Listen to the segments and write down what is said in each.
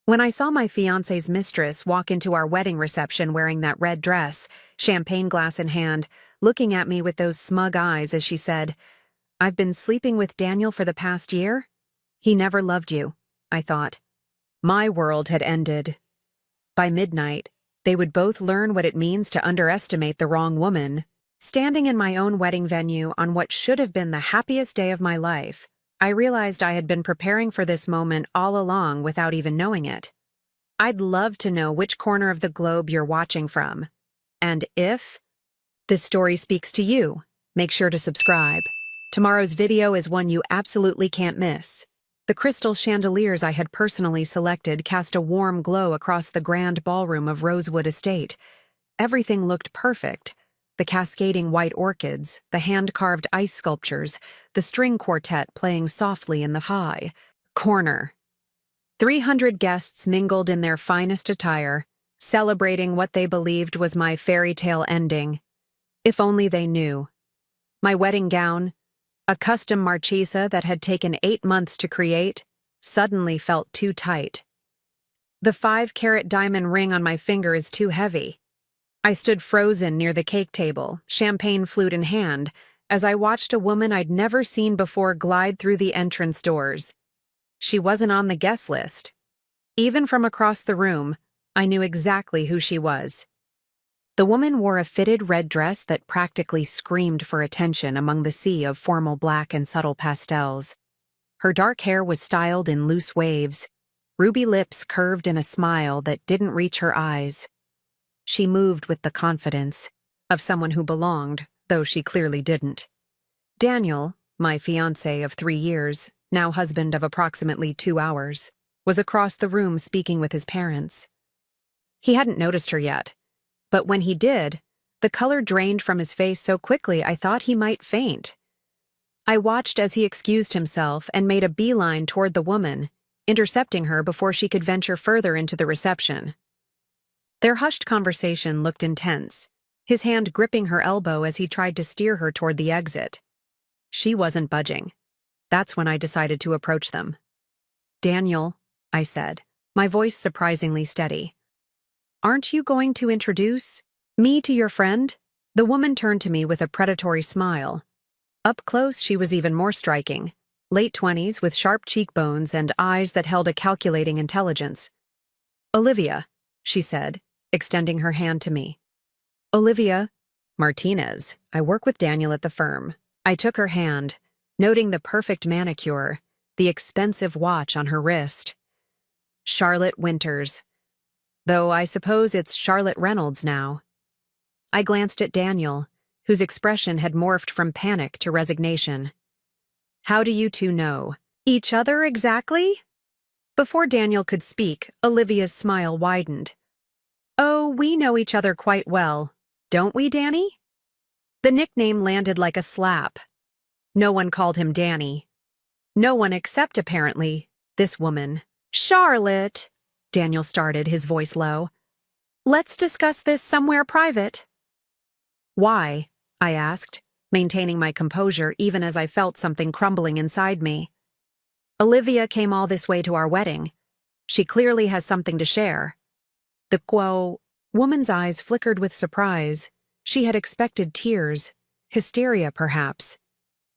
When I saw my fiancé's mistress walk into our wedding reception wearing that red dress, champagne glass in hand, looking at me with those smug eyes as she said, "I've been sleeping with Daniel for the past year? He never loved you," I thought. My world had ended. By midnight, they would both learn what it means to underestimate the wrong woman. Standing in my own wedding venue on what should have been the happiest day of my life, I realized I had been preparing for this moment all along without even knowing it. I'd love to know which corner of the globe you're watching from. And if this story speaks to you, make sure to subscribe. Tomorrow's video is one you absolutely can't miss. The crystal chandeliers I had personally selected cast a warm glow across the grand ballroom of Rosewood Estate. Everything looked perfect. The cascading white orchids, the hand-carved ice sculptures, the string quartet playing softly in the high corner. 300 guests mingled in their finest attire, celebrating what they believed was my fairy tale ending. If only they knew. My wedding gown, a custom marchesa that had taken 8 months to create, suddenly felt too tight. The 5-carat diamond ring on my finger is too heavy. I stood frozen near the cake table, champagne flute in hand, as I watched a woman I'd never seen before glide through the entrance doors. She wasn't on the guest list. Even from across the room, I knew exactly who she was. The woman wore a fitted red dress that practically screamed for attention among the sea of formal black and subtle pastels. Her dark hair was styled in loose waves, ruby lips curved in a smile that didn't reach her eyes. She moved with the confidence of someone who belonged, though she clearly didn't. Daniel, my fiancé of 3 years, now husband of approximately 2 hours, was across the room speaking with his parents. He hadn't noticed her yet, but when he did, the color drained from his face so quickly I thought he might faint. I watched as he excused himself and made a beeline toward the woman, intercepting her before she could venture further into the reception. Their hushed conversation looked intense, his hand gripping her elbow as he tried to steer her toward the exit. She wasn't budging. That's when I decided to approach them. "Daniel," I said, my voice surprisingly steady. "Aren't you going to introduce me to your friend?" The woman turned to me with a predatory smile. Up close, she was even more striking, late 20s with sharp cheekbones and eyes that held a calculating intelligence. "Olivia," she said, extending her hand to me. "Olivia Martinez. I work with Daniel at the firm." I took her hand, noting the perfect manicure, the expensive watch on her wrist. "Charlotte Winters. Though I suppose it's Charlotte Reynolds now." I glanced at Daniel, whose expression had morphed from panic to resignation. "How do you two know each other exactly?" Before Daniel could speak, Olivia's smile widened. "Oh, we know each other quite well, don't we, Danny?" The nickname landed like a slap. No one called him Danny. No one except, apparently, this woman. "Charlotte," Daniel started, his voice low. "Let's discuss this somewhere private." "Why?" I asked, maintaining my composure even as I felt something crumbling inside me. "Olivia came all this way to our wedding. She clearly has something to share." The woman's eyes flickered with surprise. She had expected tears, hysteria perhaps.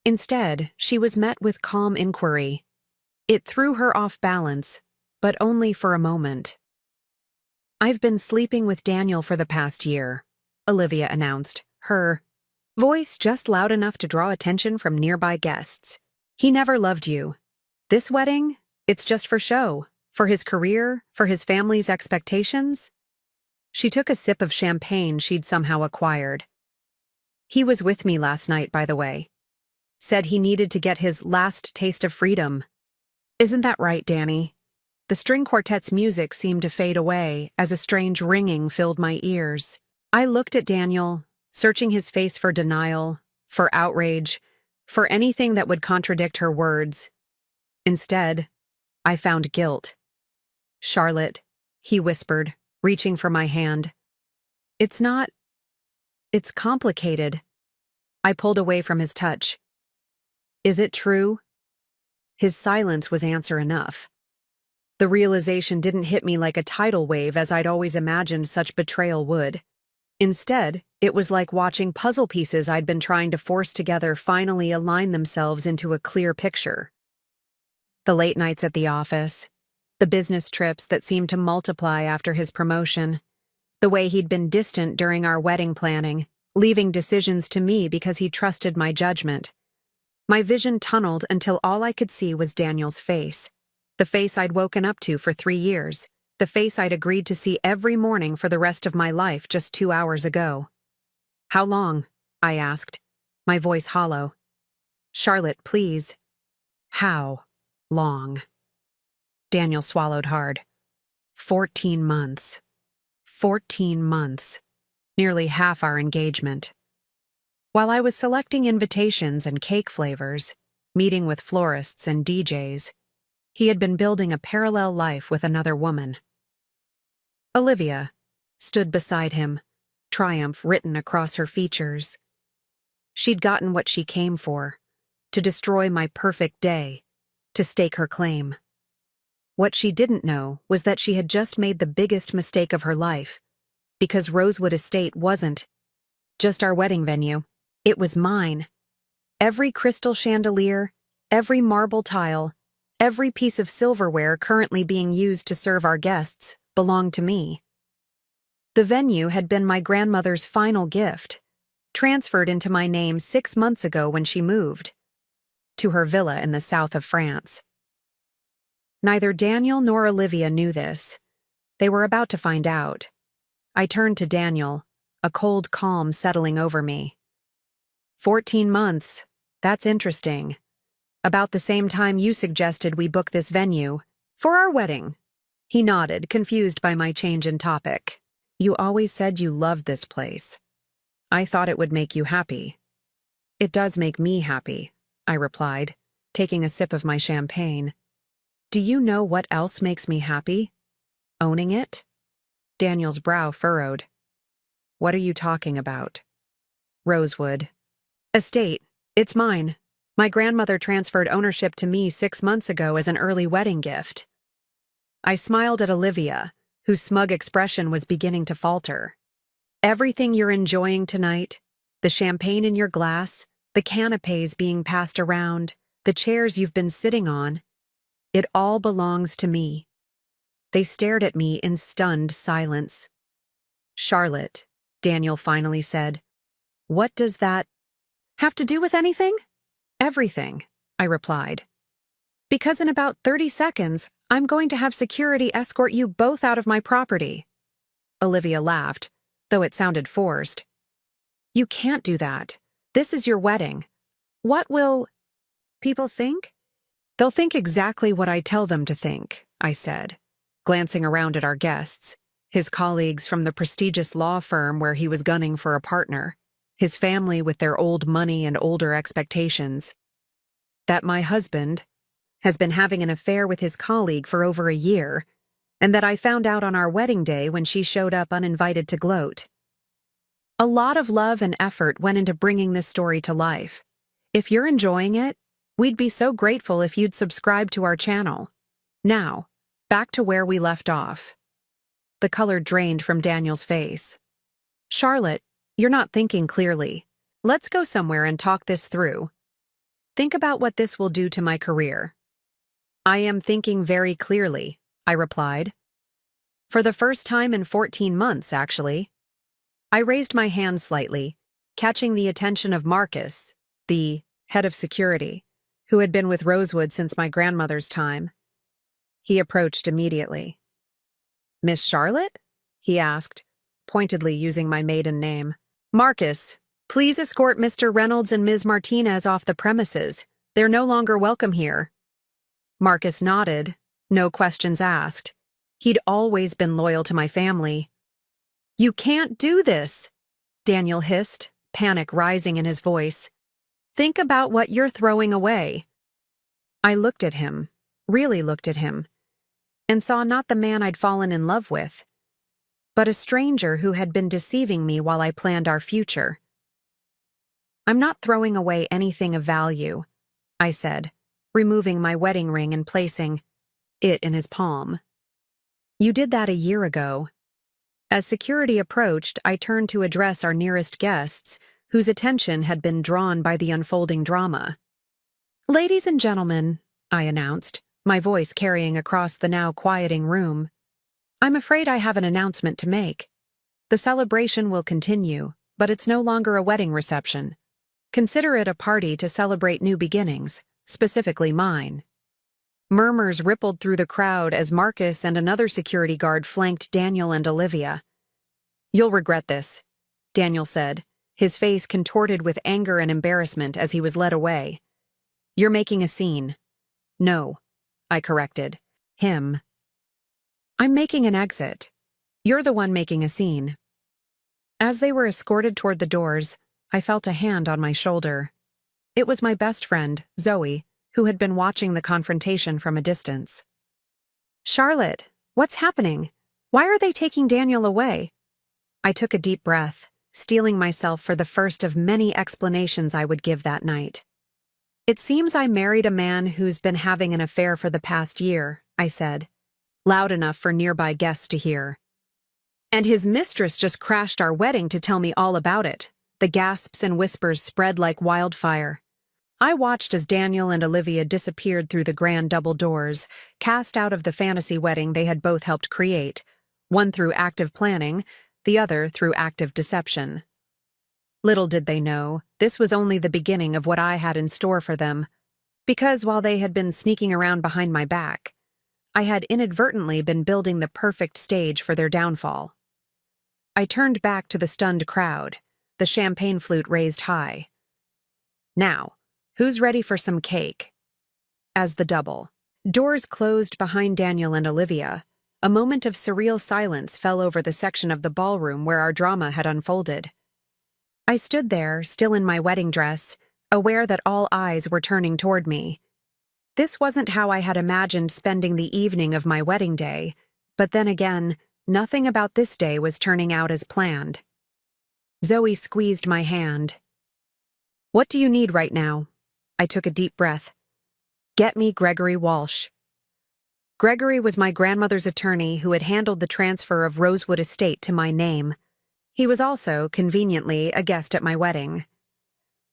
Instead, she was met with calm inquiry. It threw her off balance, but only for a moment. "I've been sleeping with Daniel for the past year," Olivia announced, her voice just loud enough to draw attention from nearby guests. "He never loved you. This wedding, it's just for show. For his career, for his family's expectations." She took a sip of champagne she'd somehow acquired. "He was with me last night, by the way. Said he needed to get his last taste of freedom. Isn't that right, Danny?" The string quartet's music seemed to fade away as a strange ringing filled my ears. I looked at Daniel, searching his face for denial, for outrage, for anything that would contradict her words. Instead, I found guilt. "Charlotte," he whispered, reaching for my hand. It's complicated." I pulled away from his touch. "Is it true?" His silence was answer enough. The realization didn't hit me like a tidal wave as I'd always imagined such betrayal would. Instead, it was like watching puzzle pieces I'd been trying to force together finally align themselves into a clear picture. The late nights at the office, the business trips that seemed to multiply after his promotion, the way he'd been distant during our wedding planning, leaving decisions to me because he trusted my judgment. My vision tunneled until all I could see was Daniel's face. The face I'd woken up to for 3 years. The face I'd agreed to see every morning for the rest of my life just 2 hours ago. "How long?" I asked, my voice hollow. "Charlotte, please." "How long?" Daniel swallowed hard. 14 months. 14 months. Nearly half our engagement. While I was selecting invitations and cake flavors, meeting with florists and DJs, he had been building a parallel life with another woman. Olivia stood beside him, triumph written across her features. She'd gotten what she came for, to destroy my perfect day, to stake her claim. What she didn't know was that she had just made the biggest mistake of her life, because Rosewood Estate wasn't just our wedding venue. It was mine. Every crystal chandelier, every marble tile, every piece of silverware currently being used to serve our guests belonged to me. The venue had been my grandmother's final gift, transferred into my name 6 months ago when she moved to her villa in the south of France. Neither Daniel nor Olivia knew this. They were about to find out. I turned to Daniel, a cold calm settling over me. 14 months. That's interesting. About the same time you suggested we book this venue for our wedding. He nodded, confused by my change in topic. You always said you loved this place. I thought it would make you happy. It does make me happy, I replied, taking a sip of my champagne. Do you know what else makes me happy? Owning it? Daniel's brow furrowed. What are you talking about? Rosewood Estate. It's mine. My grandmother transferred ownership to me 6 months ago as an early wedding gift. I smiled at Olivia, whose smug expression was beginning to falter. Everything you're enjoying tonight, the champagne in your glass, the canapés being passed around, the chairs you've been sitting on, it all belongs to me. They stared at me in stunned silence. Charlotte, Daniel finally said, what does that have to do with anything? Everything, I replied. Because in about 30 seconds, I'm going to have security escort you both out of my property. Olivia laughed, though it sounded forced. You can't do that. This is your wedding. What will people think? They'll think exactly what I tell them to think, I said, glancing around at our guests, his colleagues from the prestigious law firm where he was gunning for a partner, his family with their old money and older expectations. That my husband has been having an affair with his colleague for over a year, and that I found out on our wedding day when she showed up uninvited to gloat. A lot of love and effort went into bringing this story to life. If you're enjoying it, we'd be so grateful if you'd subscribe to our channel. Now, back to where we left off. The color drained from Daniel's face. Charlotte, you're not thinking clearly. Let's go somewhere and talk this through. Think about what this will do to my career. I am thinking very clearly, I replied. For the first time in 14 months, actually. I raised my hand slightly, catching the attention of Marcus, the head of security, who had been with Rosewood since my grandmother's time. He approached immediately. Miss Charlotte? He asked, pointedly using my maiden name. Marcus, please escort Mr. Reynolds and Ms. Martinez off the premises. They're no longer welcome here. Marcus nodded, no questions asked. He'd always been loyal to my family. You can't do this, Daniel hissed, panic rising in his voice. Think about what you're throwing away. I looked at him, really looked at him, and saw not the man I'd fallen in love with, but a stranger who had been deceiving me while I planned our future. I'm not throwing away anything of value, I said, removing my wedding ring and placing it in his palm. You did that a year ago. As security approached, I turned to address our nearest guests, whose attention had been drawn by the unfolding drama. Ladies and gentlemen, I announced, my voice carrying across the now quieting room. I'm afraid I have an announcement to make. The celebration will continue, but it's no longer a wedding reception. Consider it a party to celebrate new beginnings, specifically mine. Murmurs rippled through the crowd as Marcus and another security guard flanked Daniel and Olivia. You'll regret this, Daniel said, his face contorted with anger and embarrassment as he was led away. You're making a scene. No, I corrected. Him. I'm making an exit. You're the one making a scene. As they were escorted toward the doors, I felt a hand on my shoulder. It was my best friend, Zoe, who had been watching the confrontation from a distance. Charlotte, what's happening? Why are they taking Daniel away? I took a deep breath, steeling myself for the first of many explanations I would give that night. It seems I married a man who's been having an affair for the past year, I said, loud enough for nearby guests to hear. And his mistress just crashed our wedding to tell me all about it. The gasps and whispers spread like wildfire. I watched as Daniel and Olivia disappeared through the grand double doors, cast out of the fantasy wedding they had both helped create, one through active planning, the other through active deception. Little did they know, this was only the beginning of what I had in store for them, because while they had been sneaking around behind my back, I had inadvertently been building the perfect stage for their downfall. I turned back to the stunned crowd, the champagne flute raised high. Now, who's ready for some cake? As the double. Doors closed behind Daniel and Olivia. A moment of surreal silence fell over the section of the ballroom where our drama had unfolded. I stood there, still in my wedding dress, aware that all eyes were turning toward me. This wasn't how I had imagined spending the evening of my wedding day, but then again, nothing about this day was turning out as planned. Zoe squeezed my hand. What do you need right now? I took a deep breath. Get me Gregory Walsh. Gregory was my grandmother's attorney who had handled the transfer of Rosewood Estate to my name. He was also, conveniently, a guest at my wedding.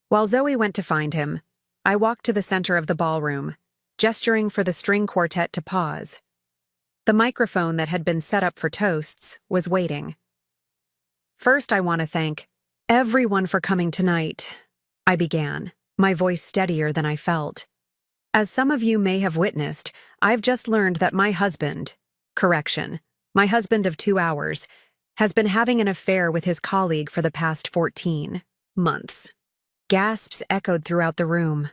While Zoe went to find him, I walked to the center of the ballroom, gesturing for the string quartet to pause. The microphone that had been set up for toasts was waiting. First, I want to thank everyone for coming tonight, I began, my voice steadier than I felt. As some of you may have witnessed, I've just learned that my husband of 2 hours, has been having an affair with his colleague for the past 14 months. Gasps echoed throughout the room.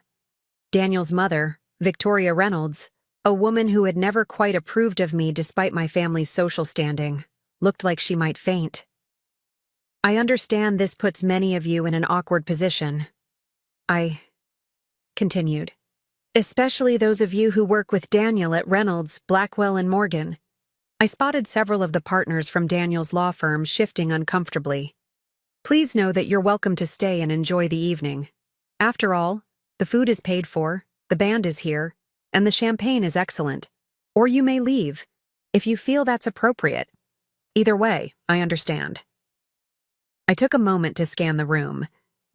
Daniel's mother, Victoria Reynolds, a woman who had never quite approved of me despite my family's social standing, looked like she might faint. I understand this puts many of you in an awkward position. I continued. Especially those of you who work with Daniel at Reynolds, Blackwell, and Morgan. I spotted several of the partners from Daniel's law firm shifting uncomfortably. Please know that you're welcome to stay and enjoy the evening. After all, the food is paid for, the band is here, and the champagne is excellent. Or you may leave, if you feel that's appropriate. Either way, I understand. I took a moment to scan the room,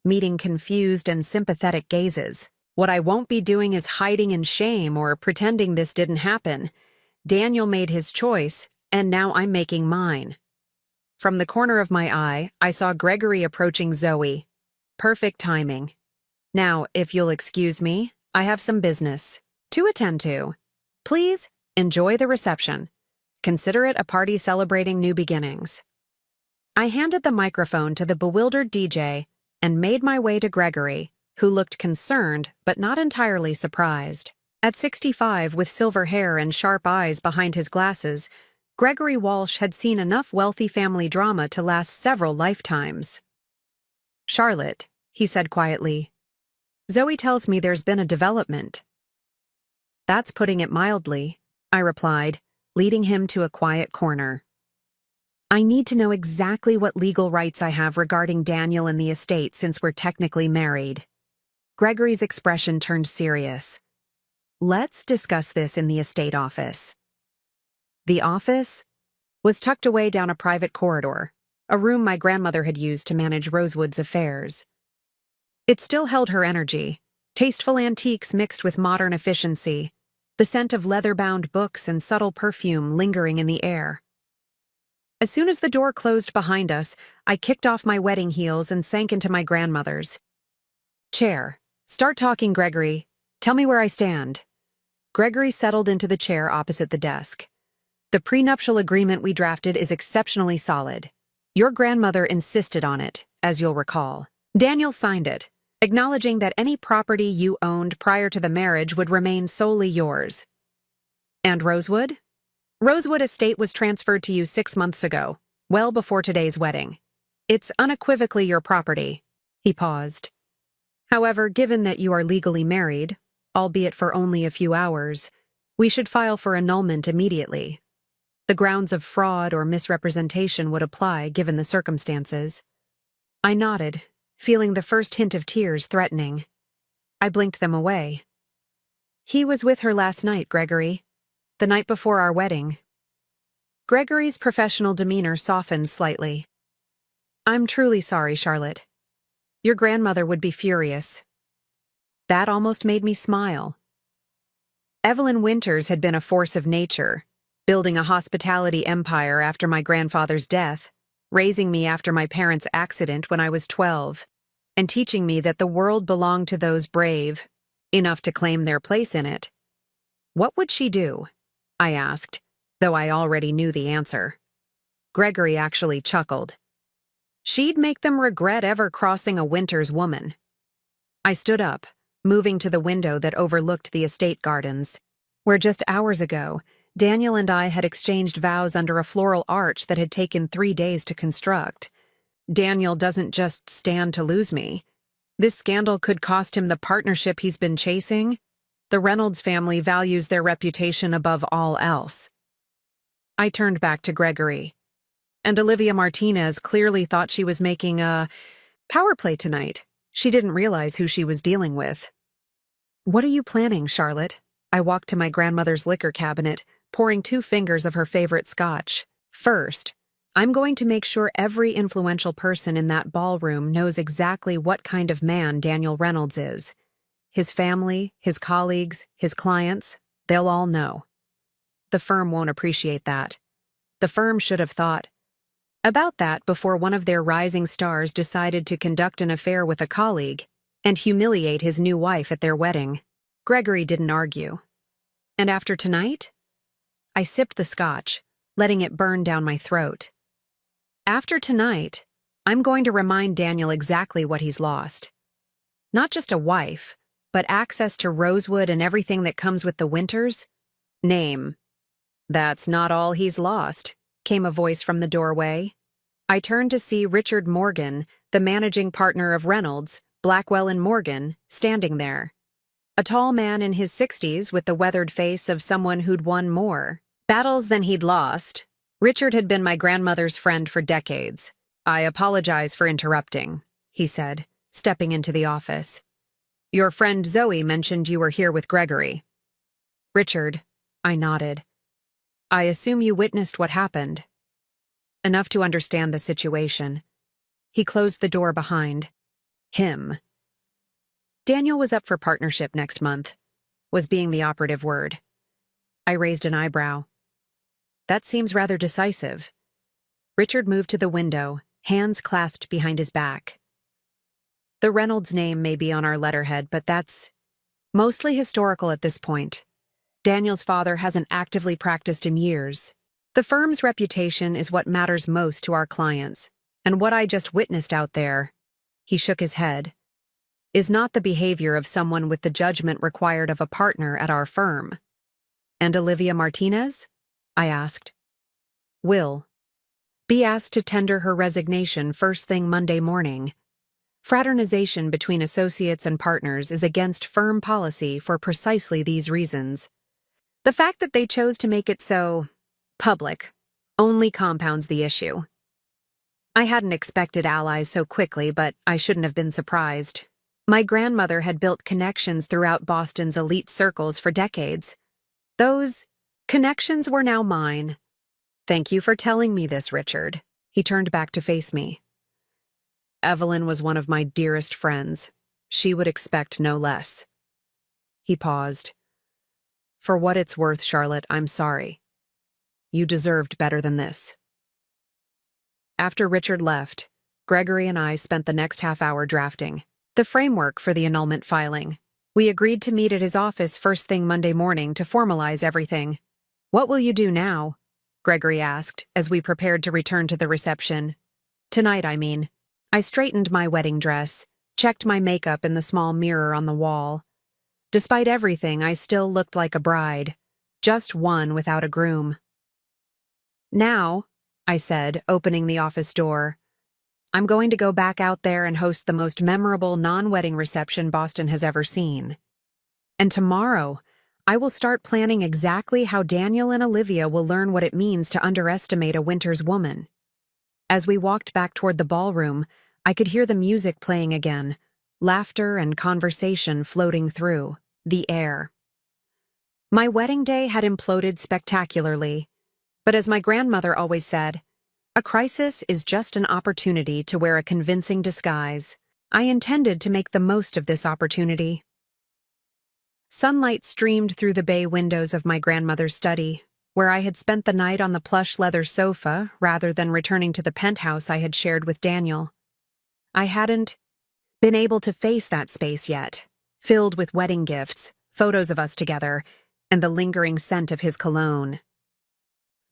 meeting confused and sympathetic gazes. What I won't be doing is hiding in shame or pretending this didn't happen. Daniel made his choice, and now I'm making mine. From the corner of my eye, I saw Gregory approaching Zoe. Perfect timing. Now, if you'll excuse me, I have some business to attend to. Please, enjoy the reception. Consider it a party celebrating new beginnings. I handed the microphone to the bewildered DJ and made my way to Gregory, who looked concerned but not entirely surprised. At 65, with silver hair and sharp eyes behind his glasses, Gregory Walsh had seen enough wealthy family drama to last several lifetimes. Charlotte, he said quietly, Zoe tells me there's been a development. That's putting it mildly, I replied, leading him to a quiet corner. I need to know exactly what legal rights I have regarding Daniel and the estate since we're technically married. Gregory's expression turned serious. Let's discuss this in the estate office. The office was tucked away down a private corridor, a room my grandmother had used to manage Rosewood's affairs. It still held her energy, tasteful antiques mixed with modern efficiency, the scent of leather-bound books and subtle perfume lingering in the air. As soon as the door closed behind us, I kicked off my wedding heels and sank into my grandmother's chair. "Start talking, Gregory. Tell me where I stand." Gregory settled into the chair opposite the desk. "The prenuptial agreement we drafted is exceptionally solid. Your grandmother insisted on it, as you'll recall. Daniel signed it, acknowledging that any property you owned prior to the marriage would remain solely yours." "And Rosewood?" "Rosewood estate was transferred to you 6 months ago, well before today's wedding. It's unequivocally your property." He paused. "However, given that you are legally married, albeit for only a few hours, we should file for annulment immediately. The grounds of fraud or misrepresentation would apply given the circumstances." I nodded, feeling the first hint of tears threatening. I blinked them away. "He was with her last night, Gregory. The night before our wedding." Gregory's professional demeanor softened slightly. "I'm truly sorry, Charlotte. Your grandmother would be furious." That almost made me smile. Evelyn Winters had been a force of nature, building a hospitality empire after my grandfather's death, raising me after my parents' accident when I was 12, and teaching me that the world belonged to those brave, enough to claim their place in it. "What would she do?" I asked, though I already knew the answer. Gregory actually chuckled. "She'd make them regret ever crossing a Winters woman." I stood up, moving to the window that overlooked the estate gardens, where just hours ago, Daniel and I had exchanged vows under a floral arch that had taken 3 days to construct. Daniel doesn't just stand to lose me. This scandal could cost him the partnership he's been chasing. The Reynolds family values their reputation above all else. I turned back to Gregory. And Olivia Martinez clearly thought she was making a power play tonight. She didn't realize who she was dealing with. "What are you planning, Charlotte?" I walked to my grandmother's liquor cabinet, pouring 2 fingers of her favorite scotch. "First, I'm going to make sure every influential person in that ballroom knows exactly what kind of man Daniel Reynolds is. His family, his colleagues, his clients, they'll all know. The firm won't appreciate that. The firm should have thought about that before one of their rising stars decided to conduct an affair with a colleague and humiliate his new wife at their wedding." Gregory didn't argue. "And after tonight?" I sipped the scotch, letting it burn down my throat. "After tonight, I'm going to remind Daniel exactly what he's lost. Not just a wife, but access to Rosewood and everything that comes with the Winters. Name." "That's not all he's lost," came a voice from the doorway. I turned to see Richard Morgan, the managing partner of Reynolds, Blackwell and Morgan, standing there. A tall man in his 60s with the weathered face of someone who'd won more battles than he'd lost. Richard had been my grandmother's friend for decades. "I apologize for interrupting," he said, stepping into the office. "Your friend Zoe mentioned you were here with Gregory." "Richard," I nodded. "I assume you witnessed what happened." Enough to understand the situation. He closed the door behind him. Daniel was up for partnership next month, was being the operative word. I raised an eyebrow. That seems rather decisive. Richard moved to the window, hands clasped behind his back. "The Reynolds name may be on our letterhead, but that's mostly historical at this point. Daniel's father hasn't actively practiced in years. The firm's reputation is what matters most to our clients, and what I just witnessed out there," he shook his head, "is not the behavior of someone with the judgment required of a partner at our firm." "And Olivia Martinez?" I asked. "Will be asked to tender her resignation first thing Monday morning. Fraternization between associates and partners is against firm policy for precisely these reasons. The fact that they chose to make it so public only compounds the issue." I hadn't expected allies so quickly, but I shouldn't have been surprised. My grandmother had built connections throughout Boston's elite circles for decades. Those connections were now mine. Thank you for telling me this, Richard. He turned back to face me. Evelyn was one of my dearest friends. She would expect no less. He paused. For what it's worth, Charlotte, I'm sorry. You deserved better than this. After Richard left, Gregory and I spent the next half hour drafting the framework for the annulment filing. We agreed to meet at his office first thing Monday morning to formalize everything. What will you do now? Gregory asked as we prepared to return to the reception. Tonight, I mean. I straightened my wedding dress, checked my makeup in the small mirror on the wall. Despite everything, I still looked like a bride, just one without a groom. Now, I said, opening the office door, I'm going to go back out there and host the most memorable non-wedding reception Boston has ever seen. And tomorrow, I will start planning exactly how Daniel and Olivia will learn what it means to underestimate a winter's woman. As we walked back toward the ballroom, I could hear the music playing again, laughter and conversation floating through the air. My wedding day had imploded spectacularly, but as my grandmother always said, a crisis is just an opportunity to wear a convincing disguise. I intended to make the most of this opportunity. Sunlight streamed through the bay windows of my grandmother's study, where I had spent the night on the plush leather sofa rather than returning to the penthouse I had shared with Daniel. I hadn't been able to face that space yet, filled with wedding gifts, photos of us together, and the lingering scent of his cologne.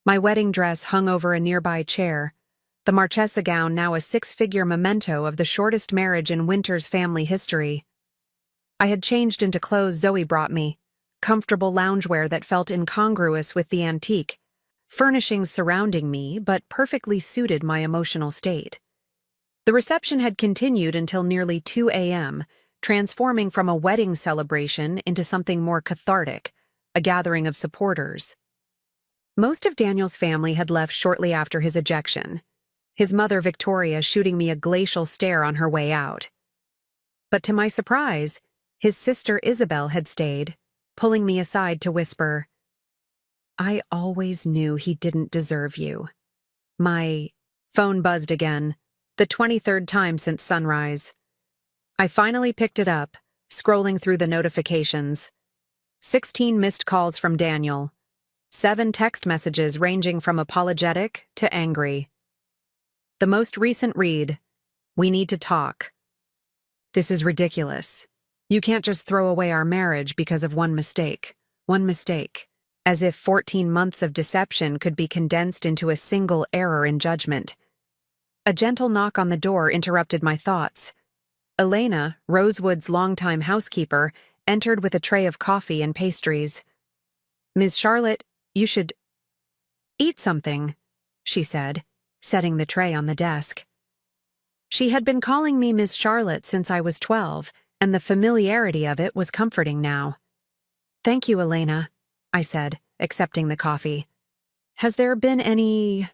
My wedding dress hung over a nearby chair, the Marchesa gown now a six-figure memento of the shortest marriage in Winter's family history. I had changed into clothes Zoe brought me, comfortable loungewear that felt incongruous with the antique, furnishings surrounding me but perfectly suited my emotional state. The reception had continued until nearly 2 a.m., transforming from a wedding celebration into something more cathartic, a gathering of supporters. Most of Daniel's family had left shortly after his ejection, his mother Victoria shooting me a glacial stare on her way out. But to my surprise, his sister Isabel had stayed, pulling me aside to whisper, I always knew he didn't deserve you. My phone buzzed again, the 23rd time since sunrise. I finally picked it up, scrolling through the notifications. 16 missed calls from Daniel. 7 text messages ranging from apologetic to angry. The most recent read, we need to talk. This is ridiculous. You can't just throw away our marriage because of one mistake. One mistake. As if 14 months of deception could be condensed into a single error in judgment. A gentle knock on the door interrupted my thoughts. Elena, Rosewood's longtime housekeeper, entered with a tray of coffee and pastries. Ms. Charlotte, you should eat something, she said, setting the tray on the desk. She had been calling me Miss Charlotte since I was 12, and the familiarity of it was comforting now. Thank you, Elena, I said, accepting the coffee. Has there been any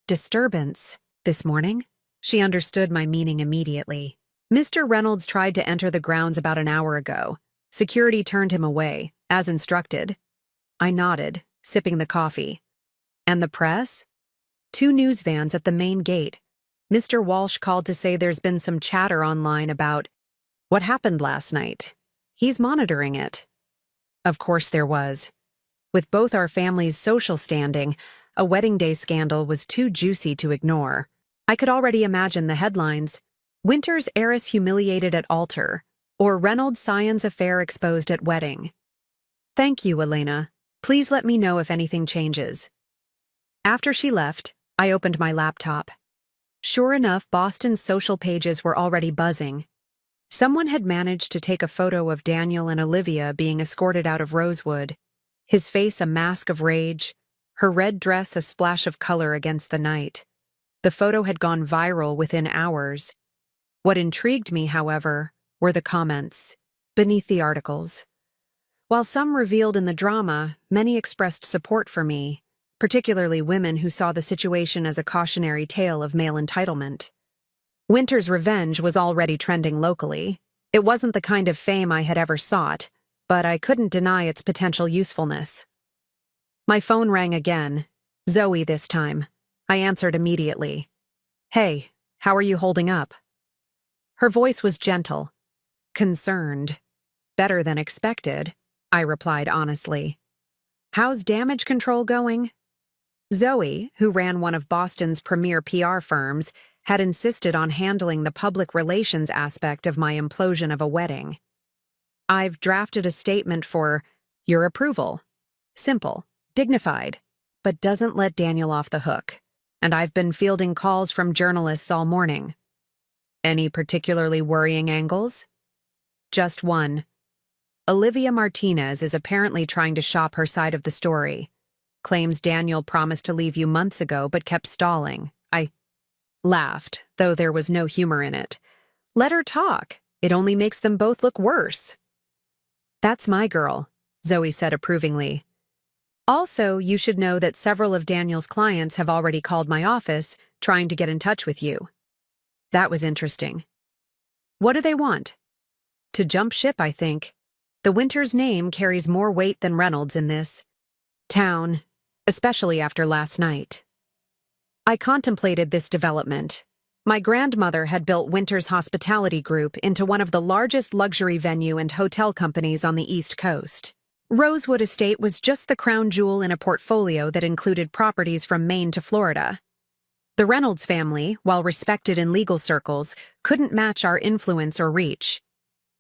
disturbance this morning? She understood my meaning immediately. Mr. Reynolds tried to enter the grounds about an hour ago. Security turned him away, as instructed. I nodded, sipping the coffee. And the press? 2 news vans at the main gate. Mr. Walsh called to say there's been some chatter online about what happened last night. He's monitoring it. Of course there was. With both our families' social standing, a wedding day scandal was too juicy to ignore. I could already imagine the headlines. Winter's heiress humiliated at altar, or Reynolds Sion's affair exposed at wedding. Thank you, Elena. Please let me know if anything changes. After she left, I opened my laptop. Sure enough, Boston's social pages were already buzzing. Someone had managed to take a photo of Daniel and Olivia being escorted out of Rosewood, his face a mask of rage, her red dress a splash of color against the night. The photo had gone viral within hours. What intrigued me, however, were the comments beneath the articles. While some revealed in the drama, many expressed support for me, particularly women who saw the situation as a cautionary tale of male entitlement. Winter's revenge was already trending locally. It wasn't the kind of fame I had ever sought, but I couldn't deny its potential usefulness. My phone rang again. Zoe this time. I answered immediately. "Hey, how are you holding up?" Her voice was gentle. "Concerned. Better than expected," I replied honestly. "How's damage control going?" Zoe, who ran one of Boston's premier PR firms, had insisted on handling the public relations aspect of my implosion of a wedding. "I've drafted a statement for your approval. Simple, dignified, but doesn't let Daniel off the hook. And I've been fielding calls from journalists all morning." "Any particularly worrying angles?" "Just one. Olivia Martinez is apparently trying to shop her side of the story. Claims Daniel promised to leave you months ago but kept stalling." I laughed, though there was no humor in it. "Let her talk. It only makes them both look worse." "That's my girl," Zoe said approvingly. "Also, you should know that several of Daniel's clients have already called my office, trying to get in touch with you." That was interesting. "What do they want?" "To jump ship, I think. The Winters name carries more weight than Reynolds in this town, especially after last night." I contemplated this development. My grandmother had built Winters Hospitality Group into one of the largest luxury venue and hotel companies on the East Coast. Rosewood Estate was just the crown jewel in a portfolio that included properties from Maine to Florida. The Reynolds family, while respected in legal circles, couldn't match our influence or reach.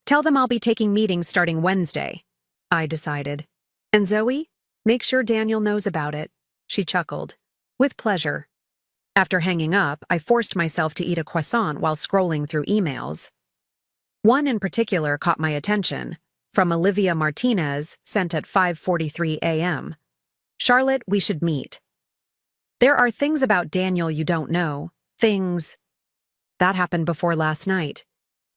"Tell them I'll be taking meetings starting Wednesday," I decided. "And Zoe, make sure Daniel knows about it." She chuckled. "With pleasure." After hanging up, I forced myself to eat a croissant while scrolling through emails. One in particular caught my attention, from Olivia Martinez, sent at 5:43 a.m. "Charlotte, we should meet. There are things about Daniel you don't know. Things that happened before last night.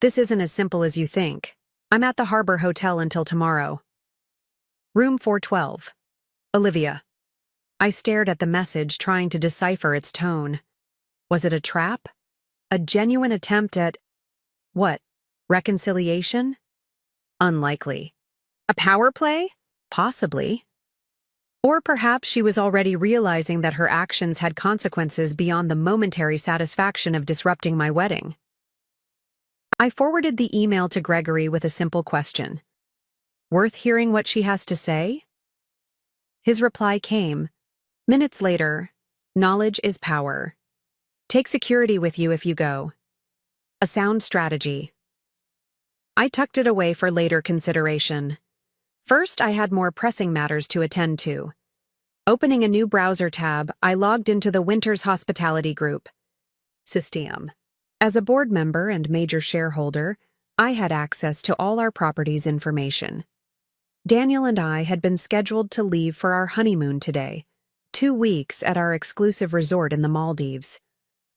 This isn't as simple as you think. I'm at the Harbor Hotel until tomorrow. Room 412. Olivia." I stared at the message, trying to decipher its tone. Was it a trap? A genuine attempt at, what, reconciliation? Unlikely. A power play? Possibly. Or perhaps she was already realizing that her actions had consequences beyond the momentary satisfaction of disrupting my wedding. I forwarded the email to Gregory with a simple question. "Worth hearing what she has to say?" His reply came. Minutes later, "Knowledge is power. Take security with you if you go. A sound strategy." I tucked it away for later consideration. First, I had more pressing matters to attend to. Opening a new browser tab, I logged into the Winters Hospitality Group system. As a board member and major shareholder, I had access to all our property's information. Daniel and I had been scheduled to leave for our honeymoon today, 2 weeks at our exclusive resort in the Maldives,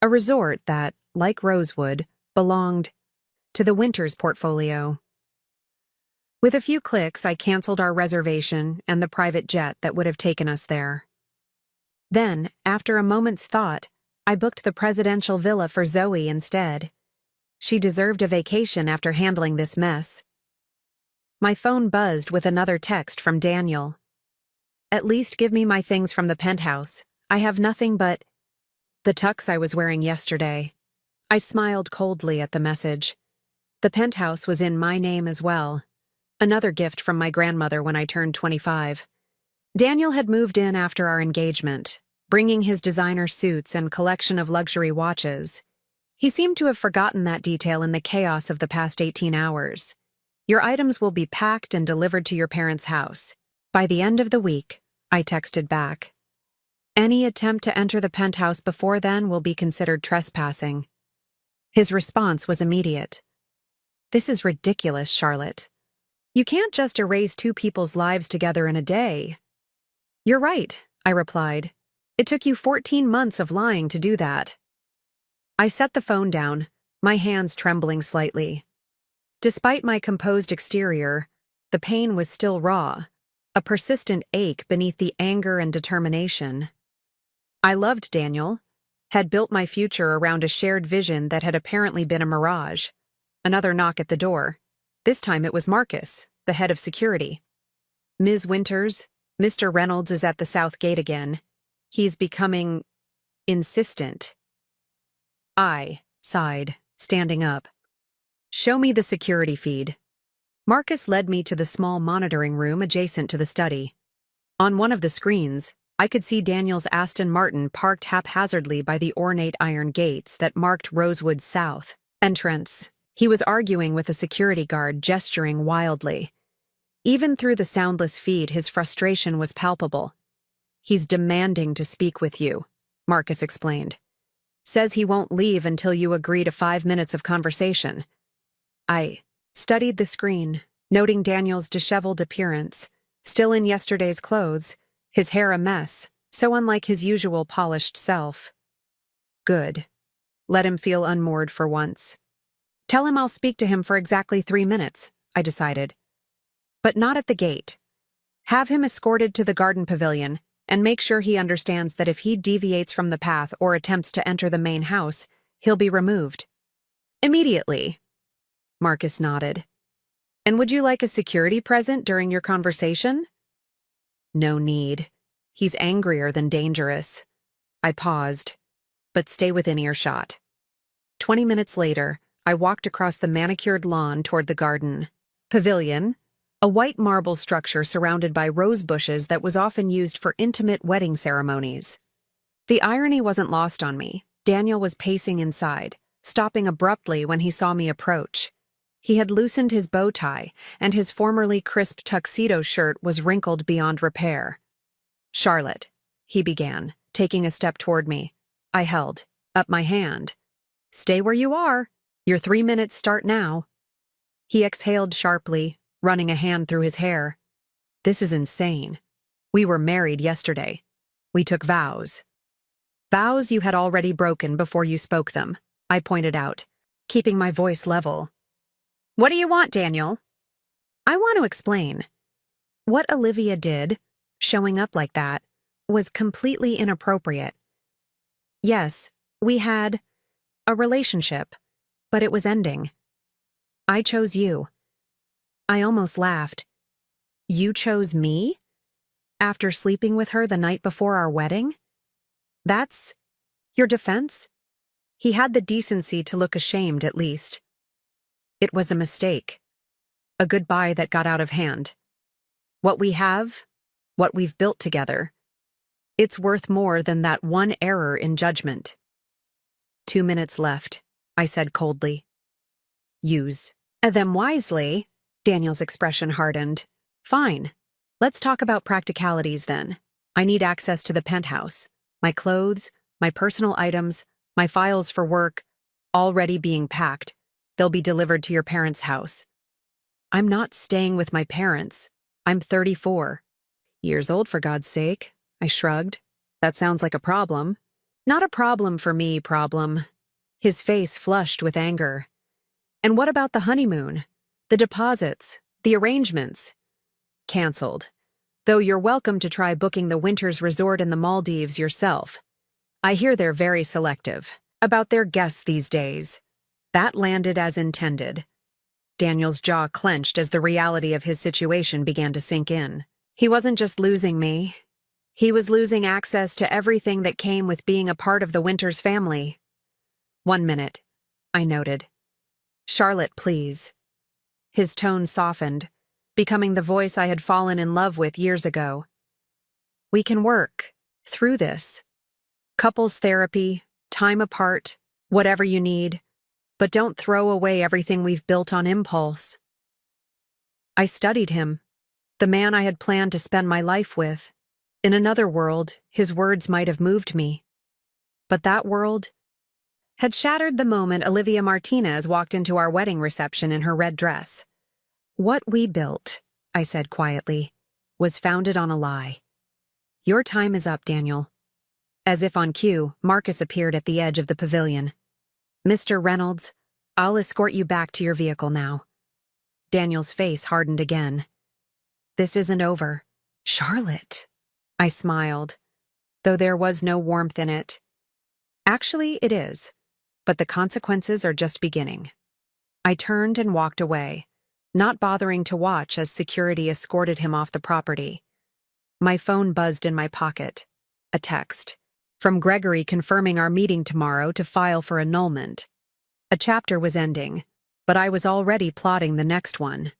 a resort that, like Rosewood, belonged to the Winters portfolio. With a few clicks, I canceled our reservation and the private jet that would have taken us there. Then, after a moment's thought, I booked the presidential villa for Zoe instead. She deserved a vacation after handling this mess. My phone buzzed with another text from Daniel. "At least give me my things from the penthouse. I have nothing but the tux I was wearing yesterday." I smiled coldly at the message. The penthouse was in my name as well. Another gift from my grandmother when I turned 25. Daniel had moved in after our engagement, bringing his designer suits and collection of luxury watches. He seemed to have forgotten that detail in the chaos of the past 18 hours. "Your items will be packed and delivered to your parents' house by the end of the week," I texted back. "Any attempt to enter the penthouse before then will be considered trespassing." His response was immediate. "This is ridiculous, Charlotte. You can't just erase 2 people's lives together in a day." "You're right," I replied. "It took you 14 months of lying to do that." I set the phone down, my hands trembling slightly. Despite my composed exterior, the pain was still raw, a persistent ache beneath the anger and determination. I loved Daniel, had built my future around a shared vision that had apparently been a mirage. Another knock at the door. This time it was Marcus, the head of security. "Ms. Winters, Mr. Reynolds is at the south gate again. He's becoming insistent." I sighed, standing up. "Show me the security feed." Marcus led me to the small monitoring room adjacent to the study. On one of the screens, I could see Daniel's Aston Martin parked haphazardly by the ornate iron gates that marked Rosewood's south entrance. He was arguing with a security guard, gesturing wildly. Even through the soundless feed, his frustration was palpable. "He's demanding to speak with you," Marcus explained. "Says he won't leave until you agree to 5 minutes of conversation." I studied the screen, noting Daniel's disheveled appearance, still in yesterday's clothes, his hair a mess, so unlike his usual polished self. Good. Let him feel unmoored for once. "Tell him I'll speak to him for exactly 3 minutes," I decided. "But not at the gate. Have him escorted to the garden pavilion, and make sure he understands that if he deviates from the path or attempts to enter the main house, he'll be removed." "Immediately." Marcus nodded. "And would you like a security present during your conversation?" "No need. He's angrier than dangerous." I paused, but stay within earshot. 20 minutes later, I walked across the manicured lawn toward the garden pavilion, a white marble structure surrounded by rose bushes that was often used for intimate wedding ceremonies. The irony wasn't lost on me. Daniel was pacing inside, stopping abruptly when he saw me approach. He had loosened his bow tie, and his formerly crisp tuxedo shirt was wrinkled beyond repair. "Charlotte," he began, taking a step toward me. I held up my hand. "Stay where you are. Your 3 minutes start now." He exhaled sharply, running a hand through his hair. "This is insane. We were married yesterday. We took vows." "Vows you had already broken before you spoke them," I pointed out, keeping my voice level. "What do you want, Daniel?" "I want to explain. What Olivia did, showing up like that, was completely inappropriate. Yes, we had a relationship, but it was ending. I chose you." I almost laughed. "You chose me? After sleeping with her the night before our wedding? That's your defense?" He had the decency to look ashamed, at least. "It was a mistake. A goodbye that got out of hand. What we have, what we've built together, it's worth more than that one error in judgment." 2 minutes left, I said coldly. "Use them wisely." Daniel's expression hardened. "Fine. Let's talk about practicalities then. I need access to the penthouse. My clothes, my personal items, my files for work, already being packed. They'll be delivered to your parents' house." "I'm not staying with my parents. I'm 34. "Years old, for God's sake," I shrugged. "That sounds like a problem." "Not a problem for me, problem." His face flushed with anger. "And what about the honeymoon? The deposits? The arrangements?" "Cancelled. Though you're welcome to try booking the Winters Resort in the Maldives yourself. I hear they're very selective about their guests these days." That landed as intended. Daniel's jaw clenched as the reality of his situation began to sink in. He wasn't just losing me. He was losing access to everything that came with being a part of the Winters family. 1 minute, I noted. "Charlotte, please." His tone softened, becoming the voice I had fallen in love with years ago. "We can work through this. Couples therapy, time apart, whatever you need. But don't throw away everything we've built on impulse." I studied him, the man I had planned to spend my life with. In another world, his words might have moved me. But that world had shattered the moment Olivia Martinez walked into our wedding reception in her red dress. "What we built," I said quietly, "was founded on a lie. Your time is up, Daniel." As if on cue, Marcus appeared at the edge of the pavilion. "Mr. Reynolds, I'll escort you back to your vehicle now." Daniel's face hardened again. "This isn't over." "Charlotte," I smiled, though there was no warmth in it. "Actually, it is, but the consequences are just beginning." I turned and walked away, not bothering to watch as security escorted him off the property. My phone buzzed in my pocket. A text. From Gregory confirming our meeting tomorrow to file for annulment. A chapter was ending, but I was already plotting the next one.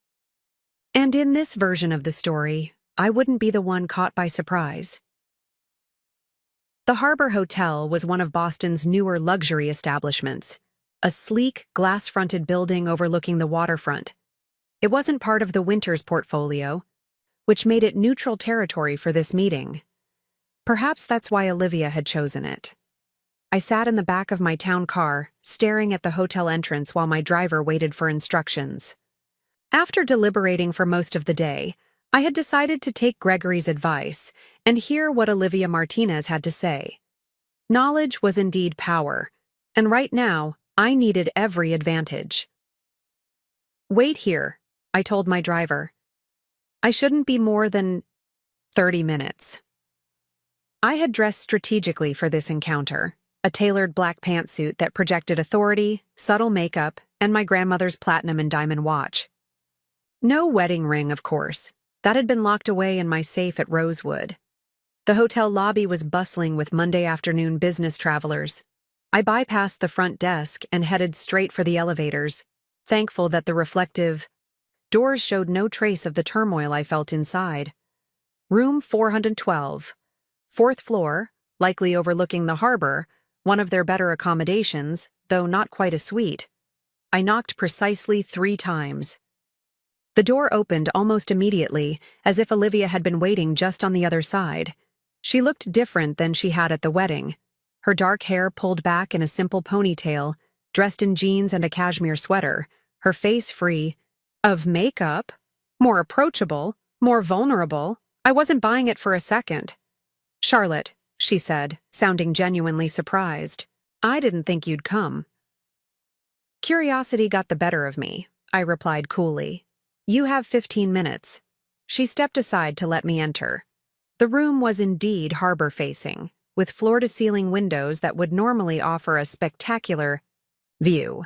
And in this version of the story, I wouldn't be the one caught by surprise. The Harbor Hotel was one of Boston's newer luxury establishments, a sleek, glass-fronted building overlooking the waterfront. It wasn't part of the Winters portfolio, which made it neutral territory for this meeting. Perhaps that's why Olivia had chosen it. I sat in the back of my town car, staring at the hotel entrance while my driver waited for instructions. After deliberating for most of the day, I had decided to take Gregory's advice and hear what Olivia Martinez had to say. Knowledge was indeed power, and right now, I needed every advantage. "Wait here," I told my driver. "I shouldn't be more than 30 minutes. I had dressed strategically for this encounter, a tailored black pantsuit that projected authority, subtle makeup, and my grandmother's platinum and diamond watch. No wedding ring, of course. That had been locked away in my safe at Rosewood. The hotel lobby was bustling with Monday afternoon business travelers. I bypassed the front desk and headed straight for the elevators, thankful that the reflective doors showed no trace of the turmoil I felt inside. Room 412. Fourth floor, likely overlooking the harbor, one of their better accommodations, though not quite a suite. I knocked precisely 3 times. The door opened almost immediately, as if Olivia had been waiting just on the other side. She looked different than she had at the wedding. Her dark hair pulled back in a simple ponytail, dressed in jeans and a cashmere sweater, her face free of makeup, more approachable, more vulnerable. I wasn't buying it for a second. "Charlotte," she said, sounding genuinely surprised. "I didn't think you'd come." Curiosity got the better of me, I replied coolly. "You have 15 minutes. She stepped aside to let me enter. The room was indeed harbor-facing, with floor-to-ceiling windows that would normally offer a spectacular view.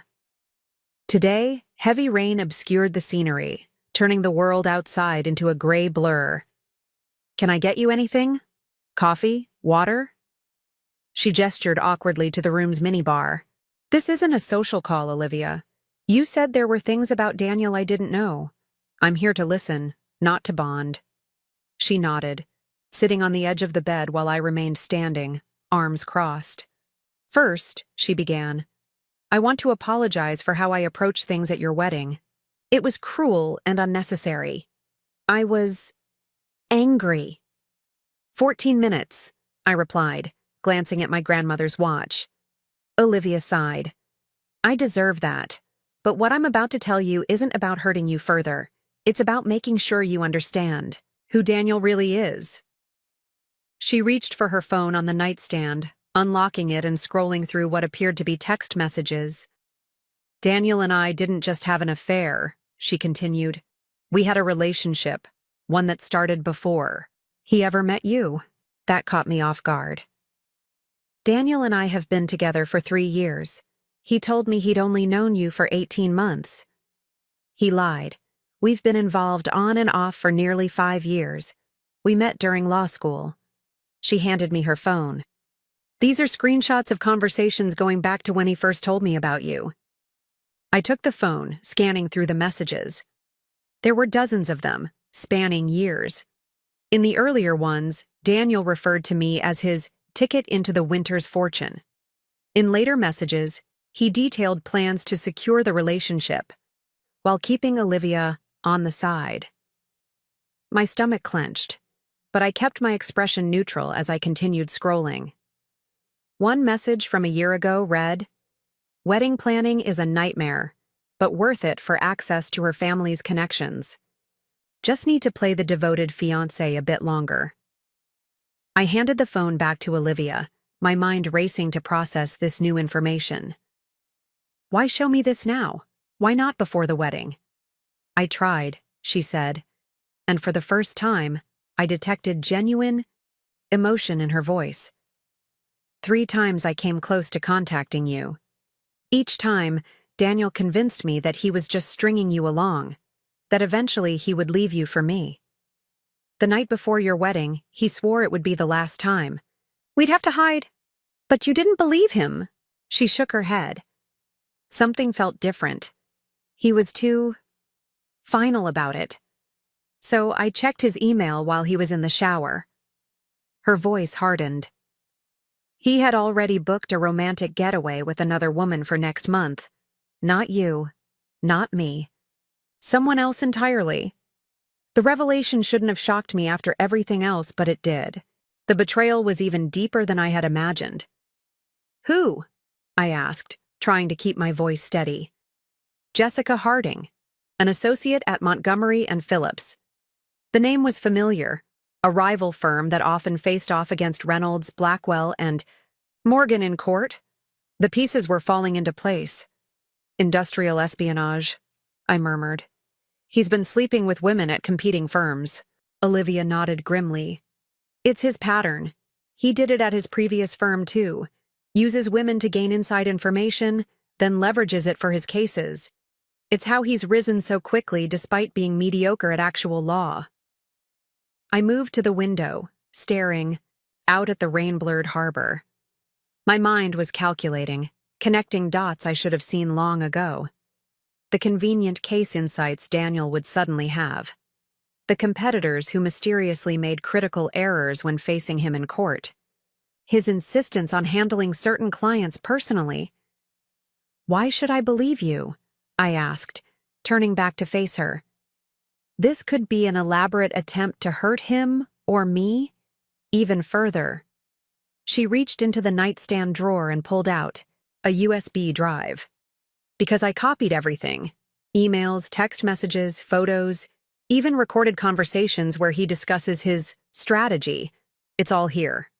Today, heavy rain obscured the scenery, turning the world outside into a gray blur. "Can I get you anything? Coffee? Water?" She gestured awkwardly to the room's minibar. "This isn't a social call, Olivia. You said there were things about Daniel I didn't know. I'm here to listen, not to bond." She nodded, sitting on the edge of the bed while I remained standing, arms crossed. "First," she began, "I want to apologize for how I approached things at your wedding. It was cruel and unnecessary. I was angry." 14 minutes, I replied, glancing at my grandmother's watch. Olivia sighed. "I deserve that. But what I'm about to tell you isn't about hurting you further. It's about making sure you understand who Daniel really is." She reached for her phone on the nightstand, unlocking it and scrolling through what appeared to be text messages. "Daniel and I didn't just have an affair," she continued. "We had a relationship, one that started before he ever met you." That caught me off guard. "Daniel and I have been together for 3 years. He told me he'd only known you for 18 months. He lied. We've been involved on and off for nearly 5 years. We met during law school." She handed me her phone. "These are screenshots of conversations going back to when he first told me about you." I took the phone, scanning through the messages. There were dozens of them, spanning years. In the earlier ones, Daniel referred to me as his ticket into the Winters fortune. In later messages, he detailed plans to secure the relationship, while keeping Olivia on the side. My stomach clenched, but I kept my expression neutral as I continued scrolling. One message from a year ago read, "Wedding planning is a nightmare, but worth it for access to her family's connections. Just need to play the devoted fiancé a bit longer." I handed the phone back to Olivia, my mind racing to process this new information. "Why show me this now? Why not before the wedding?" "I tried," she said, and for the first time, I detected genuine emotion in her voice. 3 times I came close to contacting you. Each time, Daniel convinced me that he was just stringing you along. that eventually he would leave you for me. The night before your wedding, he swore it would be the last time. We'd have to hide. But you didn't believe him. She shook her head. Something felt different. He was too final about it. So I checked his email while he was in the shower. Her voice hardened. He had already booked a romantic getaway with another woman for next month. Not you. Not me. Someone else entirely. The revelation shouldn't have shocked me after everything else, but it did. The betrayal was even deeper than I had imagined. Who? I asked, trying to keep my voice steady. Jessica Harding, an associate at Montgomery and Phillips. The name was familiar, a rival firm that often faced off against Reynolds, Blackwell, and Morgan in court. The pieces were falling into place. Industrial espionage, I murmured. He's been sleeping with women at competing firms. Olivia nodded grimly. It's his pattern. He did it at his previous firm, too. Uses women to gain inside information, then leverages it for his cases. It's how he's risen so quickly despite being mediocre at actual law. I moved to the window, staring out at the rain-blurred harbor. My mind was calculating, connecting dots I should have seen long ago. The convenient case insights Daniel would suddenly have. The competitors who mysteriously made critical errors when facing him in court. His insistence on handling certain clients personally. Why should I believe you? I asked, turning back to face her. This could be an elaborate attempt to hurt him or me, even further. She reached into the nightstand drawer and pulled out a USB drive. Because I copied everything, emails, text messages, photos, even recorded conversations where he discusses his strategy. It's all here.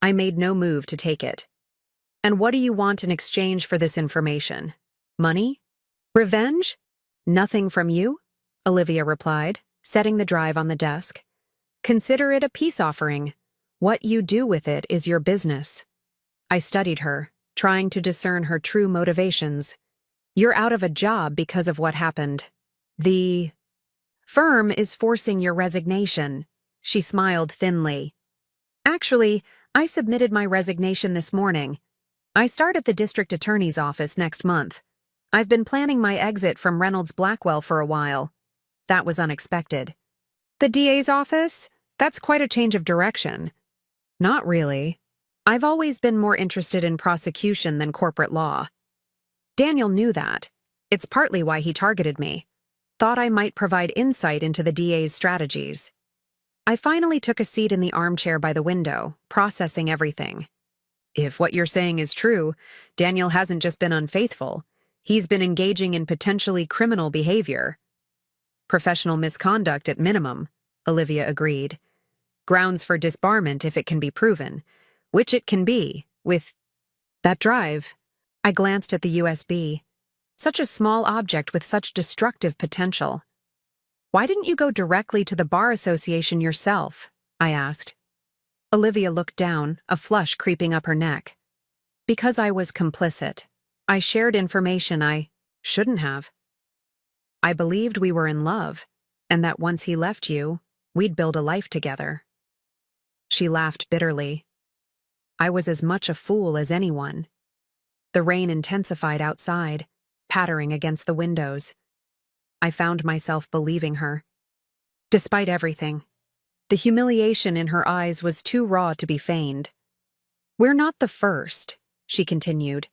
I made no move to take it. And what do you want in exchange for this information? Money? Revenge? Nothing from you? Olivia replied, setting the drive on the desk. Consider it a peace offering. What you do with it is your business. I studied her, trying to discern her true motivations. You're out of a job because of what happened. The firm is forcing your resignation. She smiled thinly. Actually, I submitted my resignation this morning. I start at the district attorney's office next month. I've been planning my exit from Reynolds Blackwell for a while. That was unexpected. The DA's office? That's quite a change of direction. Not really. I've always been more interested in prosecution than corporate law. Daniel knew that. It's partly why he targeted me. Thought I might provide insight into the DA's strategies. I finally took a seat in the armchair by the window, processing everything. If what you're saying is true, Daniel hasn't just been unfaithful. He's been engaging in potentially criminal behavior. Professional misconduct at minimum, Olivia agreed. Grounds for disbarment if it can be proven, which it can be, with that drive. I glanced at the USB. Such a small object with such destructive potential. Why didn't you go directly to the bar association yourself? I asked. Olivia looked down, a flush creeping up her neck. Because I was complicit. I shared information I shouldn't have. I believed we were in love, and that once he left you, we'd build a life together. She laughed bitterly. I was as much a fool as anyone. The rain intensified outside, pattering against the windows. I found myself believing her. Despite everything, the humiliation in her eyes was too raw to be feigned. We're not the first, she continued.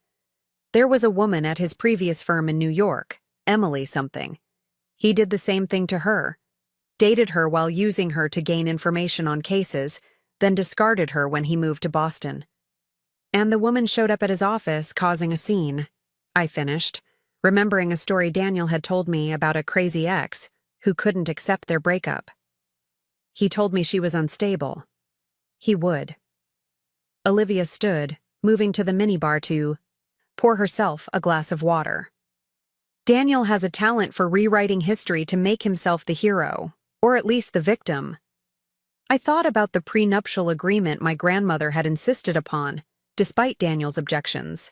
There was a woman at his previous firm in New York, Emily something. He did the same thing to her, dated her while using her to gain information on cases, then discarded her when he moved to Boston. And the woman showed up at his office, causing a scene. I finished, remembering a story Daniel had told me about a crazy ex who couldn't accept their breakup. He told me she was unstable. He would. Olivia stood, moving to the minibar to pour herself a glass of water. Daniel has a talent for rewriting history to make himself the hero, or at least the victim. I thought about the prenuptial agreement my grandmother had insisted upon, despite Daniel's objections.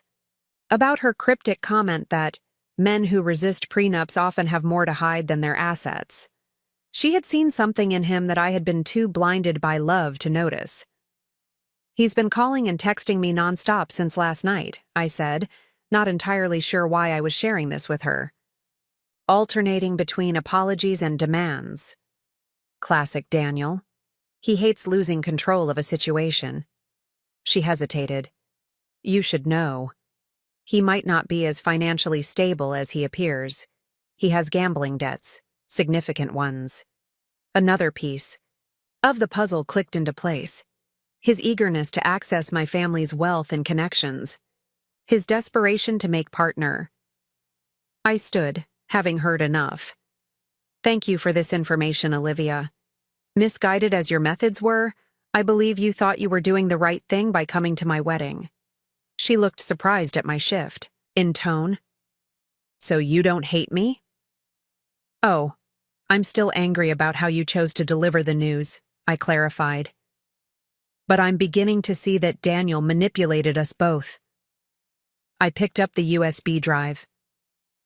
About her cryptic comment that Men who resist prenups often have more to hide than their assets. She had seen something in him that I had been too blinded by love to notice. "He's been calling and texting me nonstop since last night," I said, not entirely sure why I was sharing this with her. Alternating between apologies and demands. Classic Daniel. He hates losing control of a situation. She hesitated. "You should know. He might not be as financially stable as he appears. He has gambling debts, significant ones." Another piece of the puzzle clicked into place. His eagerness to access my family's wealth and connections. His desperation to make partner. I stood, having heard enough. "Thank you for this information, Olivia. Misguided as your methods were, I believe you thought you were doing the right thing by coming to my wedding." She looked surprised at my shift, in tone. "So you don't hate me?" "Oh, I'm still angry about how you chose to deliver the news," I clarified. "But I'm beginning to see that Daniel manipulated us both." I picked up the USB drive.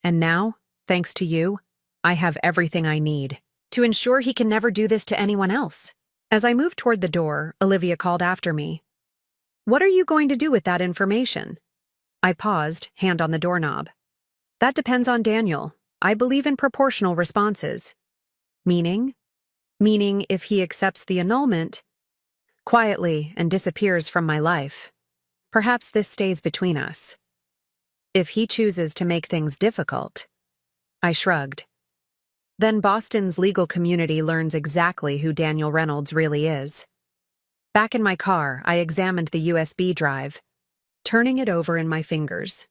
"And now, thanks to you, I have everything I need to ensure he can never do this to anyone else." As I moved toward the door, Olivia called after me. "What are you going to do with that information?" I paused, hand on the doorknob. "That depends on Daniel. I believe in proportional responses." "Meaning?" "Meaning if he accepts the annulment quietly and disappears from my life. Perhaps this stays between us. If he chooses to make things difficult." I shrugged. "Then Boston's legal community learns exactly who Daniel Reynolds really is." Back in my car, I examined the USB drive, turning it over in my fingers.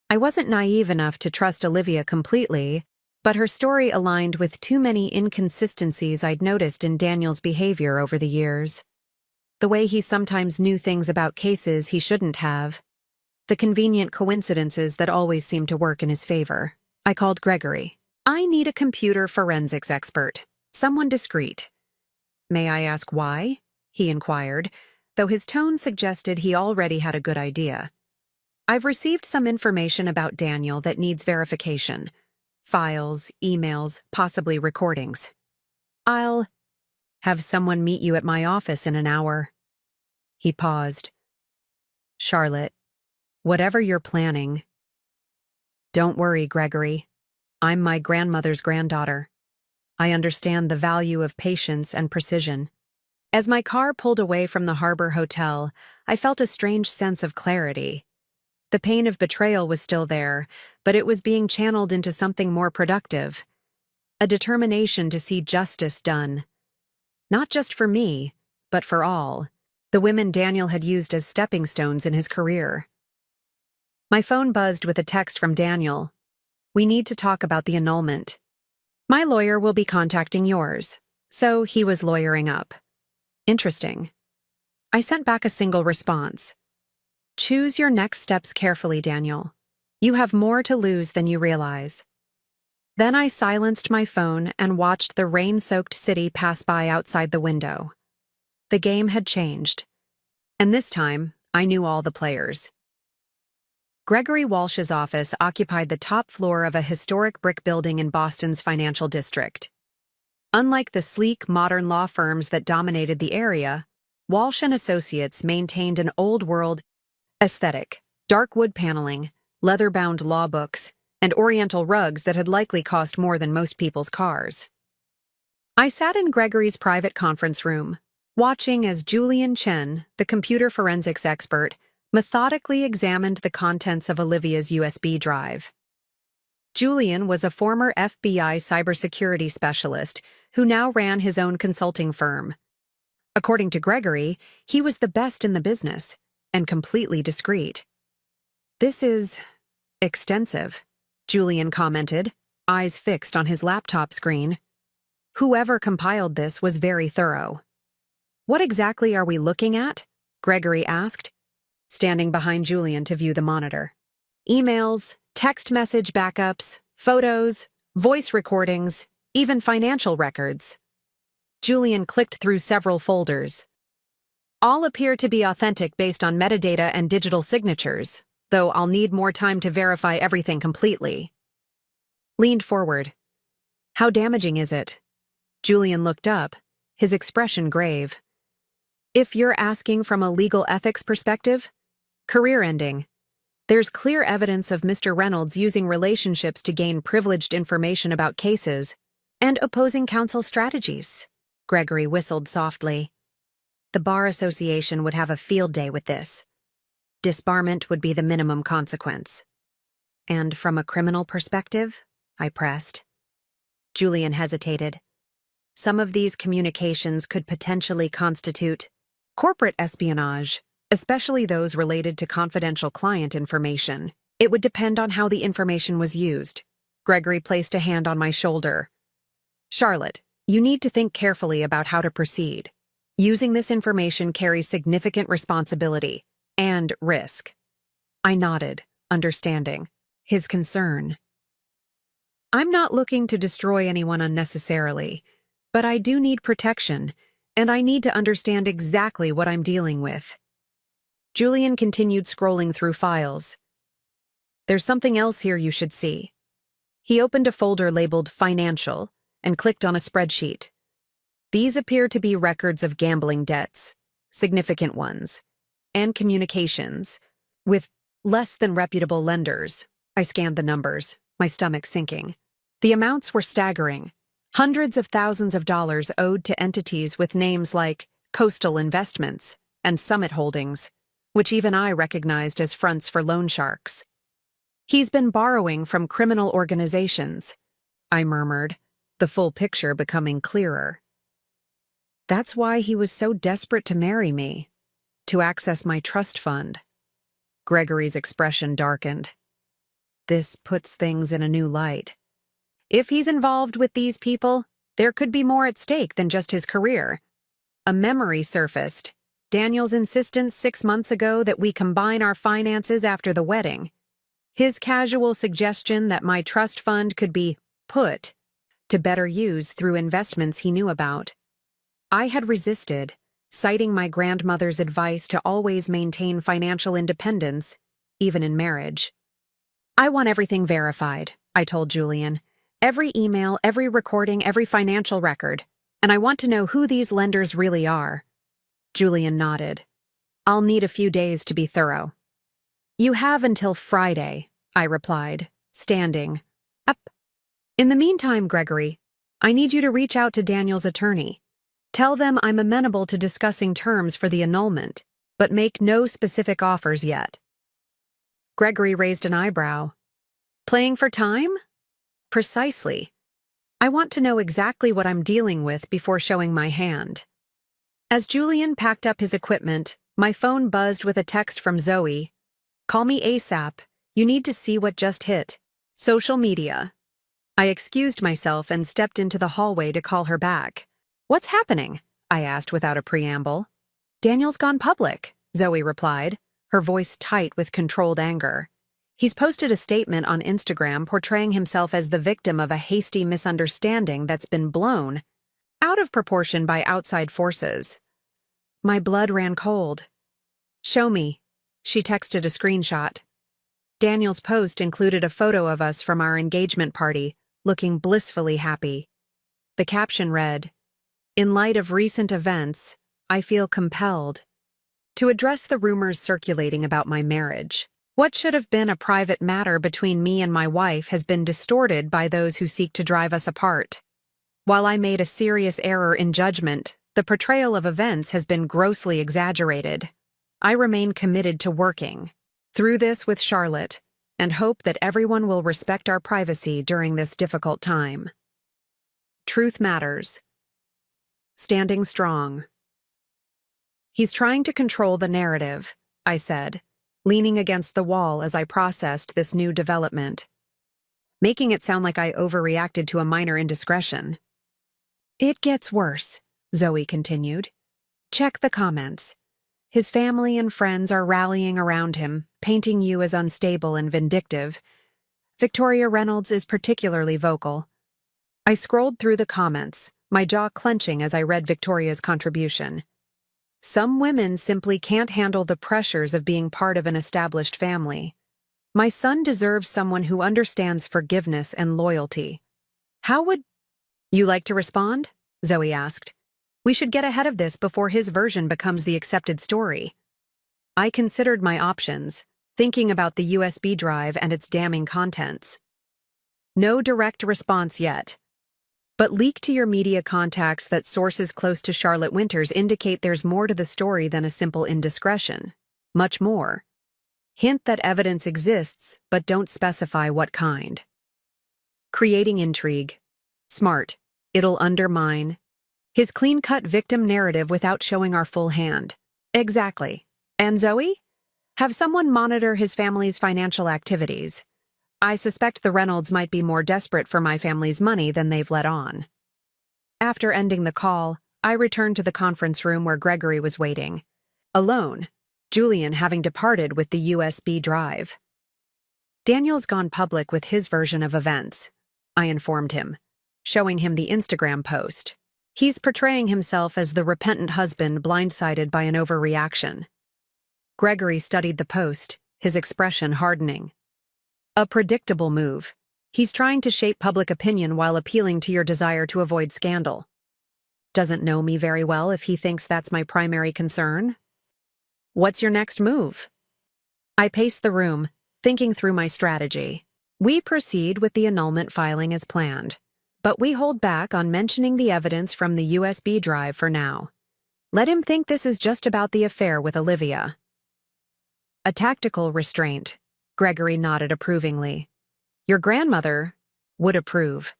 I wasn't naive enough to trust Olivia completely, but her story aligned with too many inconsistencies I'd noticed in Daniel's behavior over the years. The way he sometimes knew things about cases he shouldn't have. The convenient coincidences that always seemed to work in his favor. I called Gregory. "I need a computer forensics expert. Someone discreet." "May I ask why?" he inquired, though his tone suggested he already had a good idea. "I've received some information about Daniel that needs verification. Files, emails, possibly recordings. I'll have someone meet you at my office in an hour." He paused. "Charlotte, whatever you're planning." "Don't worry, Gregory. I'm my grandmother's granddaughter. I understand the value of patience and precision." As my car pulled away from the Harbor Hotel, I felt a strange sense of clarity. The pain of betrayal was still there, but it was being channeled into something more productive. A determination to see justice done. Not just for me, but for all. The women Daniel had used as stepping stones in his career. My phone buzzed with a text from Daniel. "We need to talk about the annulment. My lawyer will be contacting yours." So he was lawyering up. Interesting. I sent back a single response. "Choose your next steps carefully, Daniel. You have more to lose than you realize." Then I silenced my phone and watched the rain-soaked city pass by outside the window. The game had changed. And this time, I knew all the players. Gregory Walsh's office occupied the top floor of a historic brick building in Boston's financial district. Unlike the sleek, modern law firms that dominated the area, Walsh & Associates maintained an old-world aesthetic, dark wood paneling, leather-bound law books, and oriental rugs that had likely cost more than most people's cars. I sat in Gregory's private conference room, watching as Julian Chen, the computer forensics expert, methodically examined the contents of Olivia's USB drive. Julian was a former FBI cybersecurity specialist who now ran his own consulting firm. According to Gregory, he was the best in the business, and completely discreet. "This is extensive," Julian commented, eyes fixed on his laptop screen. "Whoever compiled this was very thorough." "What exactly are we looking at?" Gregory asked, standing behind Julian to view the monitor. "Emails, text message backups, photos, voice recordings, even financial records." Julian clicked through several folders. "All appear to be authentic based on metadata and digital signatures, though I'll need more time to verify everything completely." leaned forward. How damaging is it? Julian looked up, his expression grave. If you're asking from a legal ethics perspective, career-ending. There's clear evidence of Mr. Reynolds using relationships to gain privileged information about cases and opposing counsel strategies. Gregory whistled softly. The Bar Association would have a field day with this. Disbarment would be the minimum consequence. And from a criminal perspective? I pressed. Julian hesitated. Some of these communications could potentially constitute corporate espionage, especially those related to confidential client information. It would depend on how the information was used. Gregory placed a hand on my shoulder. Charlotte, you need to think carefully about how to proceed. Using this information carries significant responsibility and risk. I nodded, understanding his concern. I'm not looking to destroy anyone unnecessarily, but I do need protection, and I need to understand exactly what I'm dealing with. Julian continued scrolling through files. There's something else here you should see. He opened a folder labeled Financial and clicked on a spreadsheet. These appear to be records of gambling debts, significant ones, and communications with less than reputable lenders. I scanned the numbers, my stomach sinking. The amounts were staggering. Hundreds of thousands of dollars owed to entities with names like Coastal Investments and Summit Holdings, which even I recognized as fronts for loan sharks. He's been borrowing from criminal organizations, I murmured, the full picture becoming clearer. That's why he was so desperate to marry me, to access my trust fund. Gregory's expression darkened. This puts things in a new light. If he's involved with these people, there could be more at stake than just his career. A memory surfaced. Daniel's insistence 6 months ago that we combine our finances after the wedding. His casual suggestion that my trust fund could be put to better use through investments he knew about. I had resisted, citing my grandmother's advice to always maintain financial independence, even in marriage. I want everything verified, I told Julian. Every email, every recording, every financial record. And I want to know who these lenders really are. Julian nodded. I'll need a few days to be thorough. You have until Friday, I replied, standing up. In the meantime, Gregory, I need you to reach out to Daniel's attorney. Tell them I'm amenable to discussing terms for the annulment, but make no specific offers yet. Gregory raised an eyebrow. Playing for time? Precisely. I want to know exactly what I'm dealing with before showing my hand. As Julian packed up his equipment, my phone buzzed with a text from Zoe. Call me ASAP. You need to see what just hit. Social media. I excused myself and stepped into the hallway to call her back. What's happening? I asked without a preamble. Daniel's gone public, Zoe replied, her voice tight with controlled anger. He's posted a statement on Instagram portraying himself as the victim of a hasty misunderstanding that's been blown out of proportion by outside forces. My blood ran cold. Show me. She texted a screenshot. Daniel's post included a photo of us from our engagement party, looking blissfully happy. The caption read, "In light of recent events, I feel compelled to address the rumors circulating about my marriage. What should have been a private matter between me and my wife has been distorted by those who seek to drive us apart. While I made a serious error in judgment, the portrayal of events has been grossly exaggerated. I remain committed to working through this with Charlotte and hope that everyone will respect our privacy during this difficult time. Truth matters. Standing strong." He's trying to control the narrative, I said, leaning against the wall as I processed this new development, making it sound like I overreacted to a minor indiscretion. It gets worse, Zoe continued. Check the comments. His family and friends are rallying around him, painting you as unstable and vindictive. Victoria Reynolds is particularly vocal. I scrolled through the comments, my jaw clenching as I read Victoria's contribution. Some women simply can't handle the pressures of being part of an established family. My son deserves someone who understands forgiveness and loyalty. How would you like to respond? Zoe asked. We should get ahead of this before his version becomes the accepted story. I considered my options, thinking about the USB drive and its damning contents. No direct response yet. But leak to your media contacts that sources close to Charlotte Winters indicate there's more to the story than a simple indiscretion. Much more. Hint that evidence exists, but don't specify what kind. Creating intrigue. Smart. It'll undermine his clean-cut victim narrative without showing our full hand. Exactly. And Zoe? Have someone monitor his family's financial activities. I suspect the Reynolds might be more desperate for my family's money than they've let on. After ending the call, I returned to the conference room where Gregory was waiting. Alone, Julian having departed with the USB drive. Daniel's gone public with his version of events, I informed him, showing him the Instagram post. He's portraying himself as the repentant husband blindsided by an overreaction. Gregory studied the post, his expression hardening. A predictable move. He's trying to shape public opinion while appealing to your desire to avoid scandal. Doesn't know me very well if he thinks that's my primary concern. What's your next move? I paced the room, thinking through my strategy. We proceed with the annulment filing as planned, but we hold back on mentioning the evidence from the USB drive for now. Let him think this is just about the affair with Olivia. A tactical restraint. Gregory nodded approvingly. Your grandmother would approve.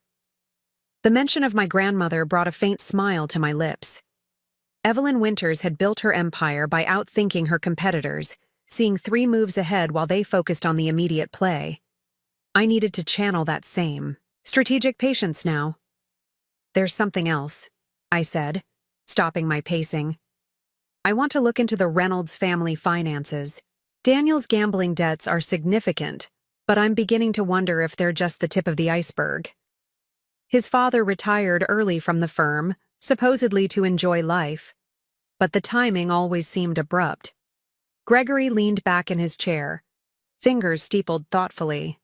The mention of my grandmother brought a faint smile to my lips. Evelyn Winters had built her empire by outthinking her competitors, seeing 3 moves ahead while they focused on the immediate play. I needed to channel that same strategic patience now. There's something else, I said, stopping my pacing. I want to look into the Reynolds family finances. Daniel's gambling debts are significant, but I'm beginning to wonder if they're just the tip of the iceberg. His father retired early from the firm, supposedly to enjoy life, but the timing always seemed abrupt. Gregory leaned back in his chair, fingers steepled thoughtfully.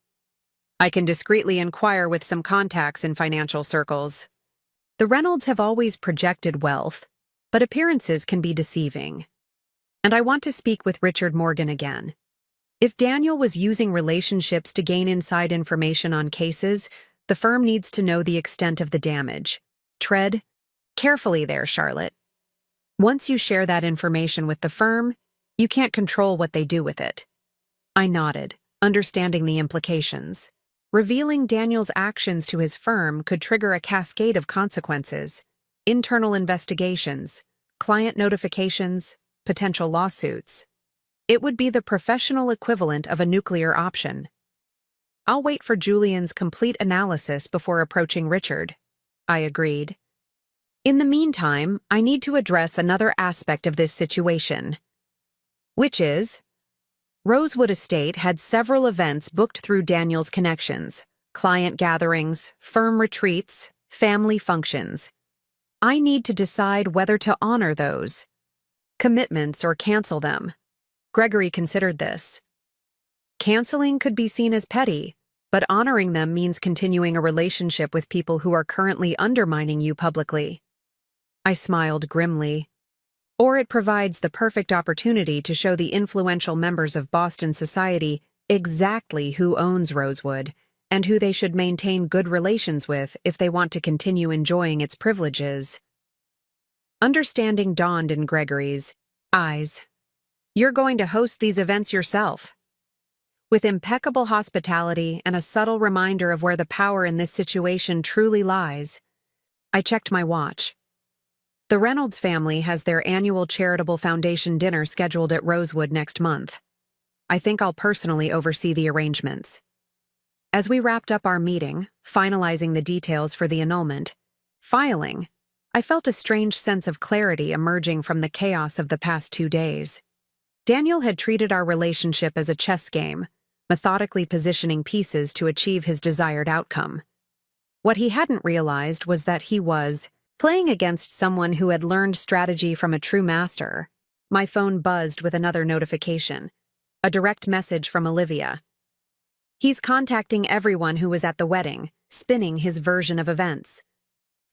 I can discreetly inquire with some contacts in financial circles. The Reynolds have always projected wealth, but appearances can be deceiving. And I want to speak with Richard Morgan again. If Daniel was using relationships to gain inside information on cases, the firm needs to know the extent of the damage. Tread carefully there, Charlotte. Once you share that information with the firm, you can't control what they do with it. I nodded, understanding the implications. Revealing Daniel's actions to his firm could trigger a cascade of consequences: internal investigations, client notifications, potential lawsuits. It would be the professional equivalent of a nuclear option. I'll wait for Julian's complete analysis before approaching Richard, I agreed. In the meantime, I need to address another aspect of this situation, which is, Rosewood Estate had several events booked through Daniel's connections: client gatherings, firm retreats, family functions. I need to decide whether to honor those commitments or cancel them. Gregory considered this. Canceling could be seen as petty, but honoring them means continuing a relationship with people who are currently undermining you publicly. I smiled grimly. Or it provides the perfect opportunity to show the influential members of Boston society exactly who owns Rosewood and who they should maintain good relations with if they want to continue enjoying its privileges. Understanding dawned in Gregory's eyes. You're going to host these events yourself. With impeccable hospitality and a subtle reminder of where the power in this situation truly lies. I checked my watch. The Reynolds family has their annual charitable foundation dinner scheduled at Rosewood next month. I think I'll personally oversee the arrangements. As we wrapped up our meeting, finalizing the details for the annulment filing, I felt a strange sense of clarity emerging from the chaos of the past 2 days. Daniel had treated our relationship as a chess game, methodically positioning pieces to achieve his desired outcome. What he hadn't realized was that he was playing against someone who had learned strategy from a true master. My phone buzzed with another notification. A direct message from Olivia. He's contacting everyone who was at the wedding, spinning his version of events.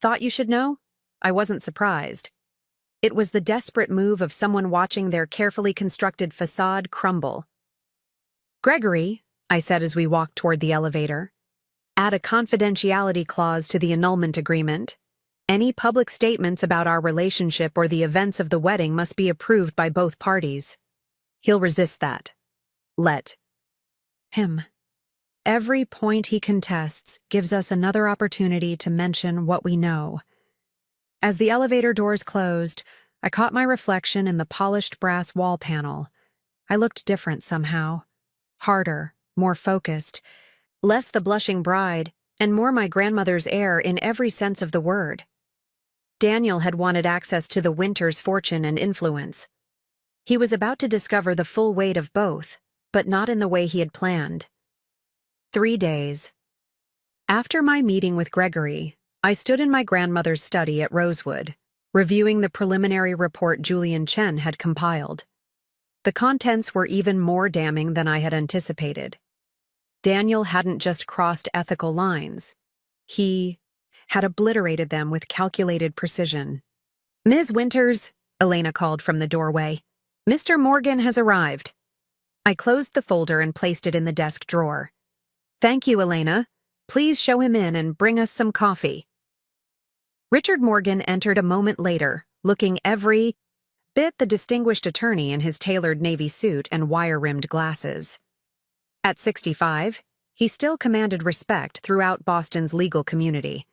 Thought you should know? I wasn't surprised. It was the desperate move of someone watching their carefully constructed facade crumble. Gregory, I said as we walked toward the elevator, add a confidentiality clause to the annulment agreement. Any public statements about our relationship or the events of the wedding must be approved by both parties. He'll resist that. Let him. Every point he contests gives us another opportunity to mention what we know. As the elevator doors closed, I caught my reflection in the polished brass wall panel. I looked different somehow. Harder, more focused, less the blushing bride, and more my grandmother's heir in every sense of the word. Daniel had wanted access to the Winters' fortune and influence. He was about to discover the full weight of both, but not in the way he had planned. 3 days. After my meeting with Gregory, I stood in my grandmother's study at Rosewood, reviewing the preliminary report Julian Chen had compiled. The contents were even more damning than I had anticipated. Daniel hadn't just crossed ethical lines. He had obliterated them with calculated precision. "Ms. Winters," Elena called from the doorway, "Mr. Morgan has arrived." I closed the folder and placed it in the desk drawer. "Thank you, Elena. Please show him in and bring us some coffee." Richard Morgan entered a moment later, looking every bit the distinguished attorney in his tailored navy suit and wire-rimmed glasses. At 65, he still commanded respect throughout Boston's legal community,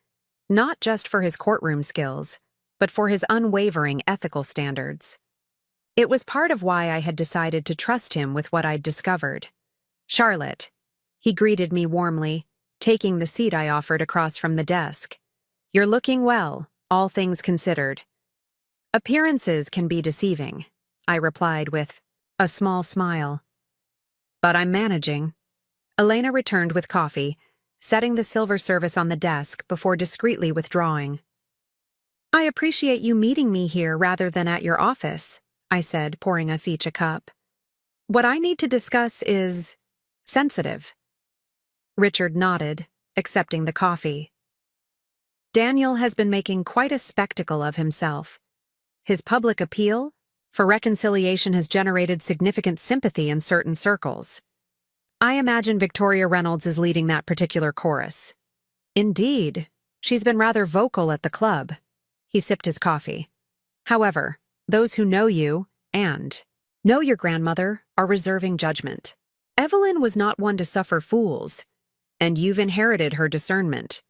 not just for his courtroom skills, but for his unwavering ethical standards. It was part of why I had decided to trust him with what I'd discovered. "Charlotte," he greeted me warmly, taking the seat I offered across from the desk. "You're looking well, all things considered." "Appearances can be deceiving," I replied with a small smile. "But I'm managing." Elena returned with coffee, setting the silver service on the desk before discreetly withdrawing. "I appreciate you meeting me here rather than at your office," I said, pouring us each a cup. "What I need to discuss is sensitive." Richard nodded, accepting the coffee. Daniel has been making quite a spectacle of himself. His public appeal for reconciliation has generated significant sympathy in certain circles. I imagine Victoria Reynolds is leading that particular chorus. Indeed, she's been rather vocal at the club. He sipped his coffee. However, those who know you and know your grandmother are reserving judgment. Evelyn was not one to suffer fools, and you've inherited her discernment.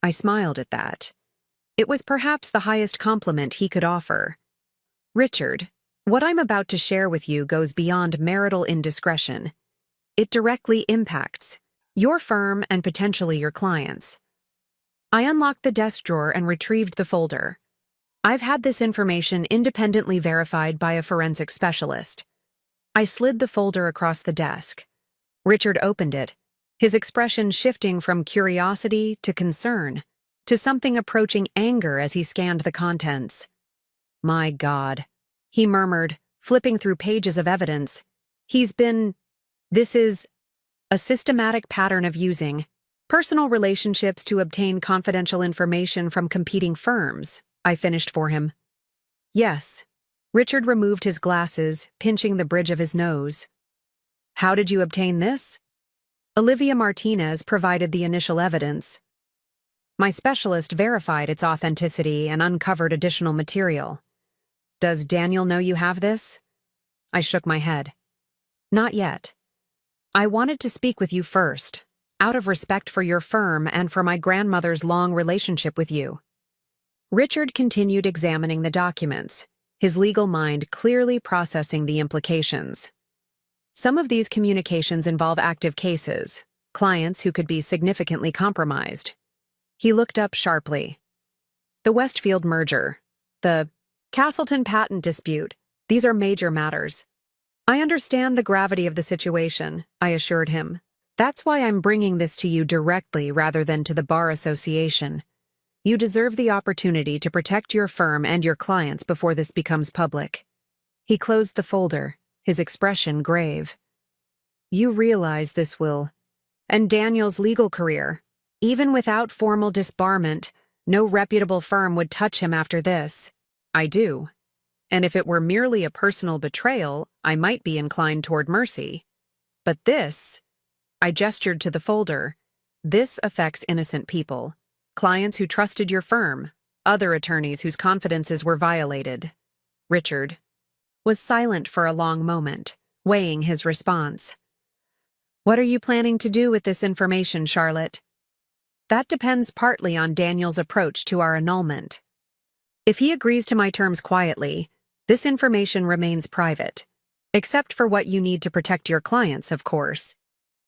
I smiled at that. It was perhaps the highest compliment he could offer. "Richard, what I'm about to share with you goes beyond marital indiscretion. It directly impacts your firm and potentially your clients." I unlocked the desk drawer and retrieved the folder. I've had this information independently verified by a forensic specialist. I slid the folder across the desk. Richard opened it, his expression shifting from curiosity to concern, to something approaching anger as he scanned the contents. "My God," he murmured, flipping through pages of evidence. This is a systematic pattern of using personal relationships to obtain confidential information from competing firms, I finished for him. "Yes." Richard removed his glasses, pinching the bridge of his nose. "How did you obtain this?" "Olivia Martinez provided the initial evidence. My specialist verified its authenticity and uncovered additional material." "Does Daniel know you have this?" I shook my head. "Not yet. I wanted to speak with you first, out of respect for your firm and for my grandmother's long relationship with you." Richard continued examining the documents, his legal mind clearly processing the implications. Some of these communications involve active cases, clients who could be significantly compromised. He looked up sharply. "The Westfield merger, the Castleton patent dispute, these are major matters." "I understand the gravity of the situation," I assured him. "That's why I'm bringing this to you directly rather than to the Bar Association. You deserve the opportunity to protect your firm and your clients before this becomes public." He closed the folder, his expression grave. "You realize this will and Daniel's legal career. Even without formal disbarment, no reputable firm would touch him after this. I do. And if it were merely a personal betrayal, I might be inclined toward mercy. But this, I gestured to the folder, this affects innocent people, clients who trusted your firm, other attorneys whose confidences were violated. Richard was silent for a long moment, weighing his response. What are you planning to do with this information, Charlotte? That depends partly on Daniel's approach to our annulment. If he agrees to my terms quietly, this information remains private, except for what you need to protect your clients, of course.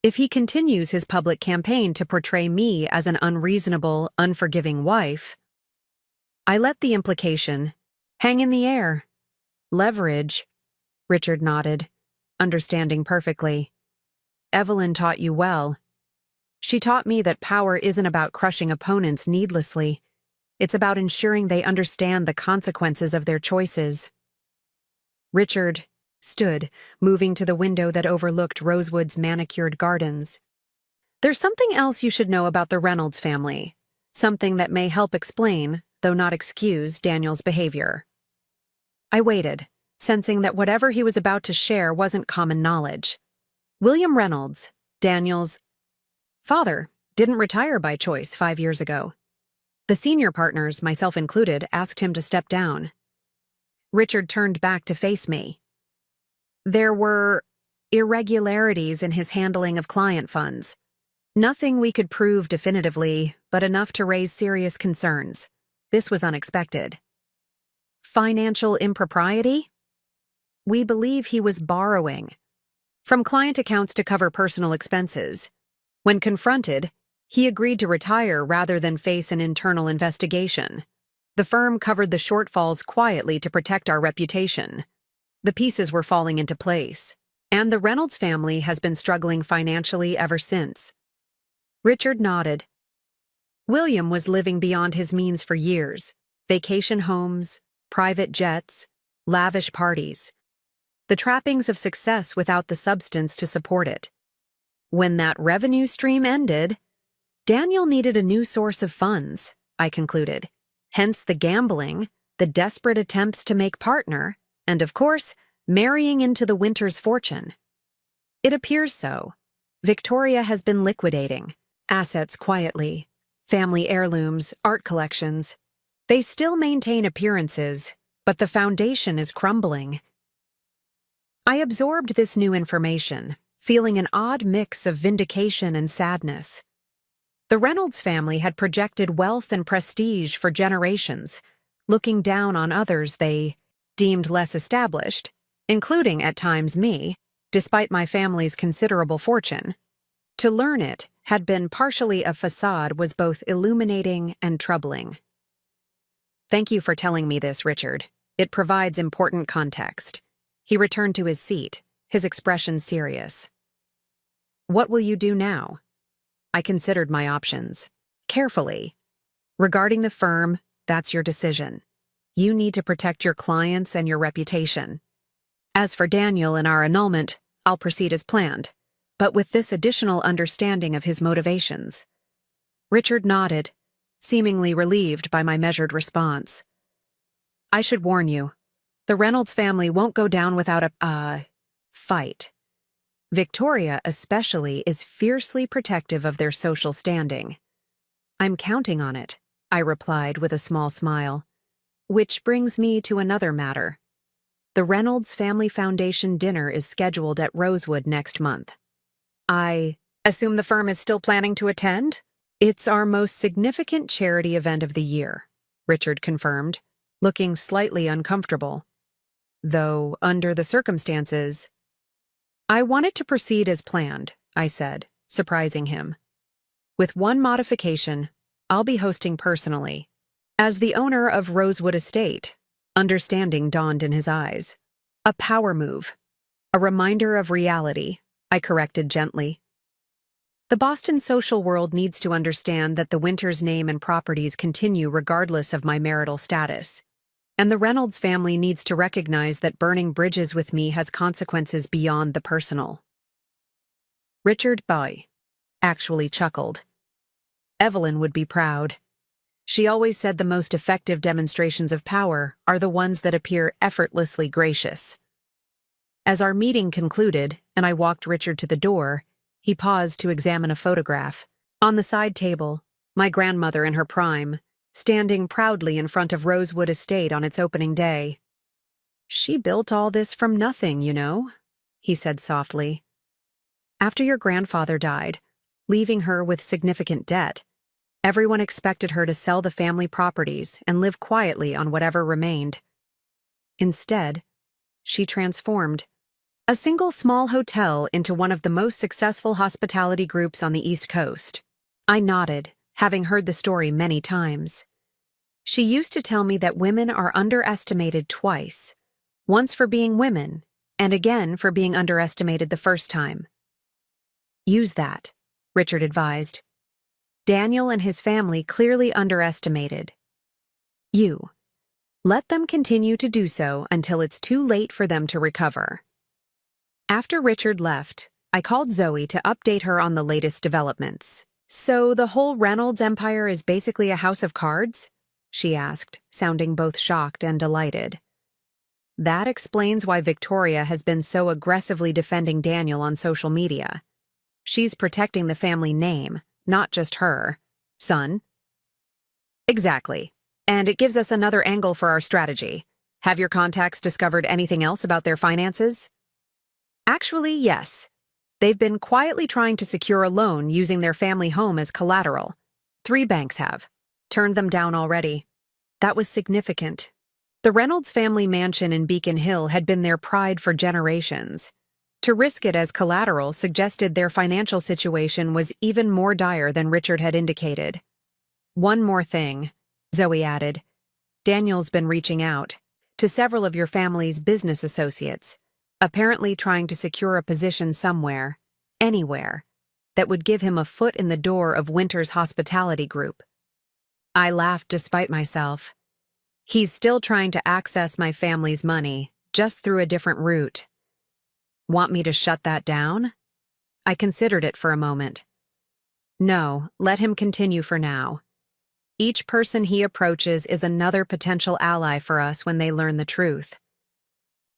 If he continues his public campaign to portray me as an unreasonable, unforgiving wife, I let the implication hang in the air. Leverage, Richard nodded, understanding perfectly. Evelyn taught you well. She taught me that power isn't about crushing opponents needlessly. It's about ensuring they understand the consequences of their choices. Richard stood, moving to the window that overlooked Rosewood's manicured gardens. There's something else you should know about the Reynolds family. Something that may help explain, though not excuse, Daniel's behavior. I waited, sensing that whatever he was about to share wasn't common knowledge. William Reynolds, Daniel's father, didn't retire by choice 5 years ago. The senior partners, myself included, asked him to step down. Richard turned back to face me. There were irregularities in his handling of client funds. Nothing we could prove definitively, but enough to raise serious concerns. This was unexpected. Financial impropriety? We believe he was borrowing from client accounts to cover personal expenses. When confronted, he agreed to retire rather than face an internal investigation. The firm covered the shortfalls quietly to protect our reputation. The pieces were falling into place, and the Reynolds family has been struggling financially ever since. Richard nodded. William was living beyond his means for years. Vacation homes, private jets, lavish parties. The trappings of success without the substance to support it. When that revenue stream ended, Daniel needed a new source of funds, I concluded. Hence the gambling, the desperate attempts to make partner, and of course, marrying into the Winters fortune. It appears so. Victoria has been liquidating assets quietly, family heirlooms, art collections. They still maintain appearances, but the foundation is crumbling. I absorbed this new information, feeling an odd mix of vindication and sadness. The Reynolds family had projected wealth and prestige for generations, looking down on others they deemed less established, including at times me, despite my family's considerable fortune. To learn it had been partially a facade was both illuminating and troubling. Thank you for telling me this, Richard. It provides important context. He returned to his seat, his expression serious. What will you do now? I considered my options. Carefully. Regarding the firm, that's your decision. You need to protect your clients and your reputation. As for Daniel and our annulment, I'll proceed as planned, but with this additional understanding of his motivations. Richard nodded, seemingly relieved by my measured response. I should warn you, the Reynolds family won't go down without a fight. Victoria, especially, is fiercely protective of their social standing. I'm counting on it, I replied with a small smile. Which brings me to another matter. The Reynolds Family Foundation dinner is scheduled at Rosewood next month. I assume the firm is still planning to attend? It's our most significant charity event of the year, Richard confirmed, looking slightly uncomfortable. Though, under the circumstances, I wanted to proceed as planned, I said, surprising him. With one modification, I'll be hosting personally. As the owner of Rosewood Estate, understanding dawned in his eyes. A power move. A reminder of reality, I corrected gently. The Boston social world needs to understand that the Winters name and properties continue regardless of my marital status. And the Reynolds family needs to recognize that burning bridges with me has consequences beyond the personal. Richard Boy. actually chuckled. Evelyn would be proud. She always said the most effective demonstrations of power are the ones that appear effortlessly gracious. As our meeting concluded and I walked Richard to the door, he paused to examine a photograph. On the side table, my grandmother in her prime, standing proudly in front of Rosewood Estate on its opening day. "She built all this from nothing, you know," he said softly. "After your grandfather died, leaving her with significant debt, everyone expected her to sell the family properties and live quietly on whatever remained. Instead, she transformed a single small hotel into one of the most successful hospitality groups on the East Coast." I nodded, having heard the story many times. "She used to tell me that women are underestimated twice, once for being women, and again for being underestimated the first time." "Use that," Richard advised. "Daniel and his family clearly underestimated you. Let them continue to do so until it's too late for them to recover." After Richard left, I called Zoe to update her on the latest developments. "So the whole Reynolds empire is basically a house of cards?" she asked, sounding both shocked and delighted. "That explains why Victoria has been so aggressively defending Daniel on social media. She's protecting the family name, not just her son." "Exactly. And it gives us another angle for our strategy. Have your contacts discovered anything else about their finances?" "Actually, yes. They've been quietly trying to secure a loan using their family home as collateral. 3 banks have. Turned them down already." That was significant. The Reynolds family mansion in Beacon Hill had been their pride for generations. To risk it as collateral suggested their financial situation was even more dire than Richard had indicated. "One more thing," Zoe added. "Daniel's been reaching out to several of your family's business associates, apparently trying to secure a position somewhere, anywhere, that would give him a foot in the door of Winter's hospitality group." I laughed despite myself. "He's still trying to access my family's money, just through a different route." "Want me to shut that down?" I considered it for a moment. "No, let him continue for now. Each person he approaches is another potential ally for us when they learn the truth."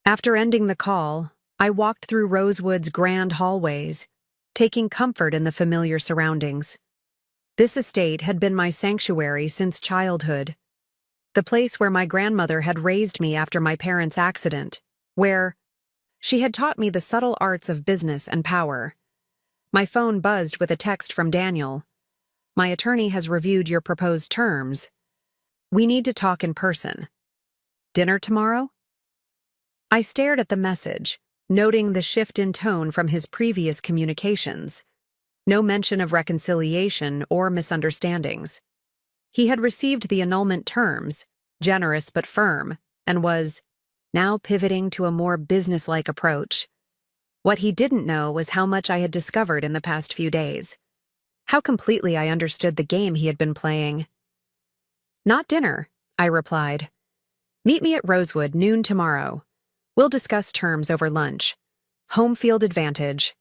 After ending the call, I walked through Rosewood's grand hallways, taking comfort in the familiar surroundings. This estate had been my sanctuary since childhood, the place where my grandmother had raised me after my parents' accident, where she had taught me the subtle arts of business and power. My phone buzzed with a text from Daniel. "My attorney has reviewed your proposed terms. We need to talk in person. Dinner tomorrow?" I stared at the message, noting the shift in tone from his previous communications. No mention of reconciliation or misunderstandings. He had received the annulment terms, generous but firm, and was now pivoting to a more businesslike approach. What he didn't know was how much I had discovered in the past few days. How completely I understood the game he had been playing. "Not dinner," I replied. "Meet me at Rosewood noon tomorrow. We'll discuss terms over lunch. Home field advantage."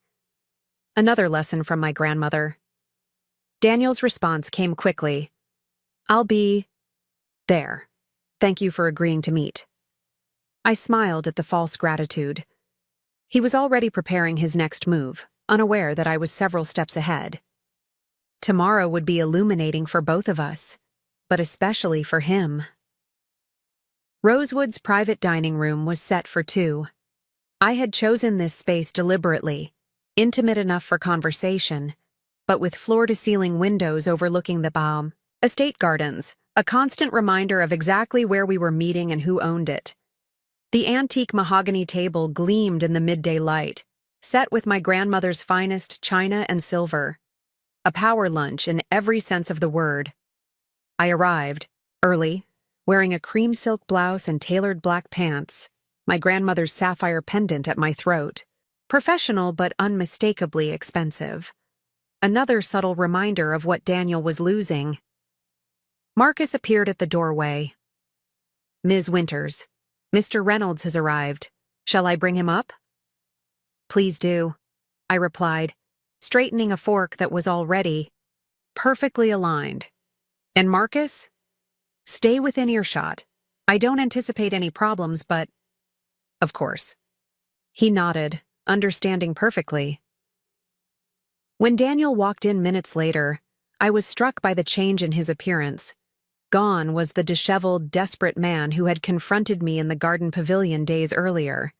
Another lesson from my grandmother. Daniel's response came quickly. "I'll be there. Thank you for agreeing to meet." I smiled at the false gratitude. He was already preparing his next move, unaware that I was several steps ahead. Tomorrow would be illuminating for both of us, but especially for him. Rosewood's private dining room was set for 2. I had chosen this space deliberately, intimate enough for conversation, but with floor-to-ceiling windows overlooking the estate gardens, a constant reminder of exactly where we were meeting and who owned it. The antique mahogany table gleamed in the midday light, set with my grandmother's finest china and silver. A power lunch in every sense of the word. I arrived, early, wearing a cream silk blouse and tailored black pants, my grandmother's sapphire pendant at my throat. Professional but unmistakably expensive. Another subtle reminder of what Daniel was losing. Marcus appeared at the doorway. "Ms. Winters, Mr. Reynolds has arrived. Shall I bring him up?" "Please do," I replied, straightening a fork that was already perfectly aligned. And Marcus? Stay within earshot. I don't anticipate any problems, but… Of course. He nodded, understanding perfectly. When Daniel walked in minutes later, I was struck by the change in his appearance. Gone was the disheveled, desperate man who had confronted me in the garden pavilion days earlier.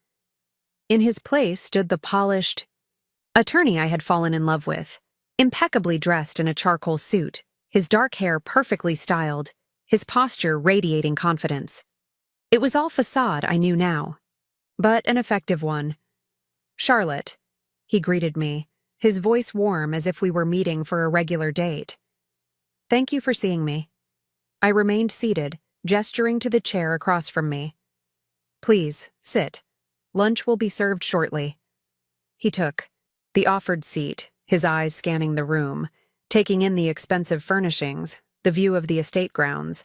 In his place stood the polished attorney I had fallen in love with, impeccably dressed in a charcoal suit, his dark hair perfectly styled, his posture radiating confidence. It was all facade, I knew now, but an effective one. "Charlotte," he greeted me, his voice warm as if we were meeting for a regular date. "Thank you for seeing me." I remained seated, gesturing to the chair across from me. "Please, sit. Lunch will be served shortly." He took the offered seat, his eyes scanning the room, taking in the expensive furnishings, the view of the estate grounds.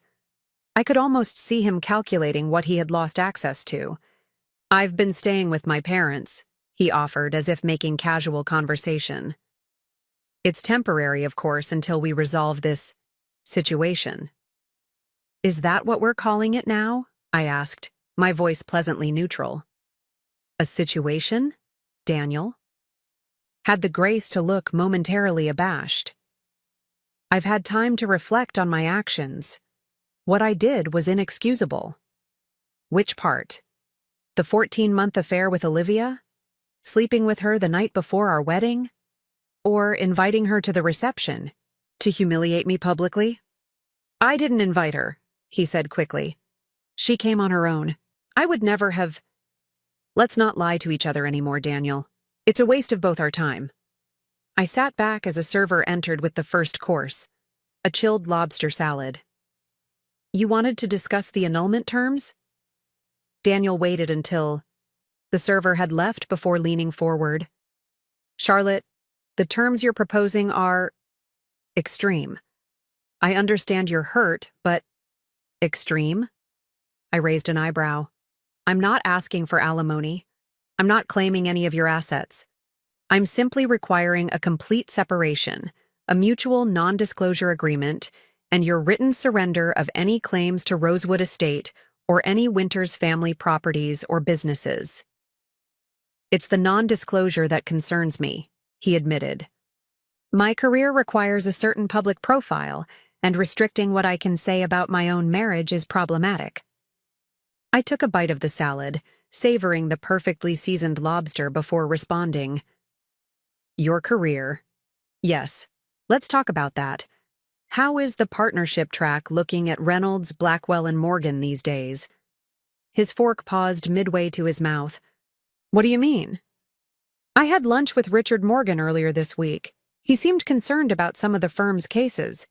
I could almost see him calculating what he had lost access to. "I've been staying with my parents," he offered as if making casual conversation. "It's temporary, of course, until we resolve this situation." "Is that what we're calling it now?" I asked, my voice pleasantly neutral. "A situation?" Daniel had the grace to look momentarily abashed. "I've had time to reflect on my actions. What I did was inexcusable." "Which part? The 14-month affair with Olivia? Sleeping with her the night before our wedding? Or inviting her to the reception? To humiliate me publicly?" "I didn't invite her," he said quickly. "She came on her own. I would never have… Let's not lie to each other anymore, Daniel. It's a waste of both our time." I sat back as a server entered with the first course, a chilled lobster salad. "You wanted to discuss the annulment terms?" Daniel waited until the server had left before leaning forward. "Charlotte, the terms you're proposing are extreme. I understand you're hurt, but extreme?" I raised an eyebrow. "I'm not asking for alimony. I'm not claiming any of your assets. I'm simply requiring a complete separation, a mutual non-disclosure agreement, and your written surrender of any claims to Rosewood Estate or any Winters family properties or businesses." "It's the non-disclosure that concerns me," he admitted. "My career requires a certain public profile, and restricting what I can say about my own marriage is problematic." I took a bite of the salad, savoring the perfectly seasoned lobster before responding. "Your career. Yes, let's talk about that. How is the partnership track looking at Reynolds, Blackwell, and Morgan these days?" His fork paused midway to his mouth. "What do you mean?" "I had lunch with Richard Morgan earlier this week. He seemed concerned about some of the firm's cases,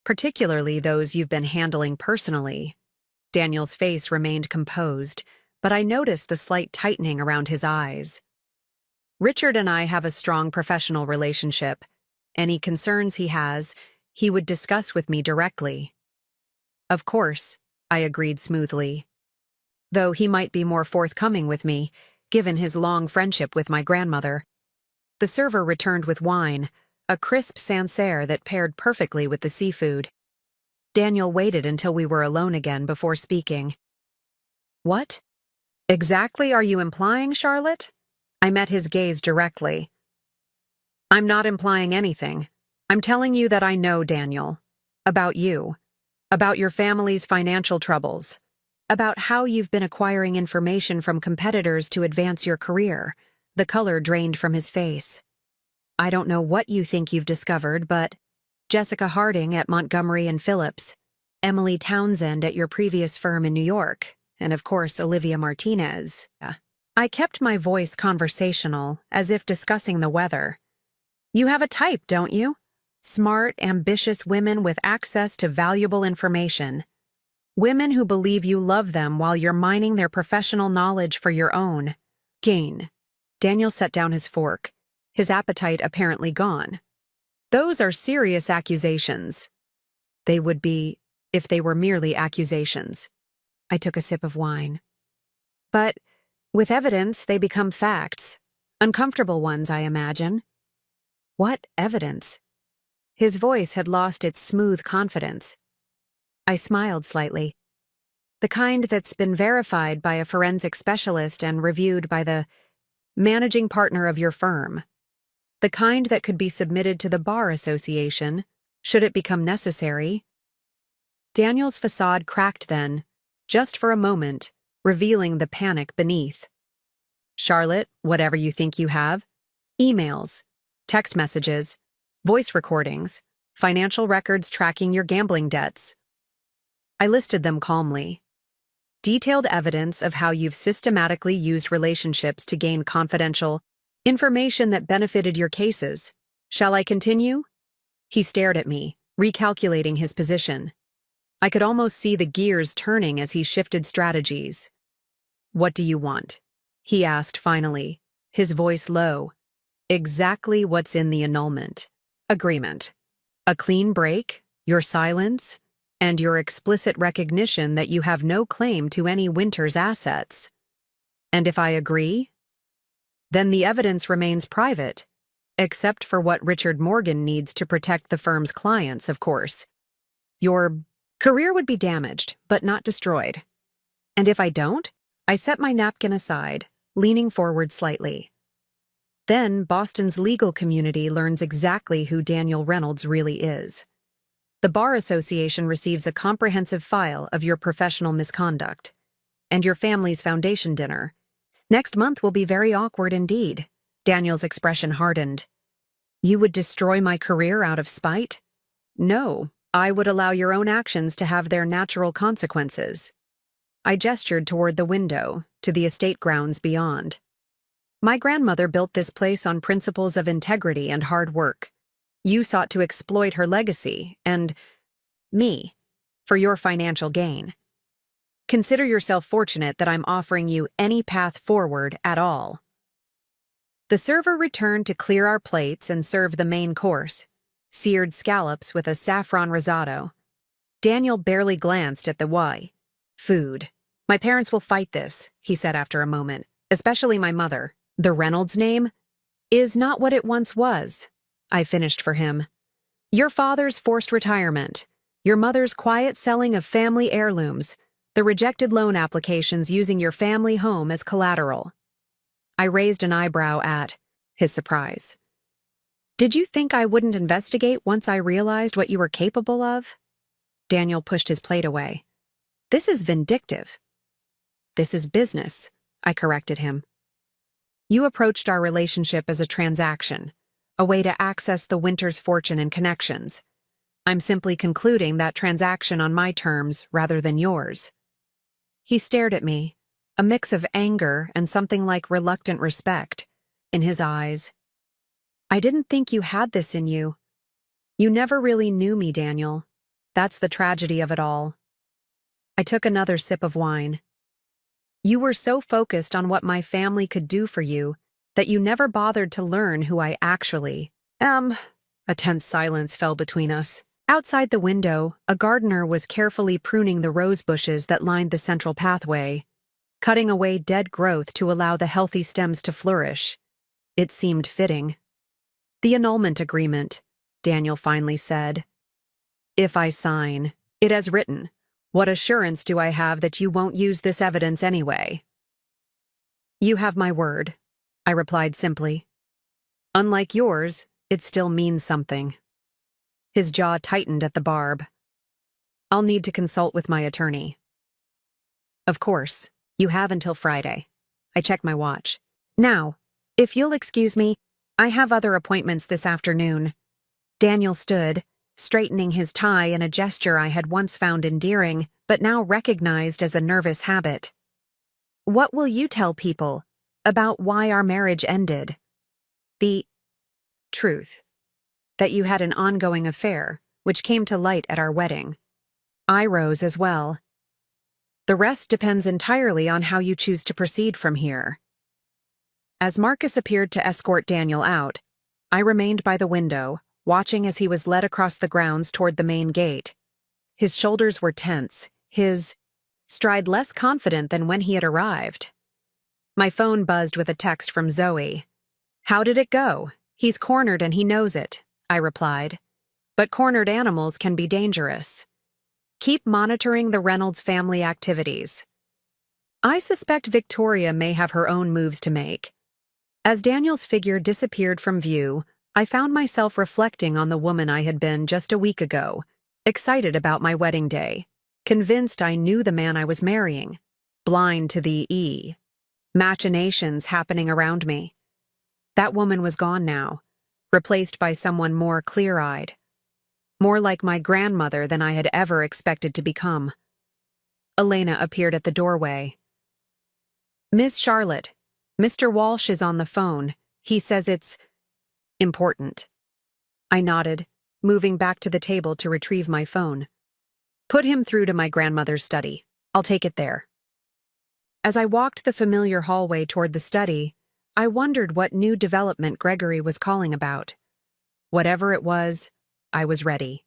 particularly those you've been handling personally." Daniel's face remained composed, but I noticed the slight tightening around his eyes. "Richard and I have a strong professional relationship. Any concerns he has, he would discuss with me directly." "Of course," I agreed smoothly. "Though he might be more forthcoming with me, given his long friendship with my grandmother." The server returned with wine, a crisp Sancerre that paired perfectly with the seafood. Daniel waited until we were alone again before speaking. "What exactly are you implying, Charlotte?" I met his gaze directly. "I'm not implying anything. I'm telling you that I know, Daniel. About you. About your family's financial troubles. About how you've been acquiring information from competitors to advance your career." The color drained from his face. "I don't know what you think you've discovered, but Jessica Harding at Montgomery and Phillips, Emily Townsend at your previous firm in New York, and of course Olivia Martinez." I kept my voice conversational, as if discussing the weather. "You have a type, don't you? Smart, ambitious women with access to valuable information. Women who believe you love them while you're mining their professional knowledge for your own gain." Daniel set down his fork, his appetite apparently gone. "Those are serious accusations." "They would be if they were merely accusations." I took a sip of wine. "But with evidence, they become facts. Uncomfortable ones, I imagine." What evidence? His voice had lost its smooth confidence. I smiled slightly. The kind that's been verified by a forensic specialist and reviewed by the managing partner of your firm. The kind that could be submitted to the Bar Association, should it become necessary. Daniel's facade cracked then, just for a moment, revealing the panic beneath. Charlotte, whatever you think you have, emails, text messages, voice recordings, financial records tracking your gambling debts. I listed them calmly. Detailed evidence of how you've systematically used relationships to gain confidential information that benefited your cases. Shall I continue? He stared at me, recalculating his position. I could almost see the gears turning as he shifted strategies. What do you want? He asked finally, his voice low. Exactly what's in the annulment agreement. A clean break, your silence, and your explicit recognition that you have no claim to any Winters assets. And if I agree, then the evidence remains private, except for what Richard Morgan needs to protect the firm's clients, of course. Your career would be damaged, but not destroyed. And if I don't, I set my napkin aside, leaning forward slightly. Then Boston's legal community learns exactly who Daniel Reynolds really is. The Bar Association receives a comprehensive file of your professional misconduct. And your family's foundation dinner. Next month will be very awkward indeed. Daniel's expression hardened. You would destroy my career out of spite? No, I would allow your own actions to have their natural consequences. I gestured toward the window, to the estate grounds beyond. My grandmother built this place on principles of integrity and hard work. You sought to exploit her legacy, and me, for your financial gain. Consider yourself fortunate that I'm offering you any path forward at all. The server returned to clear our plates and serve the main course, seared scallops with a saffron risotto. Daniel barely glanced at the why. Food. My parents will fight this, he said after a moment, especially my mother. The Reynolds name is not what it once was. I finished for him. Your father's forced retirement, your mother's quiet selling of family heirlooms, the rejected loan applications using your family home as collateral. I raised an eyebrow at his surprise. Did you think I wouldn't investigate once I realized what you were capable of? Daniel pushed his plate away. This is vindictive. This is business, I corrected him. You approached our relationship as a transaction, a way to access the Winters' fortune and connections. I'm simply concluding that transaction on my terms rather than yours. He stared at me, a mix of anger and something like reluctant respect in his eyes. I didn't think you had this in you. You never really knew me, Daniel. That's the tragedy of it all. I took another sip of wine. You were so focused on what my family could do for you that you never bothered to learn who I actually am. A tense silence fell between us. Outside the window, a gardener was carefully pruning the rose bushes that lined the central pathway, cutting away dead growth to allow the healthy stems to flourish. It seemed fitting. The annulment agreement, Daniel finally said. If I sign, it as written. What assurance do I have that you won't use this evidence anyway? You have my word, I replied simply. Unlike yours, it still means something. His jaw tightened at the barb. I'll need to consult with my attorney. Of course, you have until Friday. I checked my watch. Now, if you'll excuse me, I have other appointments this afternoon. Daniel stood, straightening his tie in a gesture I had once found endearing, but now recognized as a nervous habit. What will you tell people about why our marriage ended? The truth. That you had an ongoing affair, which came to light at our wedding. I rose as well. The rest depends entirely on how you choose to proceed from here. As Marcus appeared to escort Daniel out, I remained by the window, watching as he was led across the grounds toward the main gate. His shoulders were tense, his stride less confident than when he had arrived. My phone buzzed with a text from Zoe. How did it go? He's cornered and he knows it, I replied. But cornered animals can be dangerous. Keep monitoring the Reynolds family activities. I suspect Victoria may have her own moves to make. As Daniel's figure disappeared from view, I found myself reflecting on the woman I had been just a week ago, excited about my wedding day, convinced I knew the man I was marrying, blind to the machinations happening around me. That woman was gone now, replaced by someone more clear-eyed, more like my grandmother than I had ever expected to become. Elena appeared at the doorway. "Miss Charlotte, Mr. Walsh is on the phone. He says it's important." I nodded, moving back to the table to retrieve my phone. "Put him through to my grandmother's study. I'll take it there." As I walked the familiar hallway toward the study, I wondered what new development Gregory was calling about. Whatever it was, I was ready.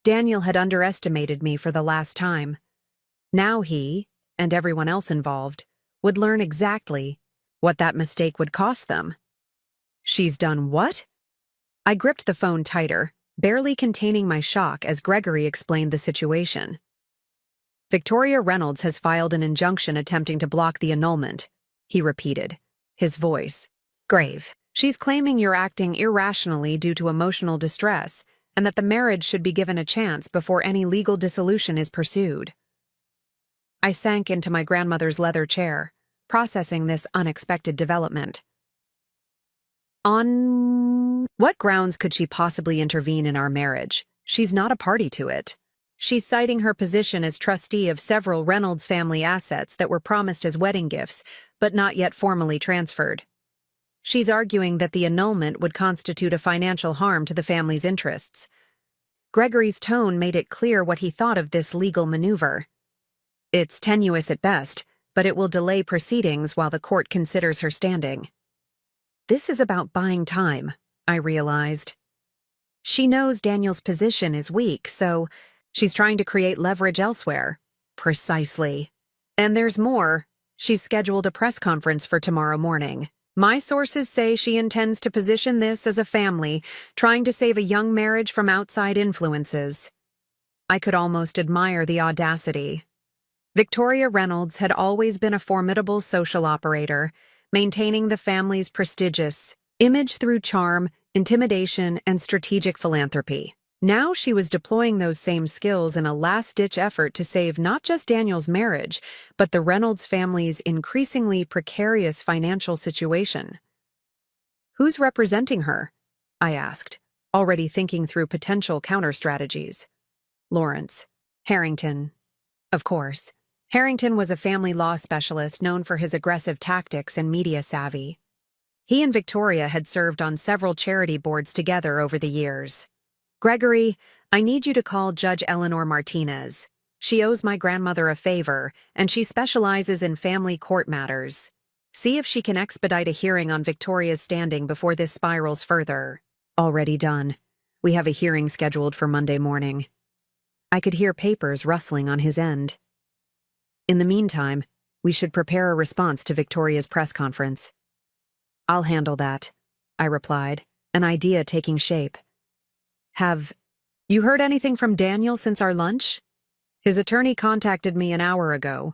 Daniel had underestimated me for the last time. Now he, and everyone else involved, would learn exactly what that mistake would cost them. "She's done what?" I gripped the phone tighter, barely containing my shock as Gregory explained the situation. "Victoria Reynolds has filed an injunction attempting to block the annulment," he repeated, his voice grave. "She's claiming you're acting irrationally due to emotional distress, and that the marriage should be given a chance before any legal dissolution is pursued." I sank into my grandmother's leather chair, processing this unexpected development. On what grounds could she possibly intervene in our marriage? She's not a party to it. She's citing her position as trustee of several Reynolds family assets that were promised as wedding gifts, but not yet formally transferred. She's arguing that the annulment would constitute a financial harm to the family's interests. Gregory's tone made it clear what he thought of this legal maneuver. "It's tenuous at best, but it will delay proceedings while the court considers her standing." This is about buying time, I realized. She knows Daniel's position is weak, so she's trying to create leverage elsewhere. Precisely. And there's more. She's scheduled a press conference for tomorrow morning. My sources say she intends to position this as a family, trying to save a young marriage from outside influences. I could almost admire the audacity. Victoria Reynolds had always been a formidable social operator, maintaining the family's prestigious image through charm, intimidation, and strategic philanthropy. Now she was deploying those same skills in a last-ditch effort to save not just Daniel's marriage, but the Reynolds family's increasingly precarious financial situation. "Who's representing her?" I asked, already thinking through potential counter-strategies. "Lawrence. Harrington." Of course. Harrington was a family law specialist known for his aggressive tactics and media savvy. He and Victoria had served on several charity boards together over the years. "Gregory, I need you to call Judge Eleanor Martinez. She owes my grandmother a favor, and she specializes in family court matters. See if she can expedite a hearing on Victoria's standing before this spirals further." Already done. We have a hearing scheduled for Monday morning. I could hear papers rustling on his end. In the meantime, we should prepare a response to Victoria's press conference. "I'll handle that," I replied, an idea taking shape. "Have you heard anything from Daniel since our lunch?" His attorney contacted me an hour ago.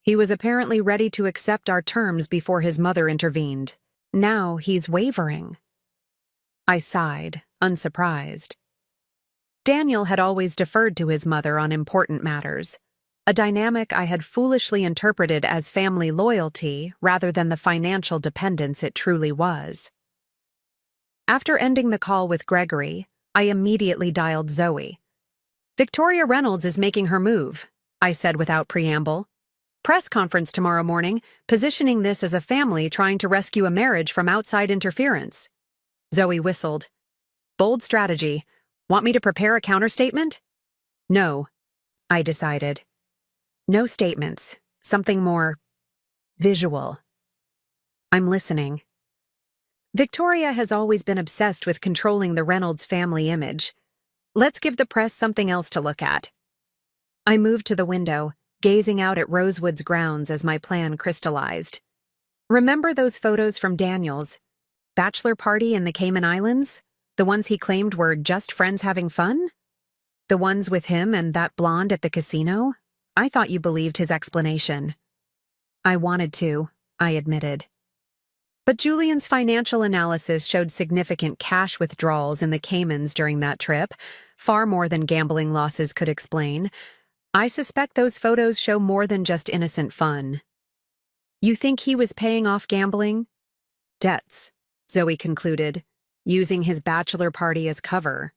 He was apparently ready to accept our terms before his mother intervened. Now he's wavering. I sighed, unsurprised. Daniel had always deferred to his mother on important matters, a dynamic I had foolishly interpreted as family loyalty rather than the financial dependence it truly was. After ending the call with Gregory, I immediately dialed Zoe. "Victoria Reynolds is making her move," I said without preamble. "Press conference tomorrow morning, positioning this as a family trying to rescue a marriage from outside interference." Zoe whistled. "Bold strategy. Want me to prepare a counterstatement?" "No," I decided. "No statements. Something more visual." "I'm listening." Victoria has always been obsessed with controlling the Reynolds family image. Let's give the press something else to look at. I moved to the window, gazing out at Rosewood's grounds as my plan crystallized. "Remember those photos from Daniel's? Bachelor party in the Cayman Islands? The ones he claimed were just friends having fun? The ones with him and that blonde at the casino? I thought you believed his explanation. I wanted to, I admitted. But Julian's financial analysis showed significant cash withdrawals in the Caymans during that trip, far more than gambling losses could explain. I suspect those photos show more than just innocent fun. You think he was paying off gambling? Debts, Zoe concluded, using his bachelor party as cover.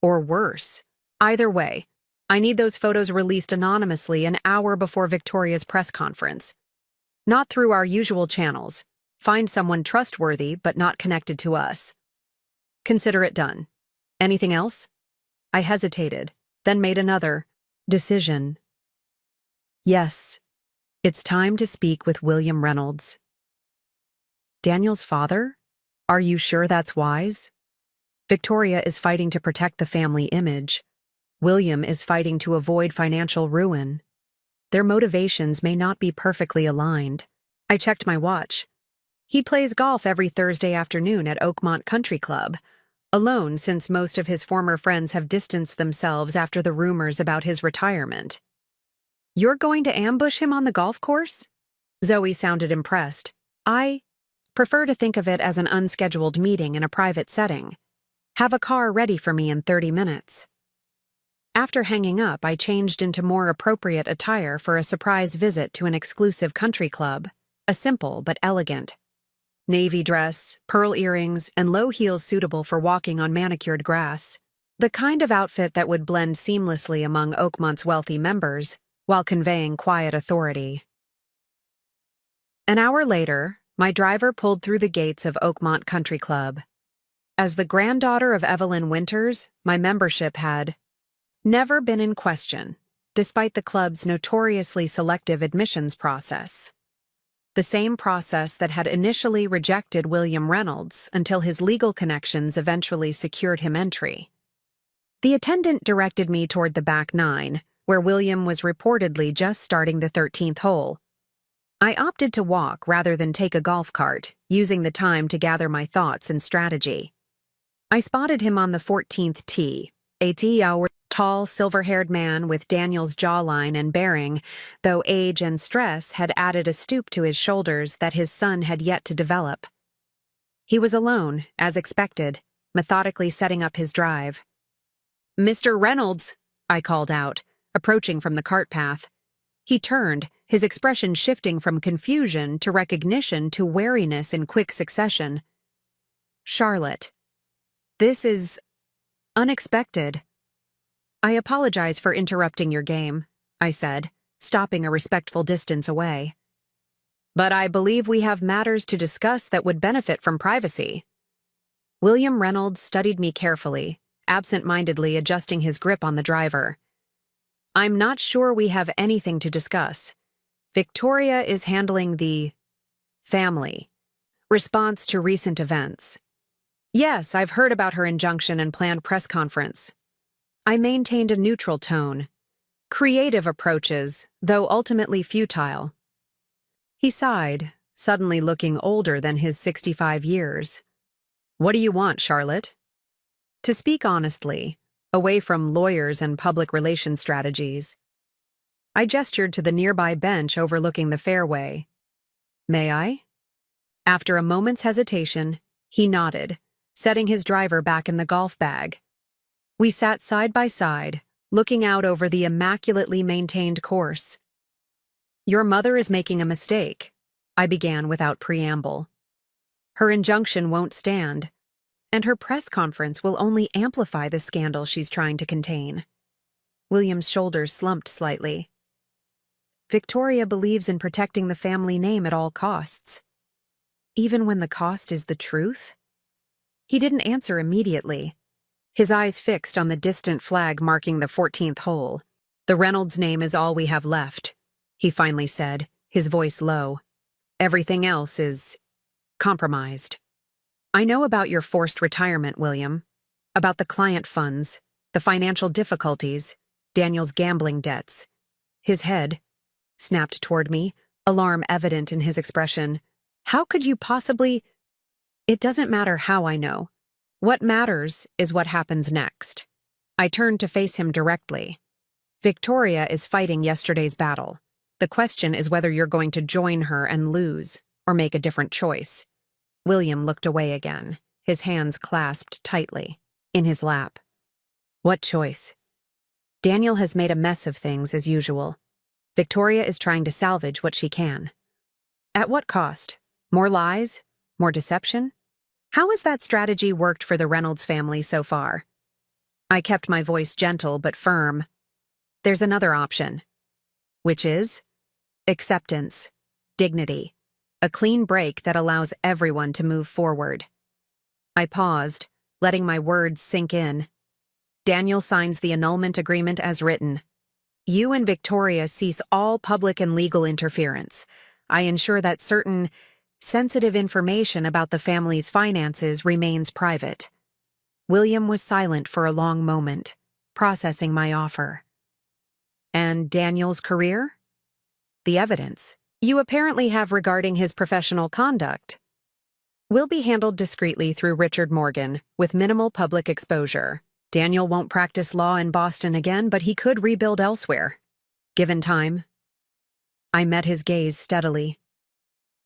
Or worse. Either way, I need those photos released anonymously an hour before Victoria's press conference. Not through our usual channels. Find someone trustworthy but not connected to us. Consider it done. Anything else? I hesitated, then made another decision. Yes, it's time to speak with William Reynolds. Daniel's father? Are you sure that's wise? Victoria is fighting to protect the family image. William is fighting to avoid financial ruin. Their motivations may not be perfectly aligned. I checked my watch. He plays golf every Thursday afternoon at Oakmont Country Club, alone since most of his former friends have distanced themselves after the rumors about his retirement. You're going to ambush him on the golf course? Zoe sounded impressed. I prefer to think of it as an unscheduled meeting in a private setting. Have a car ready for me in 30 minutes. After hanging up, I changed into more appropriate attire for a surprise visit to an exclusive country club, a simple but elegant. Navy dress, pearl earrings, and low heels suitable for walking on manicured grass. The kind of outfit that would blend seamlessly among Oakmont's wealthy members, while conveying quiet authority. An hour later, my driver pulled through the gates of Oakmont Country Club. As the granddaughter of Evelyn Winters, my membership had never been in question, despite the club's notoriously selective admissions process. The same process that had initially rejected William Reynolds until his legal connections eventually secured him entry. The attendant directed me toward the back nine, where William was reportedly just starting the 13th hole. I opted to walk rather than take a golf cart, using the time to gather my thoughts and strategy. I spotted him on the 14th tee, a tee-hour tall, silver-haired man with Daniel's jawline and bearing, though age and stress had added a stoop to his shoulders that his son had yet to develop. He was alone, as expected, methodically setting up his drive. "Mr. Reynolds," I called out, approaching from the cart path. He turned, his expression shifting from confusion to recognition to wariness in quick succession. "Charlotte, this is unexpected." "I apologize for interrupting your game," I said, stopping a respectful distance away. "But I believe we have matters to discuss that would benefit from privacy." William Reynolds studied me carefully, absent-mindedly adjusting his grip on the driver. "I'm not sure we have anything to discuss. Victoria is handling the family response to recent events. Yes, I've heard about her injunction and planned press conference." I maintained a neutral tone. Creative approaches, though ultimately futile. He sighed, suddenly looking older than his 65 years. "What do you want, Charlotte?" To speak honestly, away from lawyers and public relations strategies, I gestured to the nearby bench overlooking the fairway. "May I?" After a moment's hesitation, he nodded, setting his driver back in the golf bag. We sat side by side, looking out over the immaculately maintained course. "Your mother is making a mistake," I began without preamble. "Her injunction won't stand, and her press conference will only amplify the scandal she's trying to contain." William's shoulders slumped slightly. "Victoria believes in protecting the family name at all costs. Even when the cost is the truth?" He didn't answer immediately, his eyes fixed on the distant flag marking the 14th hole. "The Reynolds name is all we have left," he finally said, his voice low. "Everything else is compromised. I know about your forced retirement, William, about the client funds, the financial difficulties, Daniel's gambling debts." His head snapped toward me, alarm evident in his expression. "How could you possibly—" It doesn't matter how I know. What matters is what happens next. I turned to face him directly. Victoria is fighting yesterday's battle. The question is whether you're going to join her and lose, or make a different choice. William looked away again, his hands clasped tightly, in his lap. What choice? Daniel has made a mess of things as usual. Victoria is trying to salvage what she can. At what cost? More lies? More deception? How has that strategy worked for the Reynolds family so far? I kept my voice gentle but firm. There's another option. Which is? Acceptance. Dignity. A clean break that allows everyone to move forward. I paused, letting my words sink in. Daniel signs the annulment agreement as written. You and Victoria cease all public and legal interference. I ensure that certain sensitive information about the family's finances remains private. William was silent for a long moment, processing my offer. And Daniel's career? The evidence you apparently have regarding his professional conduct will be handled discreetly through Richard Morgan, with minimal public exposure. Daniel won't practice law in Boston again, but he could rebuild elsewhere. Given time. I met his gaze steadily.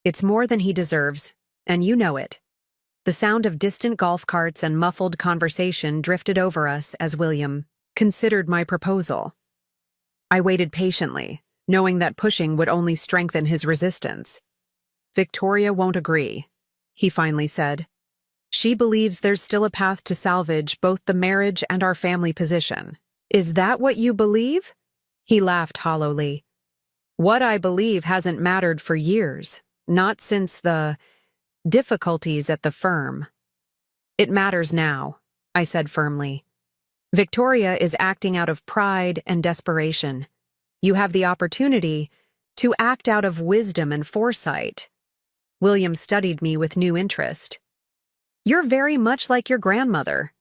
It's more than he deserves, and you know it. The sound of distant golf carts and muffled conversation drifted over us as William considered my proposal. I waited patiently, knowing that pushing would only strengthen his resistance. Victoria won't agree, he finally said. She believes there's still a path to salvage both the marriage and our family position. Is that what you believe? He laughed hollowly. What I believe hasn't mattered for years, not since the difficulties at the firm. It matters now, I said firmly. Victoria is acting out of pride and desperation. You have the opportunity to act out of wisdom and foresight. William studied me with new interest. You're very much like your grandmother.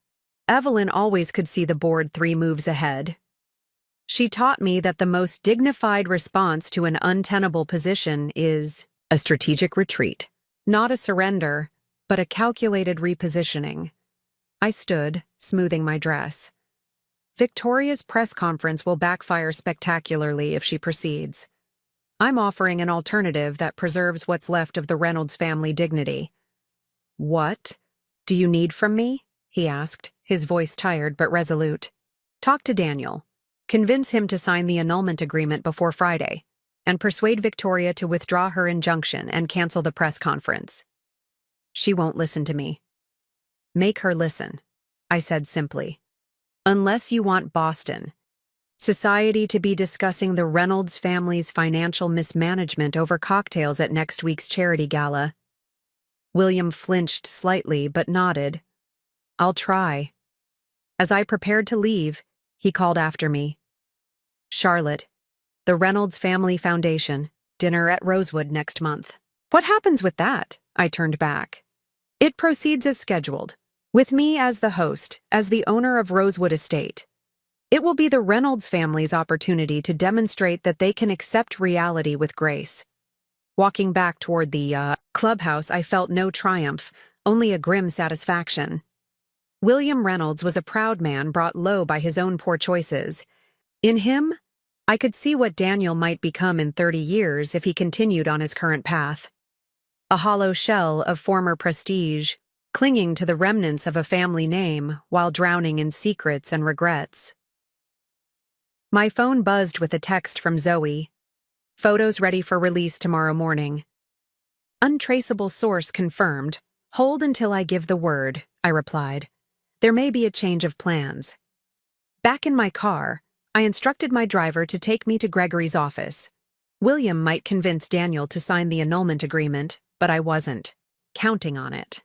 Evelyn always could see the board 3 moves ahead. She taught me that the most dignified response to an untenable position is a strategic retreat. Not a surrender, but a calculated repositioning. I stood, smoothing my dress. Victoria's press conference will backfire spectacularly if she proceeds. I'm offering an alternative that preserves what's left of the Reynolds family dignity. What do you need from me? He asked, his voice tired but resolute. Talk to Daniel. Convince him to sign the annulment agreement before Friday, and persuade Victoria to withdraw her injunction and cancel the press conference. She won't listen to me. Make her listen, I said simply. Unless you want Boston, society to be discussing the Reynolds family's financial mismanagement over cocktails at next week's charity gala. William flinched slightly but nodded. I'll try. As I prepared to leave, he called after me. Charlotte, the Reynolds Family Foundation, dinner at Rosewood next month. What happens with that? I turned back. It proceeds as scheduled, with me as the host, as the owner of Rosewood Estate. It will be the Reynolds family's opportunity to demonstrate that they can accept reality with grace. Walking back toward the clubhouse, I felt no triumph, only a grim satisfaction. William Reynolds was a proud man brought low by his own poor choices. In him, I could see what Daniel might become in 30 years if he continued on his current path. A hollow shell of former prestige, clinging to the remnants of a family name while drowning in secrets and regrets. My phone buzzed with a text from Zoe. Photos ready for release tomorrow morning. Untraceable source confirmed. Hold until I give the word, I replied. There may be a change of plans. Back in my car, I instructed my driver to take me to Gregory's office. William might convince Daniel to sign the annulment agreement, but I wasn't counting on it.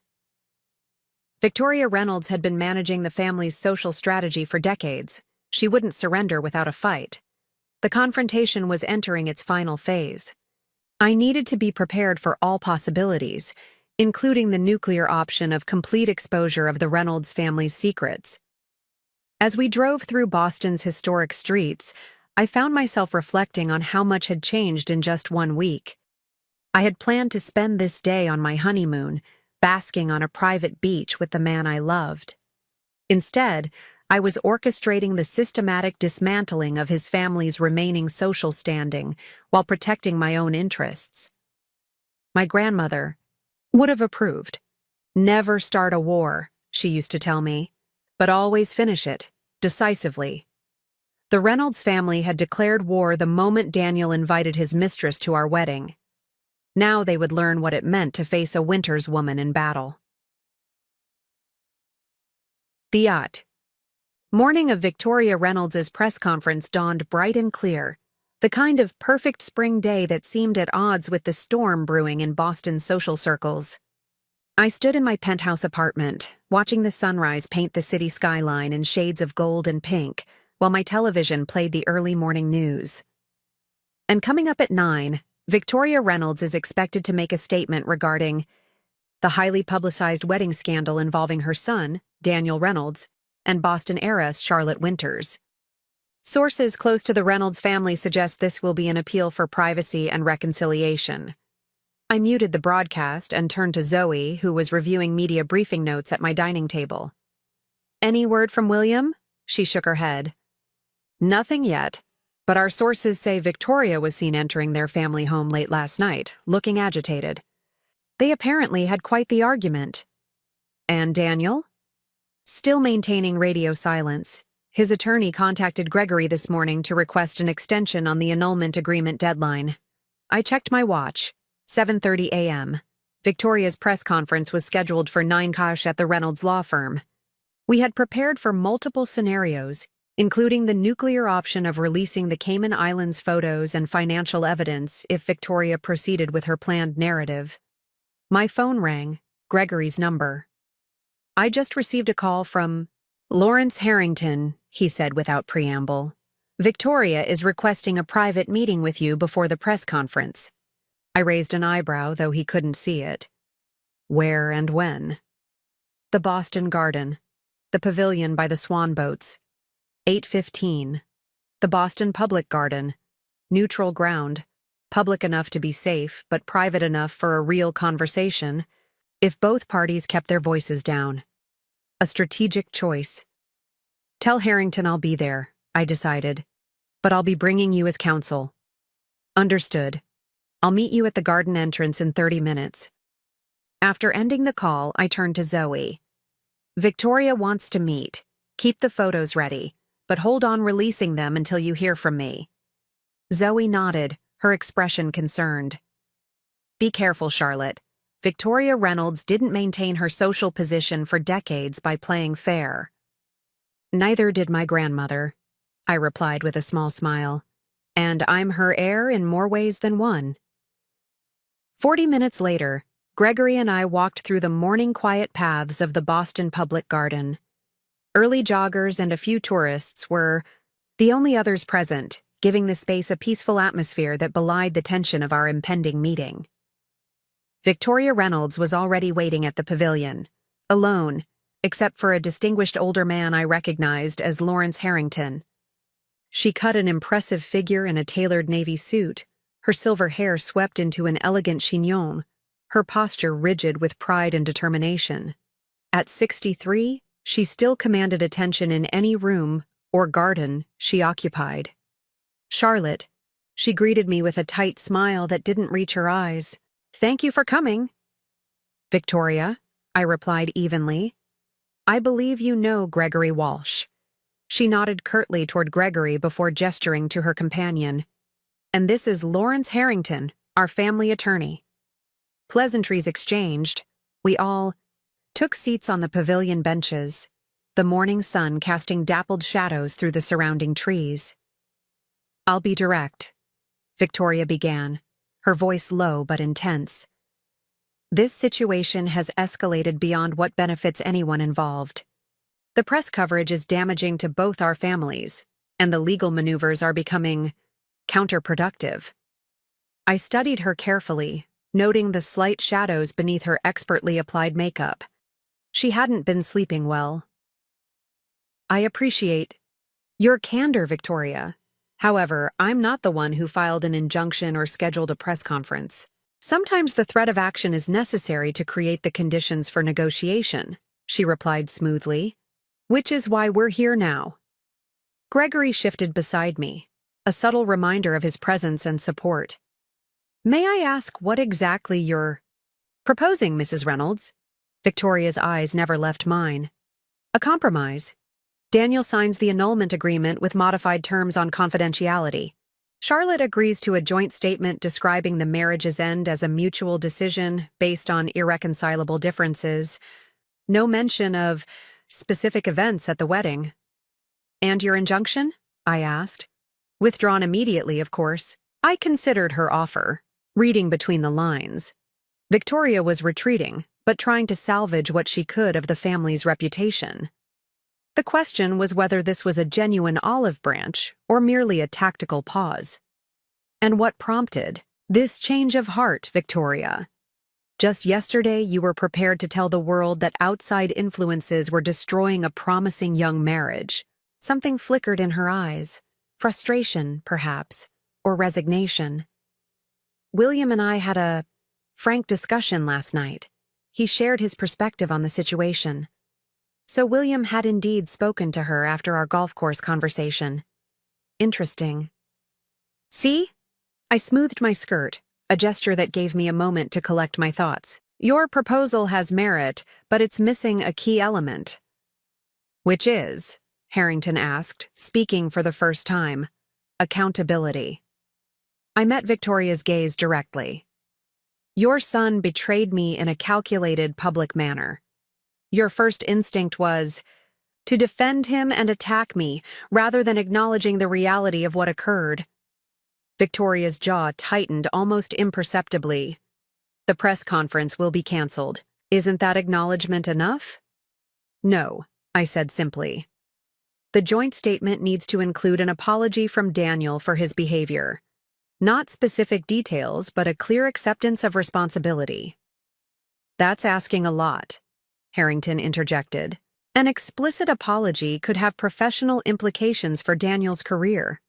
Victoria Reynolds had been managing the family's social strategy for decades. She wouldn't surrender without a fight. The confrontation was entering its final phase. I needed to be prepared for all possibilities, including the nuclear option of complete exposure of the Reynolds family's secrets. As we drove through Boston's historic streets, I found myself reflecting on how much had changed in just 1 week. I had planned to spend this day on my honeymoon, basking on a private beach with the man I loved. Instead, I was orchestrating the systematic dismantling of his family's remaining social standing while protecting my own interests. My grandmother would have approved. Never start a war, she used to tell me, but always finish it, decisively. The Reynolds family had declared war the moment Daniel invited his mistress to our wedding. Now they would learn what it meant to face a Winters woman in battle. The yacht. Morning of Victoria Reynolds's press conference dawned bright and clear, the kind of perfect spring day that seemed at odds with the storm brewing in Boston's social circles. I stood in my penthouse apartment, watching the sunrise paint the city skyline in shades of gold and pink, while my television played the early morning news. And coming up at 9, Victoria Reynolds is expected to make a statement regarding the highly publicized wedding scandal involving her son, Daniel Reynolds, and Boston heiress Charlotte Winters. Sources close to the Reynolds family suggest this will be an appeal for privacy and reconciliation. I muted the broadcast and turned to Zoe, who was reviewing media briefing notes at my dining table. "Any word from William?" She shook her head. "Nothing yet, but our sources say Victoria was seen entering their family home late last night, looking agitated. They apparently had quite the argument." "And Daniel?" Still maintaining radio silence, his attorney contacted Gregory this morning to request an extension on the annulment agreement deadline. I checked my watch. 7:30 a.m. Victoria's press conference was scheduled for 9:00 at the Reynolds law firm. We had prepared for multiple scenarios, including the nuclear option of releasing the Cayman Islands photos and financial evidence if Victoria proceeded with her planned narrative. My phone rang, Gregory's number. "I just received a call from Lawrence Harrington," he said without preamble. "Victoria is requesting a private meeting with you before the press conference." I raised an eyebrow, though he couldn't see it. "Where and when?" "The Boston Garden. The pavilion by the swan boats. 8:15. The Boston Public Garden. Neutral ground. Public enough to be safe, but private enough for a real conversation, if both parties kept their voices down. A strategic choice. Tell Harrington I'll be there, I decided, but I'll be bringing you as counsel." "Understood. I'll meet you at the garden entrance in 30 minutes. After ending the call, I turned to Zoe. "Victoria wants to meet. Keep the photos ready, but hold on releasing them until you hear from me." Zoe nodded, her expression concerned. "Be careful, Charlotte. Victoria Reynolds didn't maintain her social position for decades by playing fair." "Neither did my grandmother," I replied with a small smile. "And I'm her heir in more ways than one." 40 minutes later, Gregory and I walked through the morning quiet paths of the Boston Public Garden. Early joggers and a few tourists were the only others present, giving the space a peaceful atmosphere that belied the tension of our impending meeting. Victoria Reynolds was already waiting at the pavilion, alone, except for a distinguished older man I recognized as Lawrence Harrington. She cut an impressive figure in a tailored navy suit, her silver hair swept into an elegant chignon, her posture rigid with pride and determination. At 63, she still commanded attention in any room or garden she occupied. "Charlotte," she greeted me with a tight smile that didn't reach her eyes. "Thank you for coming." "Victoria," I replied evenly. "I believe you know Gregory Walsh." She nodded curtly toward Gregory before gesturing to her companion. "And this is Lawrence Harrington, our family attorney." Pleasantries exchanged, we all took seats on the pavilion benches, the morning sun casting dappled shadows through the surrounding trees. "I'll be direct," Victoria began, her voice low but intense. "This situation has escalated beyond what benefits anyone involved. The press coverage is damaging to both our families, and the legal maneuvers are becoming counterproductive." I studied her carefully, noting the slight shadows beneath her expertly applied makeup. She hadn't been sleeping well. "I appreciate your candor, Victoria. However, I'm not the one who filed an injunction or scheduled a press conference. Sometimes the threat of action is necessary to create the conditions for negotiation, she replied smoothly, which is why we're here now. Gregory shifted beside me, a subtle reminder of his presence and support. May I ask what exactly you're proposing, Mrs. Reynolds? Victoria's eyes never left mine. A compromise. Daniel signs the annulment agreement with modified terms on confidentiality. Charlotte agrees to a joint statement describing the marriage's end as a mutual decision based on irreconcilable differences. No mention of specific events at the wedding. And your injunction? I asked. Withdrawn immediately, of course. I considered her offer, reading between the lines. Victoria was retreating, but trying to salvage what she could of the family's reputation. The question was whether this was a genuine olive branch or merely a tactical pause. And what prompted this change of heart, Victoria? Just yesterday, you were prepared to tell the world that outside influences were destroying a promising young marriage. Something flickered in her eyes. Frustration, perhaps, or resignation. William and I had a frank discussion last night. He shared his perspective on the situation. So William had indeed spoken to her after our golf course conversation. Interesting. See? I smoothed my skirt, a gesture that gave me a moment to collect my thoughts. Your proposal has merit, but it's missing a key element. Which is, Harrington asked, speaking for the first time, accountability. I met Victoria's gaze directly. Your son betrayed me in a calculated public manner. Your first instinct was to defend him and attack me, rather than acknowledging the reality of what occurred. Victoria's jaw tightened almost imperceptibly. The press conference will be canceled. Isn't that acknowledgement enough? No, I said simply. The joint statement needs to include an apology from Daniel for his behavior. Not specific details, but a clear acceptance of responsibility. That's asking a lot, Harrington interjected. An explicit apology could have professional implications for Daniel's career.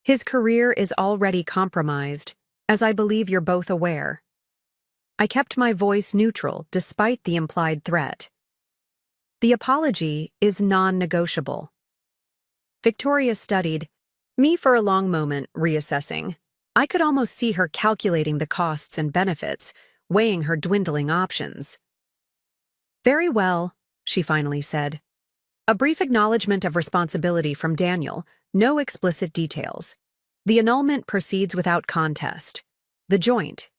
His career is already compromised, as I believe you're both aware. I kept my voice neutral despite the implied threat. The apology is non-negotiable. Victoria studied me for a long moment, reassessing. I could almost see her calculating the costs and benefits, weighing her dwindling options. Very well, she finally said. A brief acknowledgement of responsibility from Daniel, no explicit details. The annulment proceeds without contest. The joint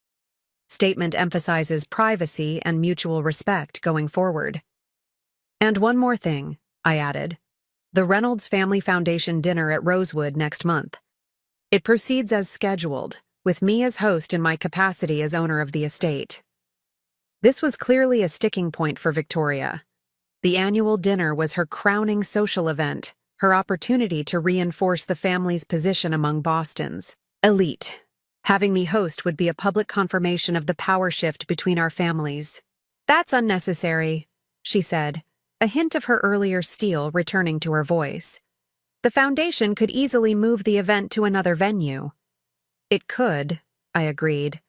statement emphasizes privacy and mutual respect going forward. And one more thing, I added. The Reynolds Family Foundation dinner at Rosewood next month. It proceeds as scheduled, with me as host in my capacity as owner of the estate. This was clearly a sticking point for Victoria. The annual dinner was her crowning social event, her opportunity to reinforce the family's position among Boston's elite. Having me host would be a public confirmation of the power shift between our families. That's unnecessary, she said, a hint of her earlier steel returning to her voice. The foundation could easily move the event to another venue. It could, I agreed.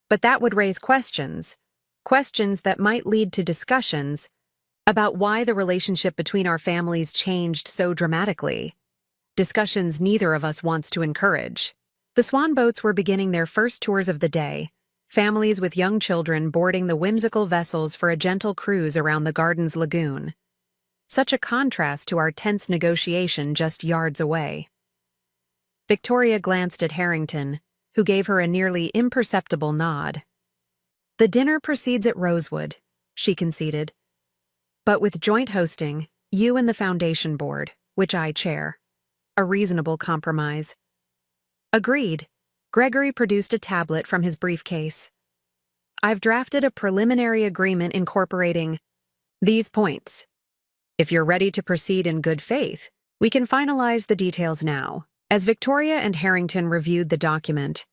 But that would raise questions that might lead to discussions about why the relationship between our families changed so dramatically. Discussions neither of us wants to encourage. The swan boats were beginning their first tours of the day, families with young children boarding the whimsical vessels for a gentle cruise around the garden's lagoon. Such a contrast to our tense negotiation just yards away. Victoria glanced at Harrington, who gave her a nearly imperceptible nod. The dinner proceeds at Rosewood, she conceded. But with joint hosting, you and the foundation board, which I chair. A reasonable compromise. Agreed. Gregory produced a tablet from his briefcase. I've drafted a preliminary agreement incorporating these points. If you're ready to proceed in good faith, we can finalize the details now. As Victoria and Harrington reviewed the document,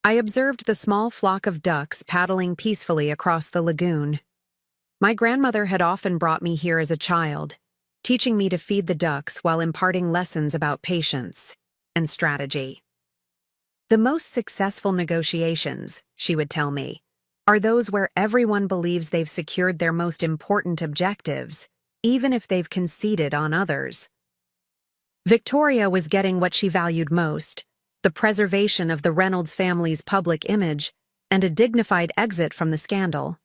I observed the small flock of ducks paddling peacefully across the lagoon. My grandmother had often brought me here as a child, teaching me to feed the ducks while imparting lessons about patience and strategy. The most successful negotiations, she would tell me, are those where everyone believes they've secured their most important objectives, even if they've conceded on others. Victoria was getting what she valued most, the preservation of the Reynolds family's public image and a dignified exit from the scandal.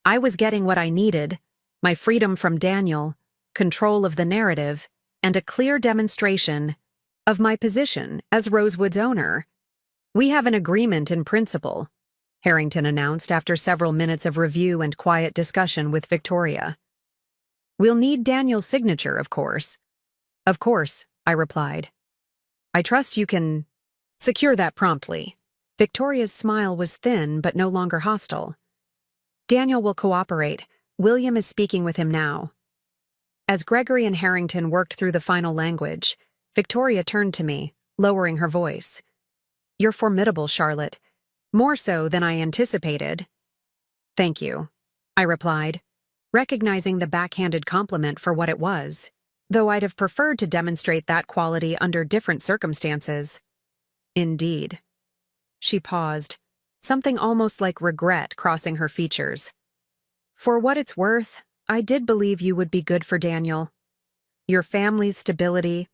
I was getting what I needed, my freedom from Daniel, control of the narrative, and a clear demonstration of my position as Rosewood's owner. "We have an agreement in principle," Harrington announced after several minutes of review and quiet discussion with Victoria. "We'll need Daniel's signature, of course." "Of course," I replied. "I trust you can secure that promptly." Victoria's smile was thin but no longer hostile. "Daniel will cooperate. William is speaking with him now." As Gregory and Harrington worked through the final language, Victoria turned to me, lowering her voice. "You're formidable, Charlotte. More so than I anticipated." "Thank you," I replied, recognizing the backhanded compliment for what it was, though I'd have preferred to demonstrate that quality under different circumstances. "Indeed." She paused, something almost like regret crossing her features. "For what it's worth, I did believe you would be good for Daniel. Your family's stability,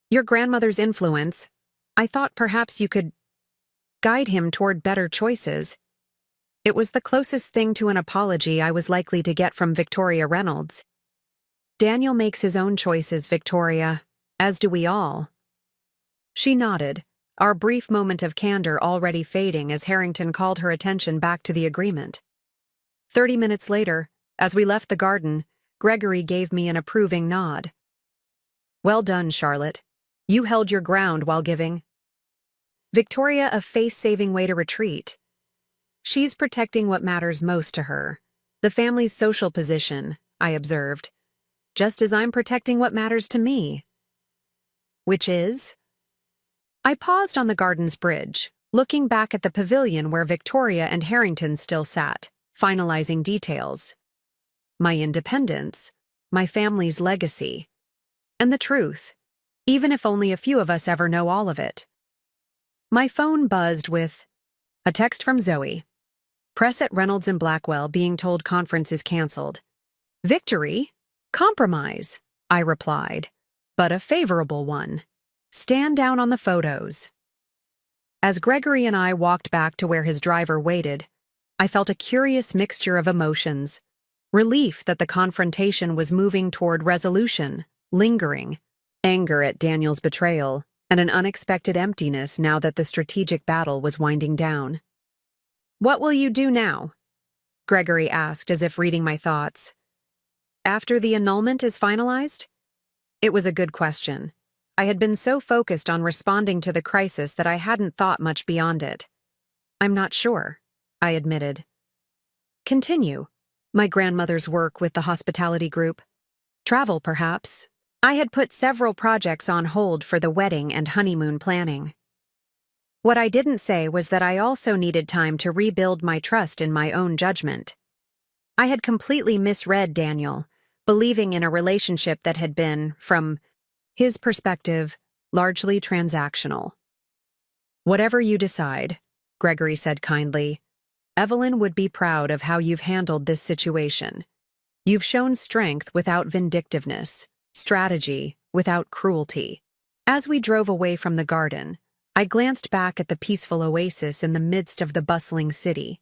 your grandmother's influence, I thought perhaps you could guide him toward better choices." It was the closest thing to an apology I was likely to get from Victoria Reynolds. "Daniel makes his own choices, Victoria, as do we all." She nodded, our brief moment of candor already fading as Harrington called her attention back to the agreement. 30 minutes later, as we left the garden, Gregory gave me an approving nod. "Well done, Charlotte. You held your ground while giving Victoria a face-saving way to retreat. She's protecting what matters most to her, the family's social position," I observed, "just as I'm protecting what matters to me." "Which is?" I paused on the garden's bridge, looking back at the pavilion where Victoria and Harrington still sat, finalizing details. "My independence, my family's legacy, and the truth, even if only a few of us ever know all of it." My phone buzzed with a text from Zoe. "Press at Reynolds and Blackwell being told conference is canceled." "Victory? Compromise," I replied, "but a favorable one. Stand down on the photos." As Gregory and I walked back to where his driver waited, I felt a curious mixture of emotions. Relief that the confrontation was moving toward resolution, lingering, anger at Daniel's betrayal, and an unexpected emptiness now that the strategic battle was winding down. "What will you do now?" Gregory asked as if reading my thoughts. "After the annulment is finalized?" It was a good question. I had been so focused on responding to the crisis that I hadn't thought much beyond it. "I'm not sure," I admitted. "Continue. My grandmother's work with the hospitality group. Travel, perhaps." I had put several projects on hold for the wedding and honeymoon planning. What I didn't say was that I also needed time to rebuild my trust in my own judgment. I had completely misread Daniel, believing in a relationship that had been, from his perspective, largely transactional. "Whatever you decide," Gregory said kindly, "Evelyn would be proud of how you've handled this situation. You've shown strength without vindictiveness, strategy without cruelty." As we drove away from the garden, I glanced back at the peaceful oasis in the midst of the bustling city.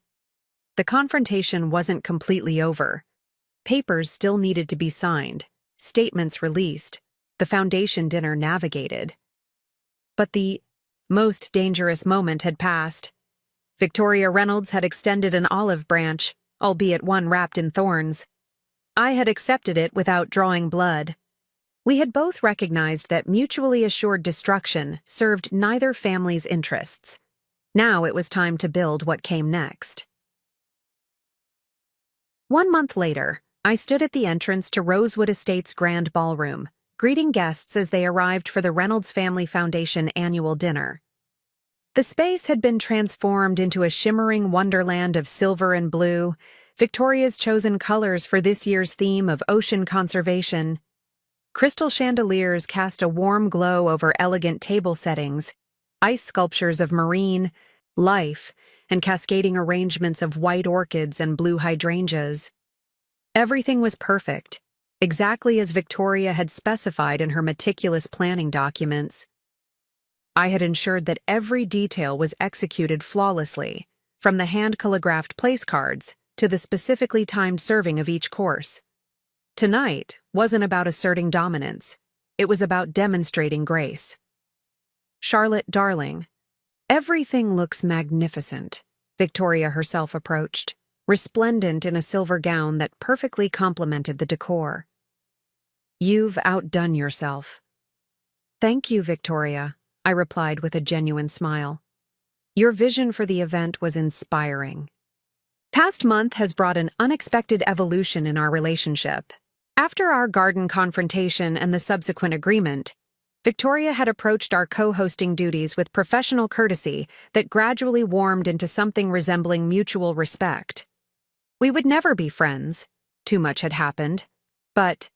The confrontation wasn't completely over. Papers still needed to be signed, statements released, the foundation dinner navigated. But the most dangerous moment had passed. Victoria Reynolds had extended an olive branch, albeit one wrapped in thorns. I had accepted it without drawing blood. We had both recognized that mutually assured destruction served neither family's interests. Now it was time to build what came next. 1 month later, I stood at the entrance to Rosewood Estates' grand ballroom, greeting guests as they arrived for the Reynolds Family Foundation annual dinner. The space had been transformed into a shimmering wonderland of silver and blue, Victoria's chosen colors for this year's theme of ocean conservation. Crystal chandeliers cast a warm glow over elegant table settings, ice sculptures of marine life and cascading arrangements of white orchids and blue hydrangeas. Everything was perfect, exactly as Victoria had specified in her meticulous planning documents. I had ensured that every detail was executed flawlessly, from the hand-calligraphed place cards to the specifically timed serving of each course. Tonight wasn't about asserting dominance. It was about demonstrating grace. "Charlotte, darling, everything looks magnificent," Victoria herself approached, resplendent in a silver gown that perfectly complemented the decor. "You've outdone yourself." "Thank you, Victoria," I replied with a genuine smile. "Your vision for the event was inspiring." Past month has brought an unexpected evolution in our relationship. After our garden confrontation and the subsequent agreement, Victoria had approached our co-hosting duties with professional courtesy that gradually warmed into something resembling mutual respect. We would never be friends. Too much had happened. But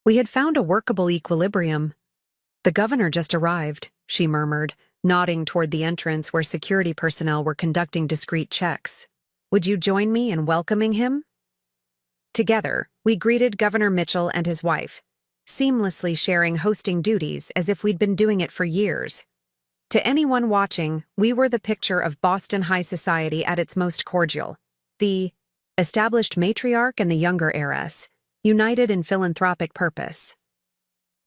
we had found a workable equilibrium. "The governor just arrived," she murmured, nodding toward the entrance where security personnel were conducting discreet checks. "Would you join me in welcoming him?" Together, we greeted Governor Mitchell and his wife, seamlessly sharing hosting duties as if we'd been doing it for years. To anyone watching, we were the picture of Boston high society at its most cordial. The established matriarch and the younger heiress, united in philanthropic purpose.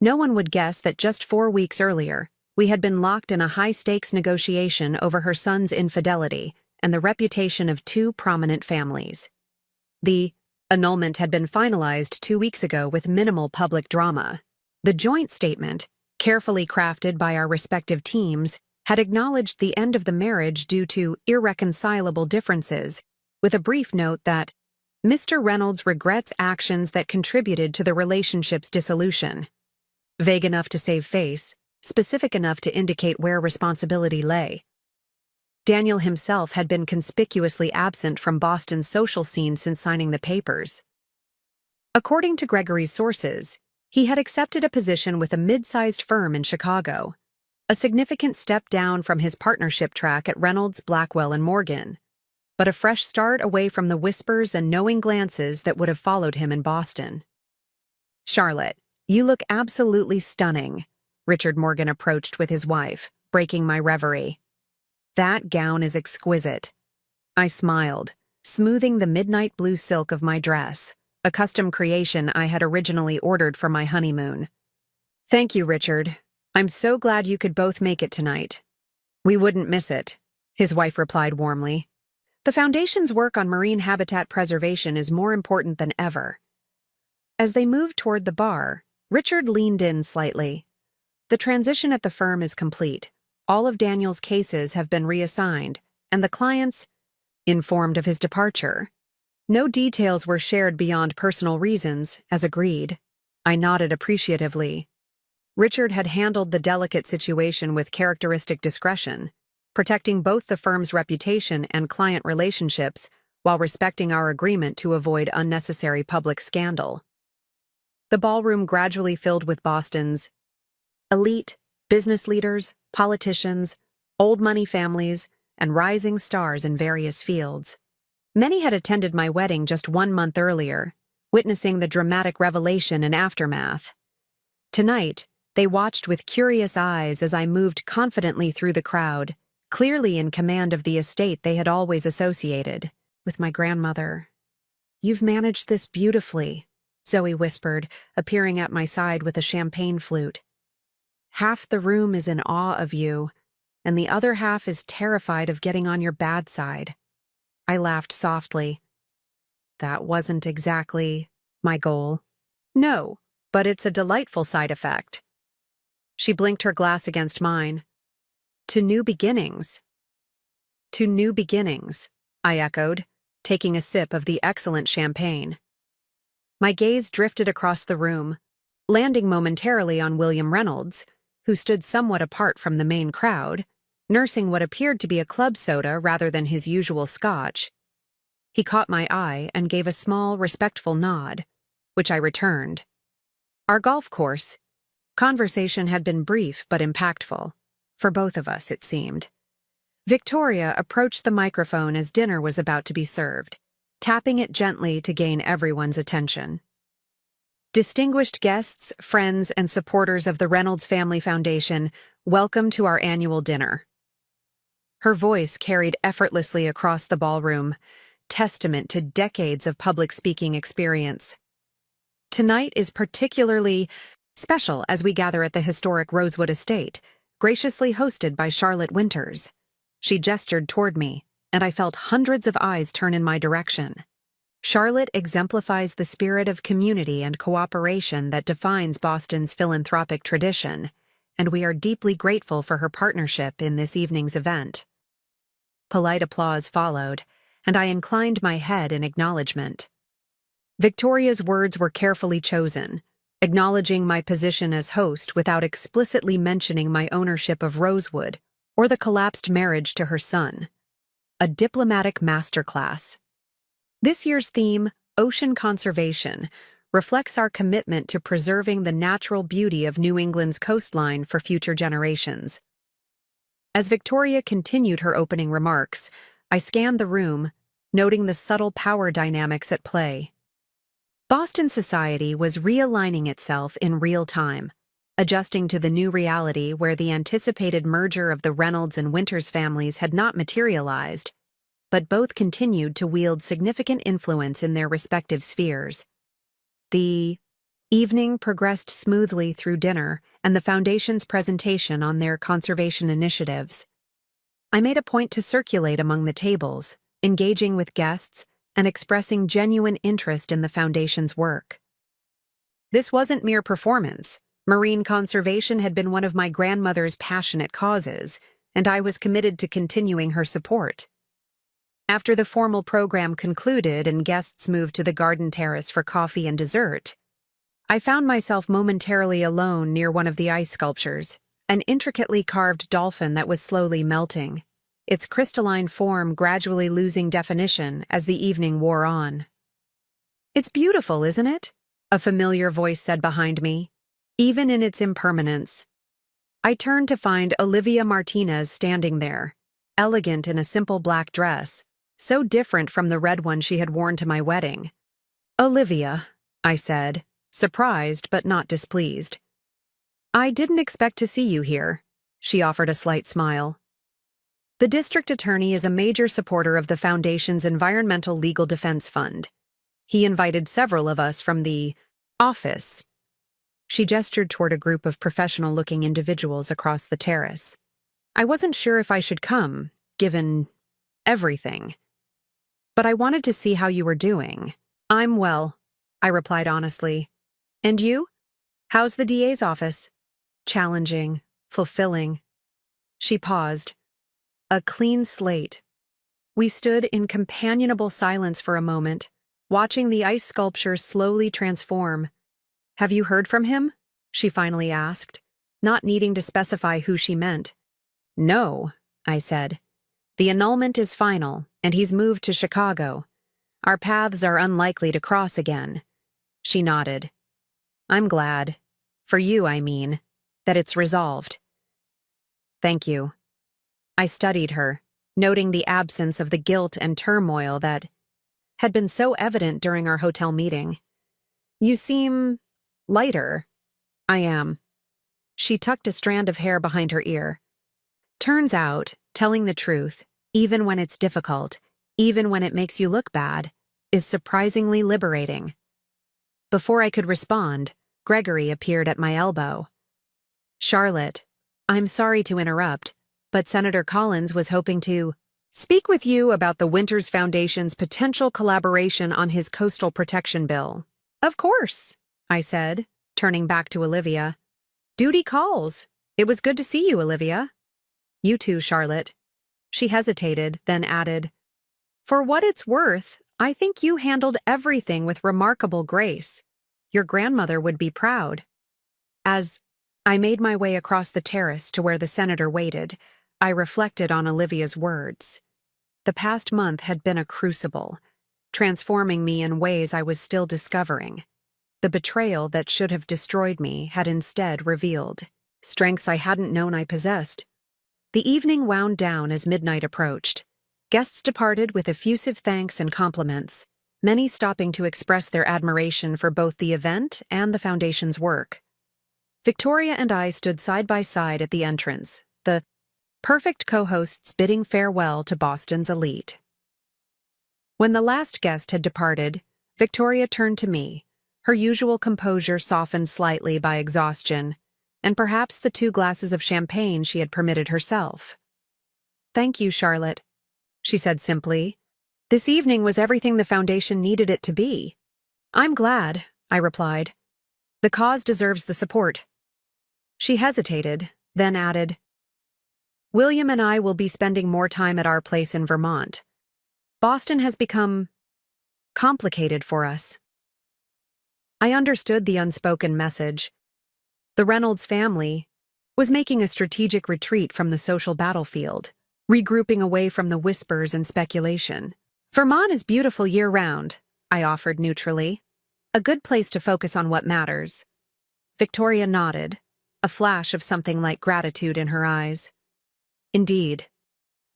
No one would guess that just 4 weeks earlier, we had been locked in a high-stakes negotiation over her son's infidelity and the reputation of 2 prominent families. The annulment had been finalized 2 weeks ago with minimal public drama. The joint statement, carefully crafted by our respective teams, had acknowledged the end of the marriage due to irreconcilable differences, with a brief note that Mr. Reynolds regrets actions that contributed to the relationship's dissolution. Vague enough to save face, specific enough to indicate where responsibility lay. Daniel himself had been conspicuously absent from Boston's social scene since signing the papers. According to Gregory's sources, he had accepted a position with a mid-sized firm in Chicago, a significant step down from his partnership track at Reynolds, Blackwell, and Morgan, but a fresh start away from the whispers and knowing glances that would have followed him in Boston. "Charlotte, you look absolutely stunning," Richard Morgan approached with his wife, breaking my reverie. "That gown is exquisite." I smiled, smoothing the midnight blue silk of my dress, a custom creation I had originally ordered for my honeymoon. "Thank you, Richard. I'm so glad you could both make it tonight." "We wouldn't miss it," his wife replied warmly. "The Foundation's work on marine habitat preservation is more important than ever." As they moved toward the bar, Richard leaned in slightly. "The transition at the firm is complete. All of Daniel's cases have been reassigned, and the clients informed of his departure. No details were shared beyond personal reasons, as agreed." I nodded appreciatively. Richard had handled the delicate situation with characteristic discretion, protecting both the firm's reputation and client relationships while respecting our agreement to avoid unnecessary public scandal. The ballroom gradually filled with Boston's elite, business leaders, politicians, old money families, and rising stars in various fields. Many had attended my wedding just 1 month earlier, witnessing the dramatic revelation and aftermath. Tonight, they watched with curious eyes as I moved confidently through the crowd, clearly in command of the estate they had always associated with my grandmother. "You've managed this beautifully," Zoe whispered, appearing at my side with a champagne flute. "Half the room is in awe of you, and the other half is terrified of getting on your bad side." I laughed softly. "That wasn't exactly my goal." "No, but it's a delightful side effect." She blinked her glass against mine. "To new beginnings." "To new beginnings," I echoed, taking a sip of the excellent champagne. My gaze drifted across the room, landing momentarily on William Reynolds, who stood somewhat apart from the main crowd, nursing what appeared to be a club soda rather than his usual scotch. He caught my eye and gave a small, respectful nod, which I returned. Our golf course conversation had been brief but impactful. For both of us, it seemed. Victoria approached the microphone as dinner was about to be served, tapping it gently to gain everyone's attention. Distinguished guests, friends, and supporters of the Reynolds Family Foundation, welcome to our annual dinner. Her voice carried effortlessly across the ballroom, testament to decades of public speaking experience. Tonight is particularly special as we gather at the historic Rosewood Estate, graciously hosted by Charlotte Winters. She gestured toward me, and I felt hundreds of eyes turn in my direction. Charlotte exemplifies the spirit of community and cooperation that defines Boston's philanthropic tradition, and we are deeply grateful for her partnership in this evening's event. Polite applause followed, and I inclined my head in acknowledgement. Victoria's words were carefully chosen, acknowledging my position as host without explicitly mentioning my ownership of Rosewood or the collapsed marriage to her son. A diplomatic masterclass. This year's theme, Ocean Conservation, reflects our commitment to preserving the natural beauty of New England's coastline for future generations. As Victoria continued her opening remarks, I scanned the room, noting the subtle power dynamics at play. Boston society was realigning itself in real time, adjusting to the new reality where the anticipated merger of the Reynolds and Winters families had not materialized, but both continued to wield significant influence in their respective spheres. The evening progressed smoothly through dinner and the Foundation's presentation on their conservation initiatives. I made a point to circulate among the tables, engaging with guests and expressing genuine interest in the Foundation's work. This wasn't mere performance. Marine conservation had been one of my grandmother's passionate causes, and I was committed to continuing her support. After the formal program concluded and guests moved to the garden terrace for coffee and dessert, I found myself momentarily alone near one of the ice sculptures, an intricately carved dolphin that was slowly melting, its crystalline form gradually losing definition as the evening wore on. "It's beautiful, isn't it?" a familiar voice said behind me, even in its impermanence. I turned to find Olivia Martinez standing there, elegant in a simple black dress, so different from the red one she had worn to my wedding. "Olivia," I said, surprised but not displeased. "I didn't expect to see you here," she offered a slight smile. The district attorney is a major supporter of the Foundation's Environmental Legal Defense Fund. He invited several of us from the office. She gestured toward a group of professional-looking individuals across the terrace. "I wasn't sure if I should come, given everything. But I wanted to see how you were doing." "I'm well," I replied honestly. "And you? How's the DA's office?" "Challenging, fulfilling." She paused. A clean slate. We stood in companionable silence for a moment, watching the ice sculpture slowly transform. "Have you heard from him?" she finally asked, not needing to specify who she meant. "No," I said. "The annulment is final, and he's moved to Chicago. Our paths are unlikely to cross again." She nodded. "I'm glad. For you, I mean, that it's resolved." "Thank you." I studied her, noting the absence of the guilt and turmoil that had been so evident during our hotel meeting. "You seem lighter." "I am." She tucked a strand of hair behind her ear. "Turns out, telling the truth, even when it's difficult, even when it makes you look bad, is surprisingly liberating." Before I could respond, Gregory appeared at my elbow. "Charlotte, I'm sorry to interrupt, but Senator Collins was hoping to speak with you about the Winters Foundation's potential collaboration on his coastal protection bill." "Of course," I said, turning back to Olivia. "Duty calls. It was good to see you, Olivia." "You too, Charlotte." She hesitated, then added, "For what it's worth, I think you handled everything with remarkable grace. Your grandmother would be proud." As I made my way across the terrace to where the senator waited, I reflected on Olivia's words. The past month had been a crucible, transforming me in ways I was still discovering. The betrayal that should have destroyed me had instead revealed strengths I hadn't known I possessed. The evening wound down as midnight approached. Guests departed with effusive thanks and compliments, many stopping to express their admiration for both the event and the Foundation's work. Victoria and I stood side by side at the entrance, the perfect co-hosts bidding farewell to Boston's elite. When the last guest had departed, Victoria turned to me, her usual composure softened slightly by exhaustion, and perhaps the 2 glasses of champagne she had permitted herself. "Thank you, Charlotte," she said simply. "This evening was everything the Foundation needed it to be." "I'm glad," I replied. "The cause deserves the support." She hesitated, then added, "William and I will be spending more time at our place in Vermont. Boston has become complicated for us." I understood the unspoken message. The Reynolds family was making a strategic retreat from the social battlefield, regrouping away from the whispers and speculation. "Vermont is beautiful year-round," I offered neutrally. "A good place to focus on what matters." Victoria nodded, a flash of something like gratitude in her eyes. Indeed.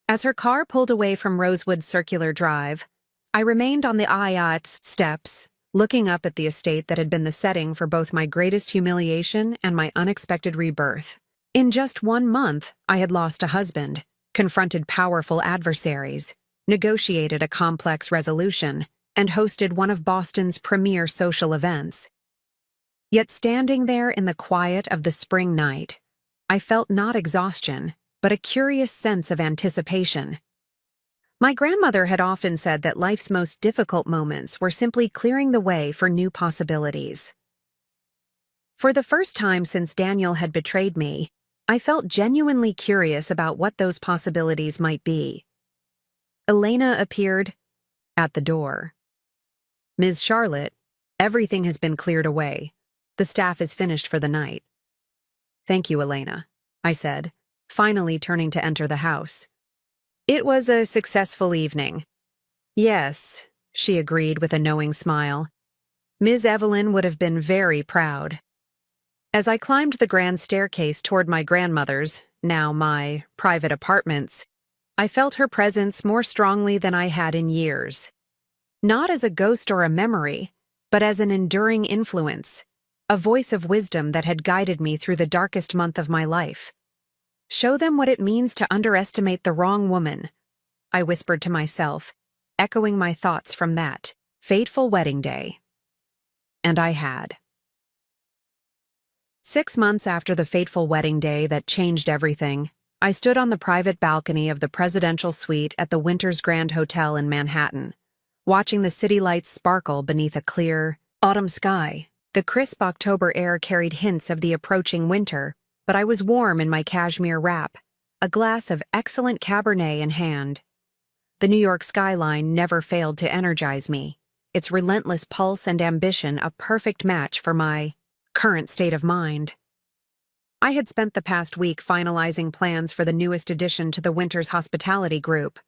As her car pulled away from Rosewood's circular drive, I remained on the aita steps, looking up at the estate that had been the setting for both my greatest humiliation and my unexpected rebirth. In just 1 month, I had lost a husband, confronted powerful adversaries, negotiated a complex resolution, and hosted one of Boston's premier social events. Yet standing there in the quiet of the spring night, I felt not exhaustion, but a curious sense of anticipation. My grandmother had often said that life's most difficult moments were simply clearing the way for new possibilities. For the first time since Daniel had betrayed me, I felt genuinely curious about what those possibilities might be. Elena appeared at the door. "Ms. Charlotte, everything has been cleared away. The staff is finished for the night." "Thank you, Elena," I said, finally turning to enter the house. "It was a successful evening." "Yes," she agreed with a knowing smile. "Ms. Evelyn would have been very proud." As I climbed the grand staircase toward my grandmother's, now my, private apartments, I felt her presence more strongly than I had in years. Not as a ghost or a memory, but as an enduring influence, a voice of wisdom that had guided me through the darkest month of my life. "Show them what it means to underestimate the wrong woman," I whispered to myself, echoing my thoughts from that fateful wedding day. And I had. 6 months after the fateful wedding day that changed everything, I stood on the private balcony of the presidential suite at the Winters Grand Hotel in Manhattan, watching the city lights sparkle beneath a clear, autumn sky. The crisp October air carried hints of the approaching winter, but I was warm in my cashmere wrap, a glass of excellent Cabernet in hand. The New York skyline never failed to energize me, its relentless pulse and ambition a perfect match for my current state of mind. I had spent the past week finalizing plans for the newest addition to the Winters Hospitality Group,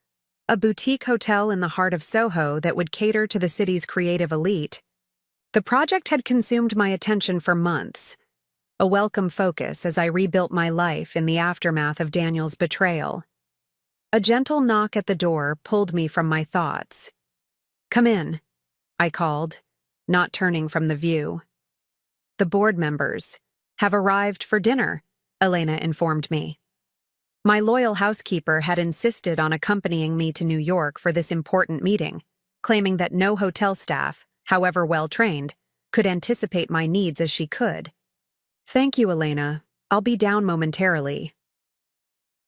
a boutique hotel in the heart of Soho that would cater to the city's creative elite. The project had consumed my attention for months, a welcome focus as I rebuilt my life in the aftermath of Daniel's betrayal. A gentle knock at the door pulled me from my thoughts. "Come in," I called, not turning from the view. "The board members have arrived for dinner," Elena informed me. My loyal housekeeper had insisted on accompanying me to New York for this important meeting, claiming that no hotel staff, however well-trained, could anticipate my needs as she could. "Thank you, Elena. I'll be down momentarily."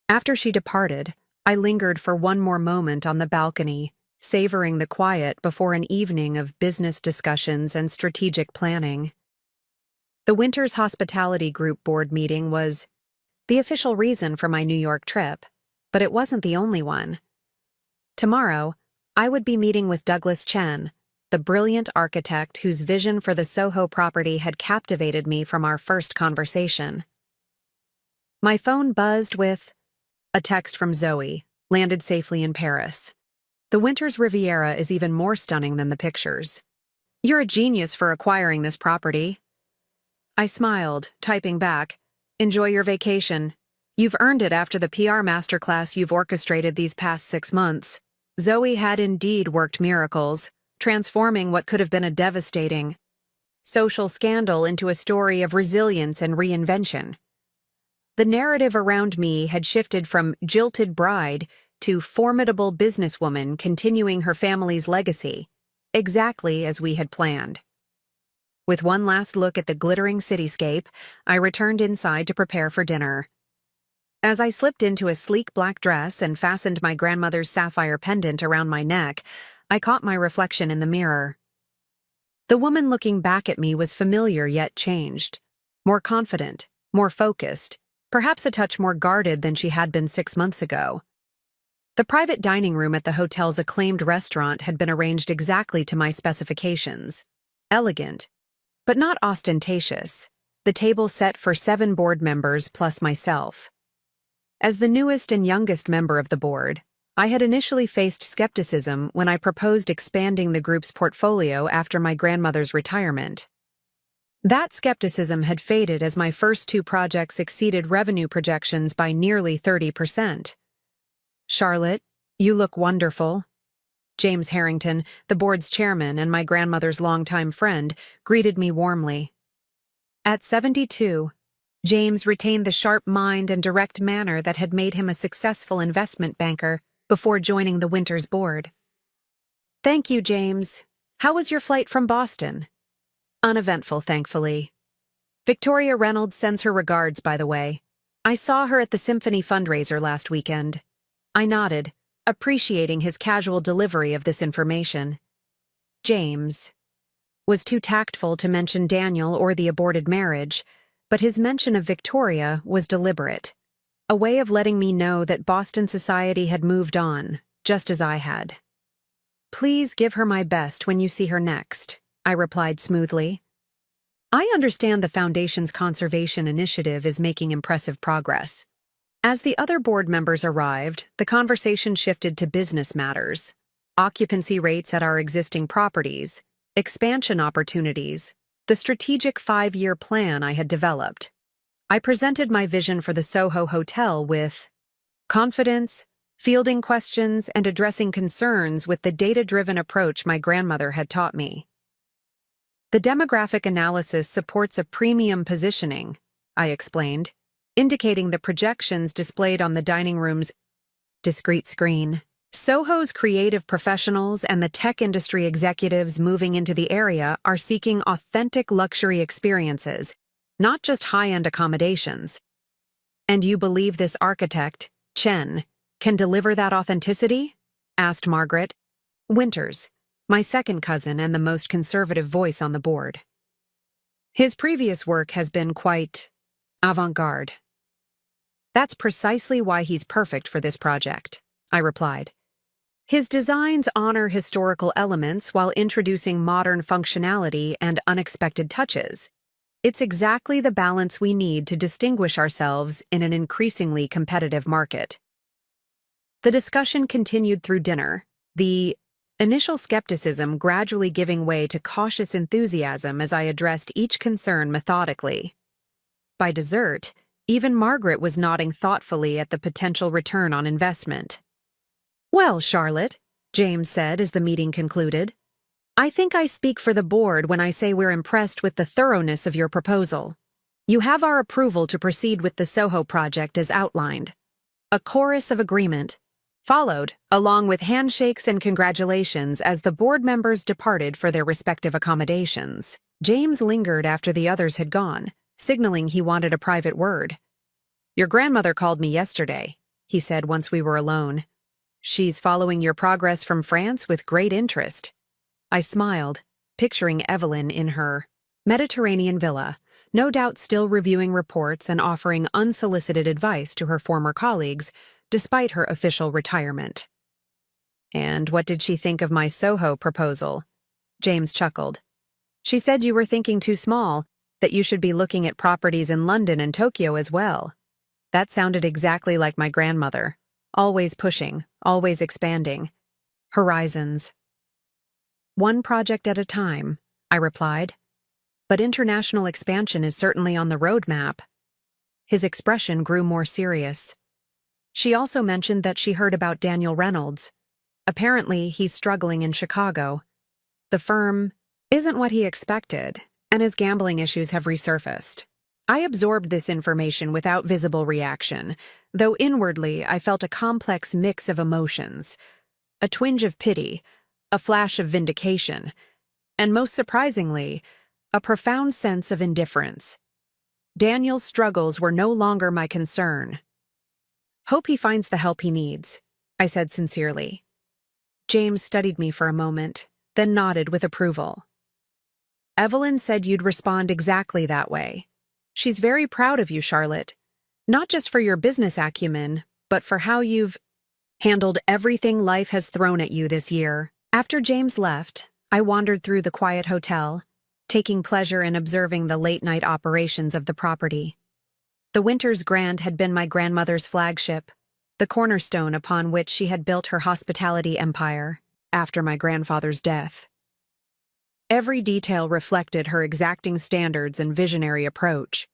After she departed, I lingered for one more moment on the balcony, savoring the quiet before an evening of business discussions and strategic planning. The Winters Hospitality Group board meeting was the official reason for my New York trip, but it wasn't the only one. Tomorrow, I would be meeting with Douglas Chen, the brilliant architect whose vision for the Soho property had captivated me from our first conversation. My phone buzzed with a text from Zoe, landed safely in Paris. The Winters Riviera is even more stunning than the pictures. "You're a genius for acquiring this property." I smiled, typing back, "Enjoy your vacation." You've earned it after the PR masterclass you've orchestrated these past 6 months. Zoe had indeed worked miracles, transforming what could have been a devastating social scandal into a story of resilience and reinvention. The narrative around me had shifted from jilted bride to formidable businesswoman continuing her family's legacy, exactly as we had planned. With one last look at the glittering cityscape, I returned inside to prepare for dinner. As I slipped into a sleek black dress and fastened my grandmother's sapphire pendant around my neck, I caught my reflection in the mirror. The woman looking back at me was familiar yet changed, more confident, more focused, perhaps a touch more guarded than she had been 6 months ago. The private dining room at the hotel's acclaimed restaurant had been arranged exactly to my specifications. Elegant, but not ostentatious, the table set for 7 board members plus myself. As the newest and youngest member of the board, I had initially faced skepticism when I proposed expanding the group's portfolio after my grandmother's retirement. That skepticism had faded as my first 2 projects exceeded revenue projections by nearly 30%. "Charlotte, you look wonderful." James Harrington, the board's chairman and my grandmother's longtime friend, greeted me warmly. At 72, James retained the sharp mind and direct manner that had made him a successful investment banker before joining the Winters board. "Thank you, James. How was your flight from Boston?" "Uneventful, thankfully. Victoria Reynolds sends her regards, by the way. I saw her at the Symphony fundraiser last weekend." I nodded, appreciating his casual delivery of this information. James was too tactful to mention Daniel or the aborted marriage, but his mention of Victoria was deliberate, a way of letting me know that Boston society had moved on, just as I had. "Please give her my best when you see her next," I replied smoothly. I understand the Foundation's conservation initiative is making impressive progress. As the other board members arrived, the conversation shifted to business matters, occupancy rates at our existing properties, expansion opportunities, the strategic 5-year plan I had developed. I presented my vision for the Soho Hotel with confidence, fielding questions, and addressing concerns with the data-driven approach my grandmother had taught me. "The demographic analysis supports a premium positioning," I explained, indicating the projections displayed on the dining room's discrete screen. "Soho's creative professionals and the tech industry executives moving into the area are seeking authentic luxury experiences, not just high-end accommodations." "And you believe this architect, Chen, can deliver that authenticity?" asked Margaret Winters, my second cousin and the most conservative voice on the board. "His previous work has been quite avant-garde." "That's precisely why he's perfect for this project," I replied. "His designs honor historical elements while introducing modern functionality and unexpected touches. It's exactly the balance we need to distinguish ourselves in an increasingly competitive market." The discussion continued through dinner, the initial skepticism gradually giving way to cautious enthusiasm as I addressed each concern methodically. By dessert, even Margaret was nodding thoughtfully at the potential return on investment. "Well, Charlotte," James said as the meeting concluded, "I think I speak for the board when I say we're impressed with the thoroughness of your proposal. You have our approval to proceed with the Soho project as outlined." A chorus of agreement followed, along with handshakes and congratulations as the board members departed for their respective accommodations. James lingered after the others had gone, signaling he wanted a private word. "Your grandmother called me yesterday," he said once we were alone. "She's following your progress from France with great interest." I smiled, picturing Evelyn in her Mediterranean villa, no doubt still reviewing reports and offering unsolicited advice to her former colleagues, despite her official retirement. "And what did she think of my Soho proposal?" James chuckled. "She said you were thinking too small, that you should be looking at properties in London and Tokyo as well." That sounded exactly like my grandmother, always pushing, always expanding. Horizons. "One project at a time," I replied. "But international expansion is certainly on the roadmap." His expression grew more serious. She also mentioned that she heard about Daniel Reynolds. Apparently, he's struggling in Chicago. The firm isn't what he expected, and his gambling issues have resurfaced. I absorbed this information without visible reaction, though inwardly I felt a complex mix of emotions. A twinge of pity, a flash of vindication, and most surprisingly, a profound sense of indifference. Daniel's struggles were no longer my concern. "Hope he finds the help he needs," I said sincerely. James studied me for a moment, then nodded with approval. "Evelyn said you'd respond exactly that way. She's very proud of you, Charlotte. Not just for your business acumen, but for how you've handled everything life has thrown at you this year." After James left, I wandered through the quiet hotel, taking pleasure in observing the late-night operations of the property. The Winters Grand had been my grandmother's flagship, the cornerstone upon which she had built her hospitality empire after my grandfather's death. Every detail reflected her exacting standards and visionary approach.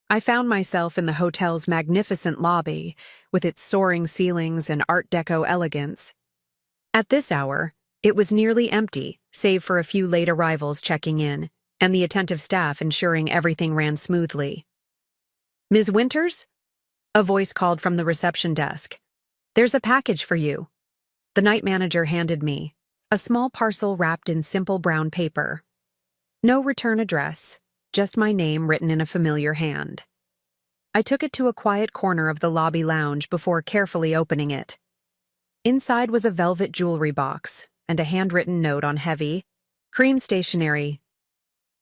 I found myself in the hotel's magnificent lobby, with its soaring ceilings and Art Deco elegance. At this hour, it was nearly empty, save for a few late arrivals checking in, and the attentive staff ensuring everything ran smoothly. "Ms. Winters?" A voice called from the reception desk. "There's a package for you." The night manager handed me a small parcel wrapped in simple brown paper. No return address, just my name written in a familiar hand. I took it to a quiet corner of the lobby lounge before carefully opening it. Inside was a velvet jewelry box and a handwritten note on heavy, cream stationery.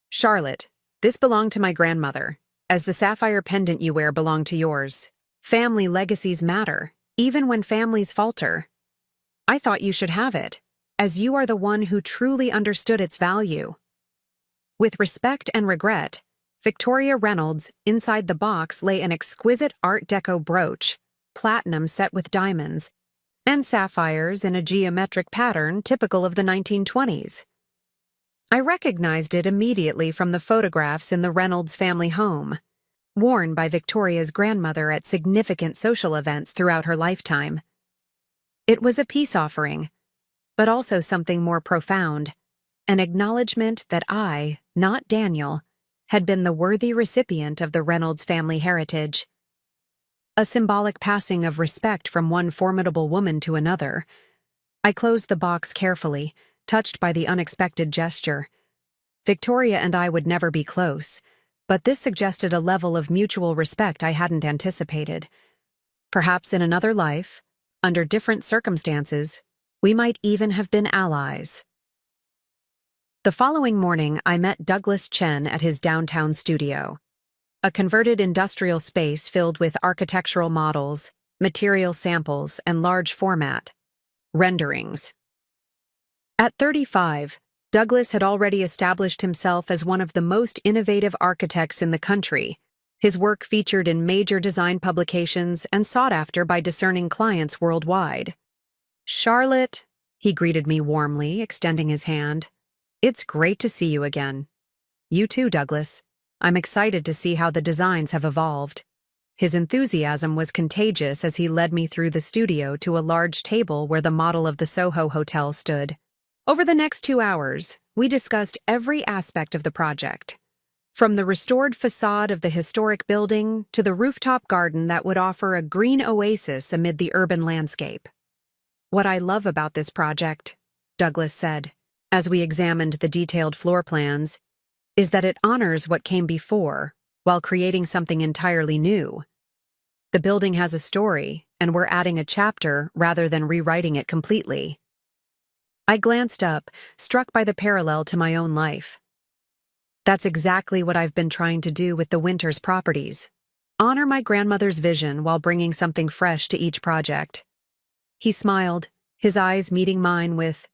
"Charlotte, this belonged to my grandmother, as the sapphire pendant you wear belonged to yours. Family legacies matter, even when families falter. I thought you should have it, as you are the one who truly understood its value." With respect and regret, Victoria Reynolds, inside the box lay an exquisite Art Deco brooch, platinum set with diamonds, and sapphires in a geometric pattern typical of the 1920s. I recognized it immediately from the photographs in the Reynolds family home, worn by Victoria's grandmother at significant social events throughout her lifetime. It was a peace offering, but also something more profound, an acknowledgement that I, not Daniel, had been the worthy recipient of the Reynolds family heritage. A symbolic passing of respect from one formidable woman to another. I closed the box carefully, touched by the unexpected gesture. Victoria and I would never be close, but this suggested a level of mutual respect I hadn't anticipated. Perhaps in another life, under different circumstances, we might even have been allies. The following morning, I met Douglas Chen at his downtown studio, a converted industrial space filled with architectural models, material samples, and large format renderings. At 35, Douglas had already established himself as one of the most innovative architects in the country. His work featured in major design publications and sought after by discerning clients worldwide. "Charlotte," he greeted me warmly, extending his hand. "It's great to see you again." "You too, Douglas. I'm excited to see how the designs have evolved." His enthusiasm was contagious as he led me through the studio to a large table where the model of the Soho Hotel stood. Over the next 2 hours, we discussed every aspect of the project, from the restored facade of the historic building to the rooftop garden that would offer a green oasis amid the urban landscape. "What I love about this project," Douglas said, as we examined the detailed floor plans, "is that it honors what came before while creating something entirely new. The building has a story, and we're adding a chapter rather than rewriting it completely." I glanced up, struck by the parallel to my own life. That's exactly what I've been trying to do with the Winters properties. Honor my grandmother's vision while bringing something fresh to each project. He smiled, his eyes meeting mine with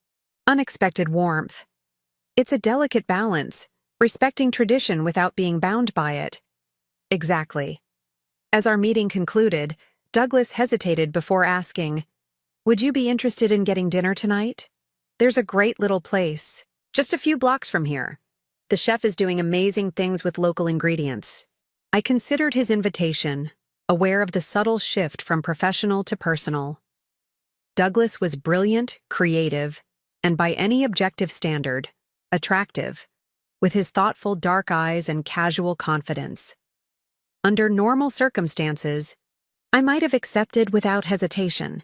unexpected warmth. It's a delicate balance, respecting tradition without being bound by it. Exactly. As our meeting concluded, Douglas hesitated before asking, "Would you be interested in getting dinner tonight? There's a great little place, just a few blocks from here. The chef is doing amazing things with local ingredients." I I considered his invitation, aware of the subtle shift from professional to personal. Douglas was brilliant, creative, and by any objective standard, attractive, with his thoughtful dark eyes and casual confidence. Under normal circumstances, I might have accepted without hesitation.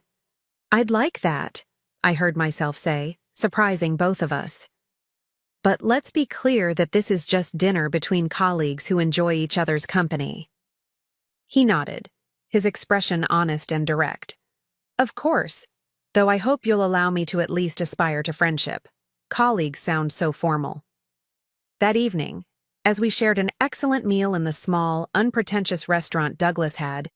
"I'd like that," I heard myself say, surprising both of us. "But let's be clear that this is just dinner between colleagues who enjoy each other's company." He nodded, his expression honest and direct. "Of course, though I hope you'll allow me to at least aspire to friendship. Colleagues sound so formal." That evening, as we shared an excellent meal in the small, unpretentious restaurant Douglas had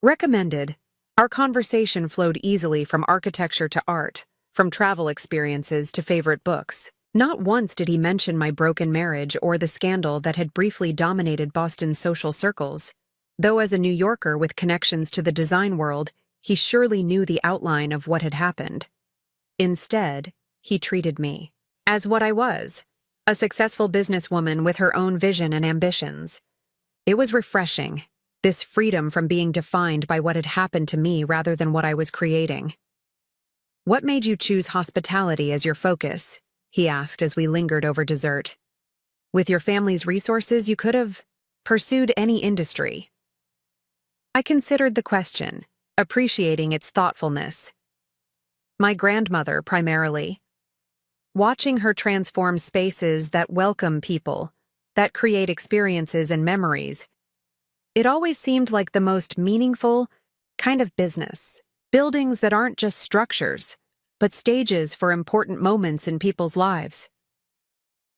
recommended, our conversation flowed easily from architecture to art, from travel experiences to favorite books. Not once did he mention my broken marriage or the scandal that had briefly dominated Boston's social circles, though as a New Yorker with connections to the design world, he surely knew the outline of what had happened. Instead, he treated me as what I was, a successful businesswoman with her own vision and ambitions. It was refreshing, this freedom from being defined by what had happened to me rather than what I was creating. "What made you choose hospitality as your focus?" he asked as we lingered over dessert. "With your family's resources, you could have pursued any industry." I considered the question, appreciating its thoughtfulness. "My grandmother, primarily. Watching her transform spaces that welcome people, that create experiences and memories. It always seemed like the most meaningful kind of business. Buildings that aren't just structures, but stages for important moments in people's lives."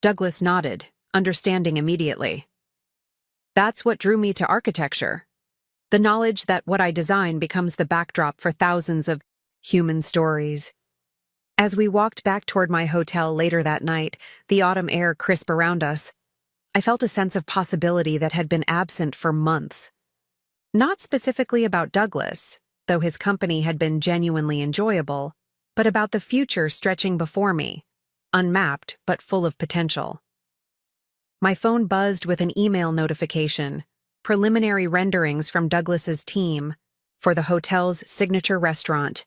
Douglas nodded, understanding immediately. "That's what drew me to architecture. The knowledge that what I design becomes the backdrop for thousands of human stories." As we walked back toward my hotel later that night, the autumn air crisp around us, I felt a sense of possibility that had been absent for months. Not specifically about Douglas, though his company had been genuinely enjoyable, but about the future stretching before me, unmapped but full of potential. My phone buzzed with an email notification, preliminary renderings from Douglas's team for the hotel's signature restaurant.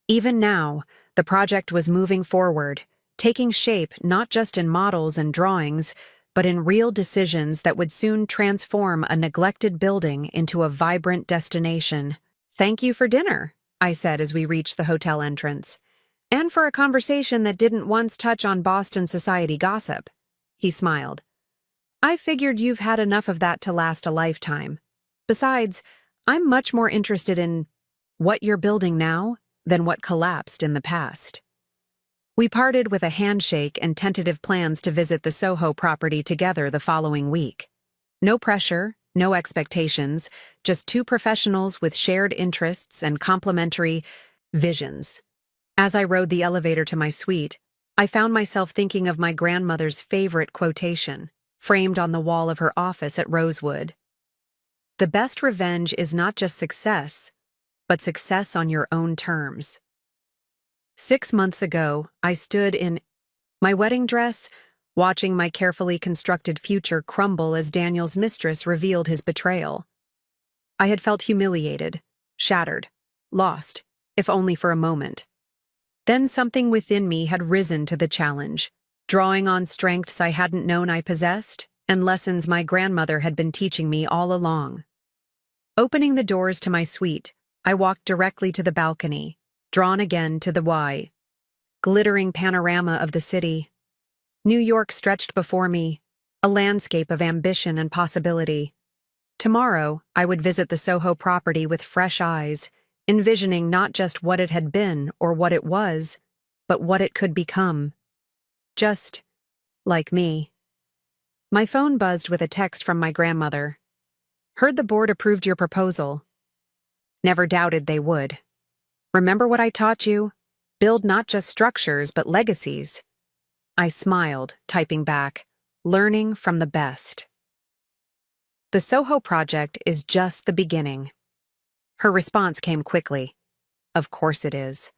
Even now, the project was moving forward, taking shape not just in models and drawings, but in real decisions that would soon transform a neglected building into a vibrant destination. "Thank you for dinner," I said as we reached the hotel entrance, "and for a conversation that didn't once touch on Boston society gossip." He smiled. "I figured you've had enough of that to last a lifetime. Besides, I'm much more interested in what you're building now than what collapsed in the past." We parted with a handshake and tentative plans to visit the Soho property together the following week. No pressure, no expectations, just two professionals with shared interests and complementary visions. As I rode the elevator to my suite, I found myself thinking of my grandmother's favorite quotation, framed on the wall of her office at Rosewood. "The best revenge is not just success, but success on your own terms." 6 months ago, I stood in my wedding dress, watching my carefully constructed future crumble as Daniel's mistress revealed his betrayal. I had felt humiliated, shattered, lost, if only for a moment. Then something within me had risen to the challenge, drawing on strengths I hadn't known I possessed and lessons my grandmother had been teaching me all along. Opening the doors to my suite, I walked directly to the balcony, drawn again to the glittering panorama of the city. New York stretched before me, a landscape of ambition and possibility. Tomorrow, I would visit the Soho property with fresh eyes, envisioning not just what it had been or what it was, but what it could become. Just like me. My phone buzzed with a text from my grandmother. "Heard the board approved your proposal." Never doubted they would. "Remember what I taught you? Build not just structures, but legacies." I smiled, typing back, "Learning from the best." "The Soho project is just the beginning." Her response came quickly. "Of course it is.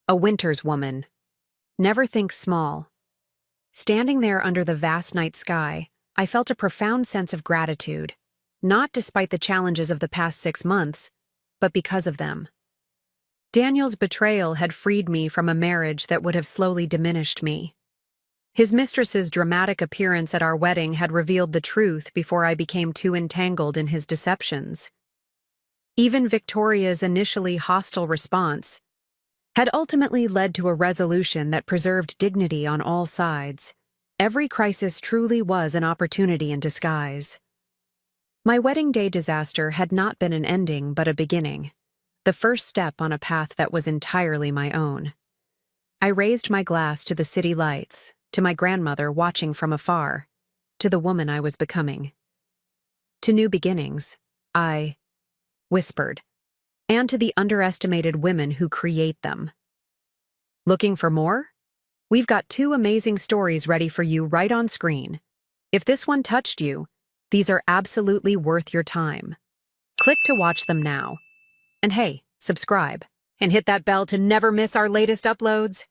A winter's woman. Never think small." Standing there under the vast night sky, I felt a profound sense of gratitude. not despite the challenges of the past 6 months, but because of them. Daniel's betrayal had freed me from a marriage that would have slowly diminished me. His mistress's dramatic appearance at our wedding had revealed the truth before I became too entangled in his deceptions. Even Victoria's initially hostile response had ultimately led to a resolution that preserved dignity on all sides. Every crisis truly was an opportunity in disguise. My wedding day disaster had not been an ending but a beginning, the first step on a path that was entirely my own. I raised my glass to the city lights, to my grandmother watching from afar, to the woman I was becoming. To new beginnings, I whispered, and to the underestimated women who create them. Looking for more? We've got 2 amazing stories ready for you right on screen. If this one touched you, these are absolutely worth your time. Click to watch them now. And hey, subscribe and hit that bell to never miss our latest uploads.